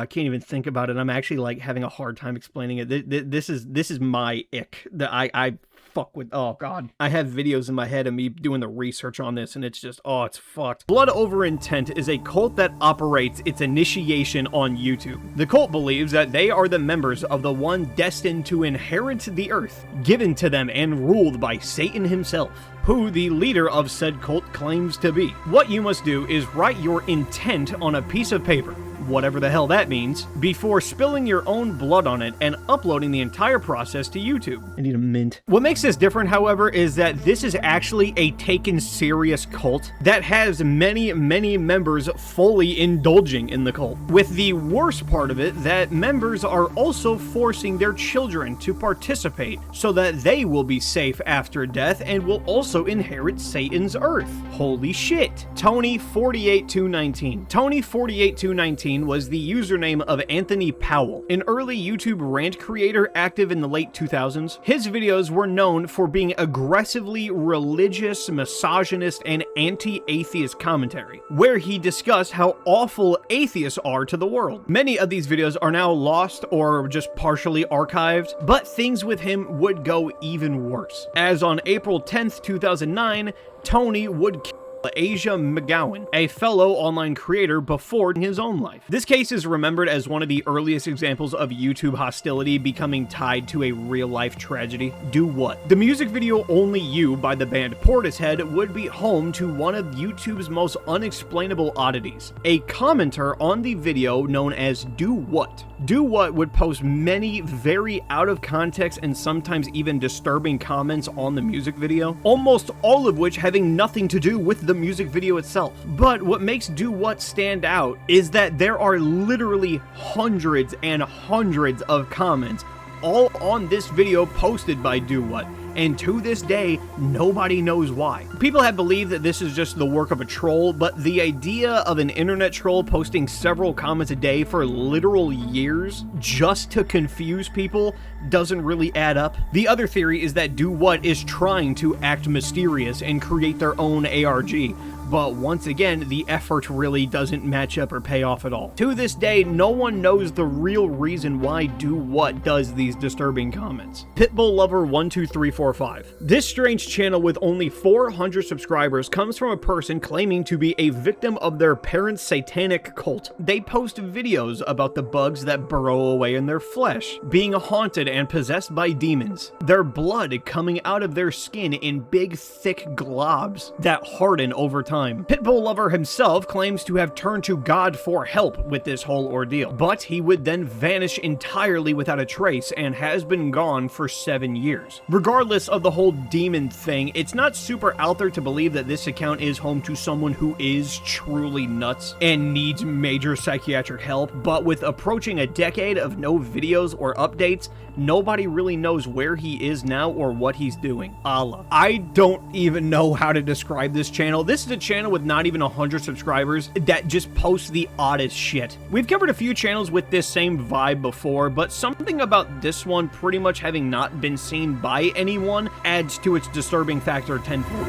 Speaker 1: can't even think about it. I'm actually like having a hard time explaining it. This is my ick that I fuck with. Oh god, I have videos in my head of me doing the research on this, and it's just, oh, it's fucked. Blood over intent is a cult that operates its initiation on YouTube. The cult believes that they are the members of the one destined to inherit the earth, given to them and ruled by Satan himself, who the leader of said cult claims to be. What you must do is write your intent on a piece of paper, whatever the hell that means, before spilling your own blood on it and uploading the entire process to YouTube. I need a mint. What makes this different, however, is that this is actually a taken serious cult that has many members fully indulging in the cult. With the worst part of it, that members are also forcing their children to participate so that they will be safe after death and will also inherit Satan's earth. Holy shit. Tony48219. Tony48219 was the username of Anthony Powell, an early YouTube rant creator active in the late 2000s. His videos were known for being aggressively religious, misogynist, and anti-atheist commentary, where he discussed how awful atheists are to the world. Many of these videos are now lost or just partially archived, but things with him would go even worse, as on April 10th, 2009, Tony would kill Asia McGowan, a fellow online creator before his own life. This case is remembered as one of the earliest examples of YouTube hostility becoming tied to a real-life tragedy. Do What? The music video Only You by the band Portishead would be home to one of YouTube's most unexplainable oddities. A commenter on the video known as Do What. Do What would post many very out of context and sometimes even disturbing comments on the music video, almost all of which having nothing to do with the music video itself. But what makes Do What stand out is that there are literally hundreds and hundreds of comments all on this video posted by Do What, and to this day, nobody knows why. People have believed that this is just the work of a troll, but the idea of an internet troll posting several comments a day for literal years just to confuse people doesn't really add up. The other theory is that Do What is trying to act mysterious and create their own ARG, but once again, the effort really doesn't match up or pay off at all. To this day, no one knows the real reason why Do What does these disturbing comments. Pitbull Lover 12345. This strange channel with only 400 subscribers comes from a person claiming to be a victim of their parents' satanic cult. They post videos about the bugs that burrow away in their flesh, being haunted and possessed by demons, their blood coming out of their skin in big thick globs that harden over time. Pitbull Lover himself claims to have turned to God for help with this whole ordeal, but he would then vanish entirely without a trace and has been gone for 7 years. Regardless of the whole demon thing, it's not super out there to believe that this account is home to someone who is truly nuts and needs major psychiatric help, but with approaching a decade of no videos or updates, nobody really knows where he is now or what he's doing. Allah. I don't even know how to describe this channel. This is a channel with not even 100 subscribers that just posts the oddest shit. We've covered a few channels with this same vibe before, but something about this one pretty much having not been seen by anyone adds to its disturbing factor tenfold.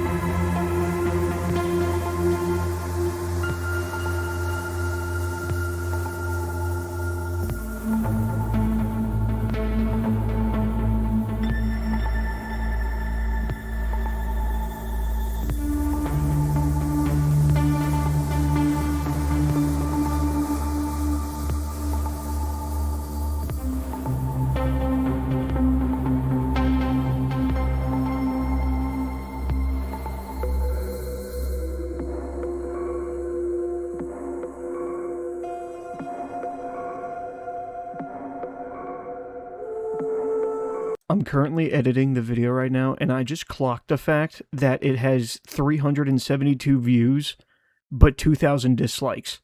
Speaker 1: I'm currently editing the video right now, and I just clocked the fact that it has 372 views, but 2,000 dislikes.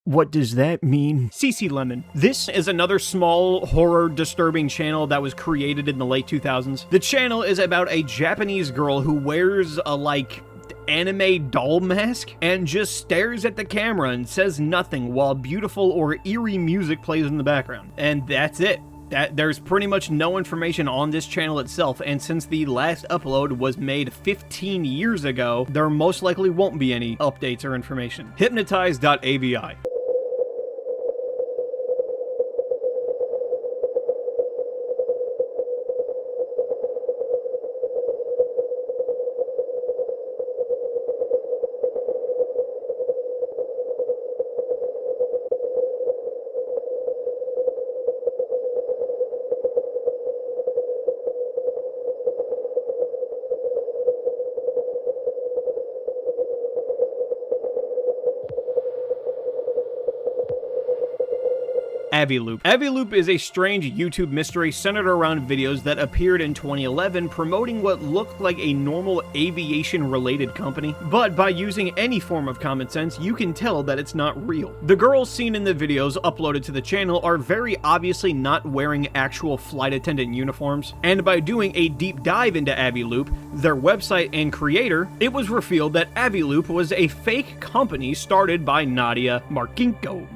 Speaker 1: What does that mean? CC Lemon. This is another small, horror, disturbing channel that was created in the late 2000s. The channel is about a Japanese girl who wears a, anime doll mask and just stares at the camera and says nothing while beautiful or eerie music plays in the background. And that's it. There's pretty much no information on this channel itself, and since the last upload was made 15 years ago, there most likely won't be any updates or information. Hypnotize.avi. Aviloop. Aviloop is a strange YouTube mystery centered around videos that appeared in 2011 promoting what looked like a normal aviation-related company, but by using any form of common sense, you can tell that it's not real. The girls seen in the videos uploaded to the channel are very obviously not wearing actual flight attendant uniforms, and by doing a deep dive into Aviloop, their website and creator, it was revealed that Aviloop was a fake company started by Nadia Marcinko,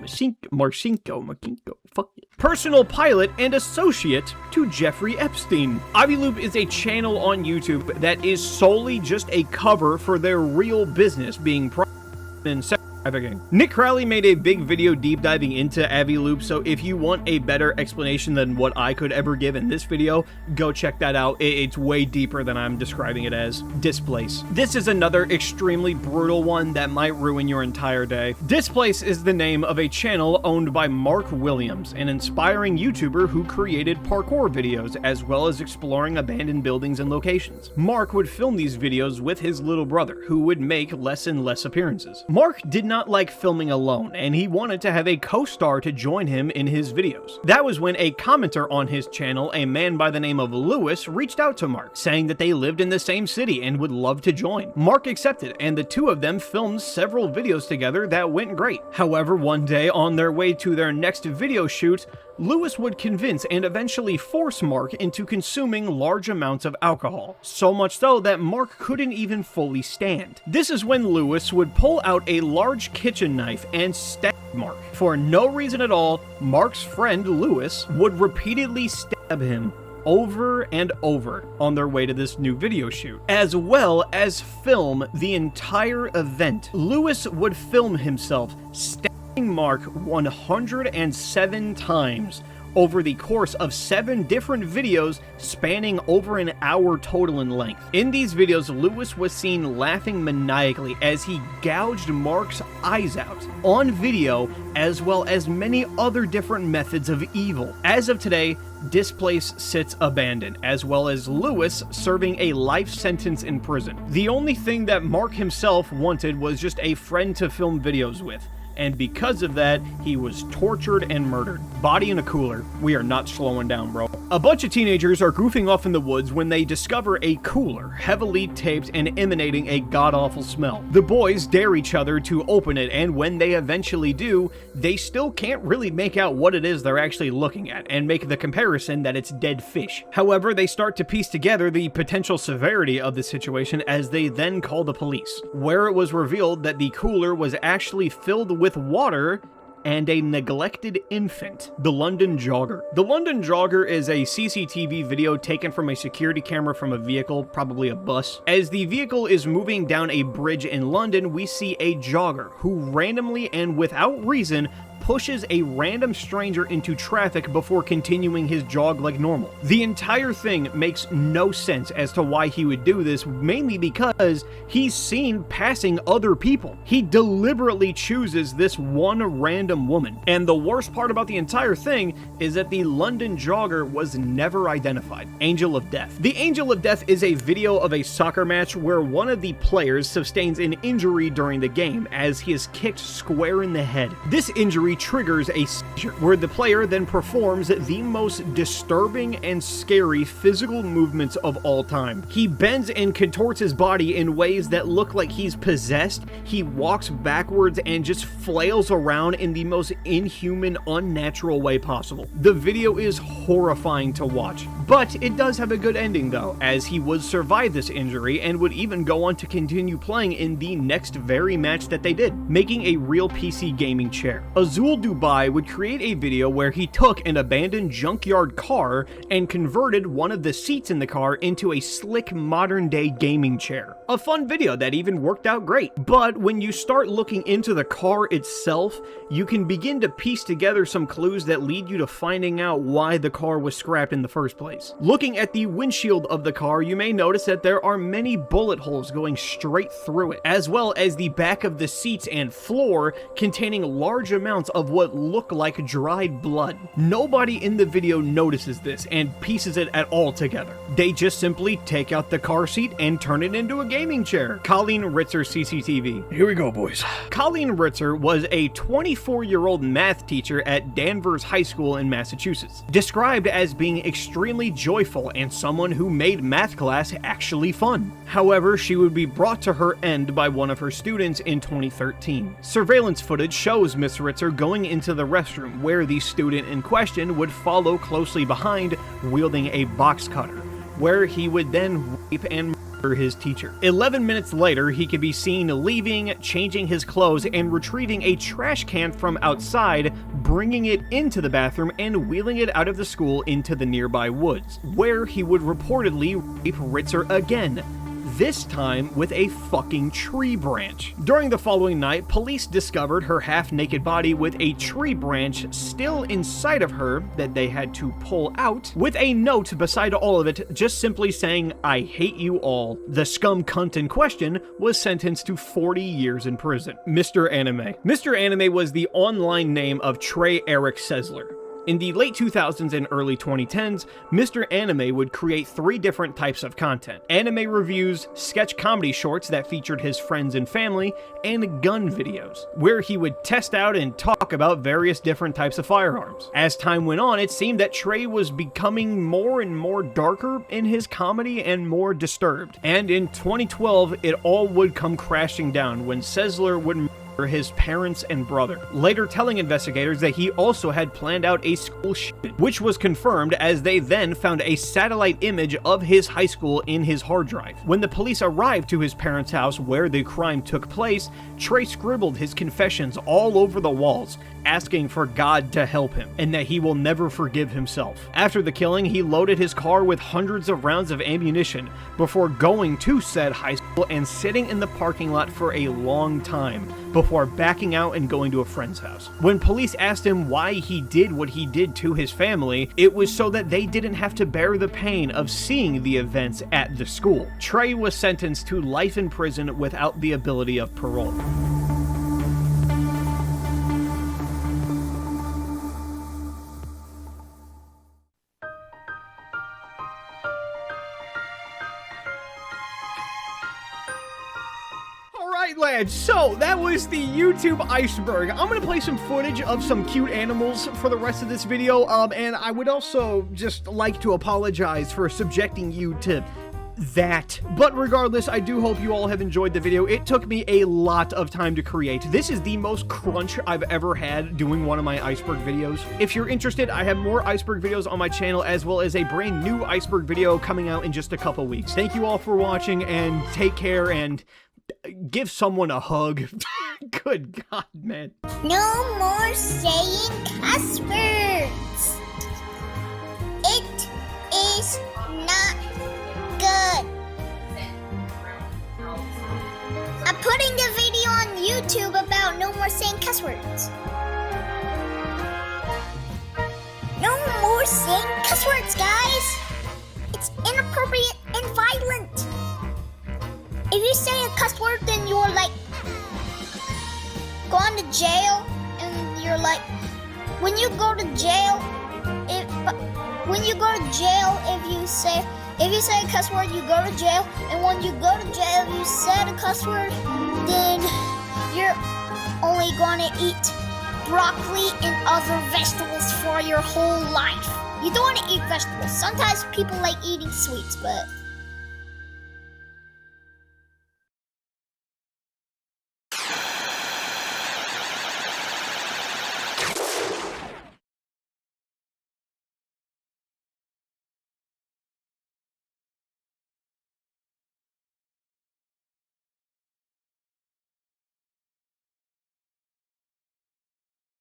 Speaker 1: personal pilot and associate to Jeffrey Epstein. Aviloop is a channel on YouTube that is solely just a cover for their real business being in sex trafficking. Nick Crowley made a big video deep diving into Aviloop, so if you want a better explanation than what I could ever give in this video, go check that out. It's way deeper than I'm describing it as. Displace. This is another extremely brutal one that might ruin your entire day. Displace is the name of a channel owned by Mark Williams, an inspiring YouTuber who created parkour videos as well as exploring abandoned buildings and locations. Mark would film these videos with his little brother, who would make less and less appearances. Mark did not like filming alone, and he wanted to have a co-star to join him in his videos. That was when a commenter on his channel, a man by the name of Lewis, reached out to Mark, saying that they lived in the same city and would love to join. Mark accepted, and the two of them filmed several videos together that went great. However, one day on their way to their next video shoot, Lewis would convince and eventually force Mark into consuming large amounts of alcohol, so much so that Mark couldn't even fully stand. This is when Lewis would pull out a large kitchen knife and stab Mark. For no reason at all, Mark's friend Lewis would repeatedly stab him over and over on their way to this new video shoot, as well as film the entire event. Lewis would film himself stabbing Mark 107 times over the course of 7 different videos spanning over an hour total in length. In these videos, Lewis was seen laughing maniacally as he gouged Mark's eyes out on video, as well as many other different methods of evil. As of today, Displace sits abandoned, as well as Lewis serving a life sentence in prison. The only thing that Mark himself wanted was just a friend to film videos with, and because of that, he was tortured and murdered. Body in a cooler. We are not slowing down, bro. A bunch of teenagers are goofing off in the woods when they discover a cooler, heavily taped and emanating a god-awful smell. The boys dare each other to open it, and when they eventually do, they still can't really make out what it is they're actually looking at, and make the comparison that it's dead fish. However, they start to piece together the potential severity of the situation as they then call the police, where it was revealed that the cooler was actually filled with water and a neglected infant, the London Jogger. The London Jogger is a CCTV video taken from a security camera from a vehicle, probably a bus. As the vehicle is moving down a bridge in London, we see a jogger who randomly and without reason pushes a random stranger into traffic before continuing his jog like normal. The entire thing makes no sense as to why he would do this, mainly because he's seen passing other people. He deliberately chooses this one random woman. And the worst part about the entire thing is that the London Jogger was never identified. Angel of Death. The Angel of Death is a video of a soccer match where one of the players sustains an injury during the game as he is kicked square in the head. This injury triggers a seizure, where the player then performs the most disturbing and scary physical movements of all time. He bends and contorts his body in ways that look like he's possessed. He walks backwards and just flails around in the most inhuman, unnatural way possible. The video is horrifying to watch, but it does have a good ending though, as he would survive this injury and would even go on to continue playing in the next very match that they did, making a real PC gaming chair. Azul Abdul Dubai would create a video where he took an abandoned junkyard car and converted one of the seats in the car into a slick modern-day gaming chair. A fun video that even worked out great. But when you start looking into the car itself, you can begin to piece together some clues that lead you to finding out why the car was scrapped in the first place. Looking at the windshield of the car, you may notice that there are many bullet holes going straight through it, as well as the back of the seats and floor containing large amounts of what look like dried blood. Nobody in the video notices this and pieces it at all together. They just simply take out the car seat and turn it into a gaming chair. Colleen Ritzer, CCTV.
Speaker 5: Here we go, boys.
Speaker 1: Colleen Ritzer was a 24-year-old math teacher at Danvers High School in Massachusetts, described as being extremely joyful and someone who made math class actually fun. However, she would be brought to her end by one of her students in 2013. Surveillance footage shows Miss Ritzer going into the restroom, where the student in question would follow closely behind, wielding a box cutter, where he would then rape and murder his teacher. 11 minutes later, he could be seen leaving, changing his clothes, and retrieving a trash can from outside, bringing it into the bathroom and wheeling it out of the school into the nearby woods, where he would reportedly rape Ritzer again, this time with a fucking tree branch. During the following night, police discovered her half-naked body with a tree branch still inside of her that they had to pull out, with a note beside all of it just simply saying, "I hate you all." The scum cunt in question was sentenced to 40 years in prison. MrAnime. MrAnime was the online name of Trey Eric Sessler. In the late 2000s and early 2010s, MrAnime would create 3 different types of content: anime reviews, sketch comedy shorts that featured his friends and family, and gun videos, where he would test out and talk about various different types of firearms. As time went on, it seemed that Trey was becoming more and more darker in his comedy and more disturbed. And in 2012, it all would come crashing down when Sessler would murder his parents and brother, later telling investigators that he also had planned out a school shooting, which was confirmed as they then found a satellite image of his high school in his hard drive. When the police arrived to his parents' house where the crime took place, Trey scribbled his confessions all over the walls, asking for God to help him, and that he will never forgive himself. After the killing, he loaded his car with hundreds of rounds of ammunition before going to said high school and sitting in the parking lot for a long time before backing out and going to a friend's house. When police asked him why he did what he did to his family, it was so that they didn't have to bear the pain of seeing the events at the school. Trey was sentenced to life in prison without the ability of parole. Lads, so that was the YouTube Iceberg. I'm gonna play some footage of some cute animals for the rest of this video, and I would also just like to apologize for subjecting you to that. But regardless, I do hope you all have enjoyed the video. It took me a lot of time to create. This is the most crunch I've ever had doing one of my Iceberg videos. If you're interested, I have more Iceberg videos on my channel, as well as a brand new Iceberg video coming out in just a couple weeks. Thank you all for watching, and take care, and give someone a hug. Good God, man.
Speaker 6: No more saying cuss words. It is not good. I'm putting a video on YouTube about no more saying cuss words. No more saying cuss words, guys. It's inappropriate and violent. If you say a cuss word, then you're like going to jail, and you're like, when you go to jail, if you say a cuss word, you go to jail, and when you go to jail, if you said a cuss word, then you're only going to eat broccoli and other vegetables for your whole life. You don't want to eat vegetables. Sometimes people like eating sweets, but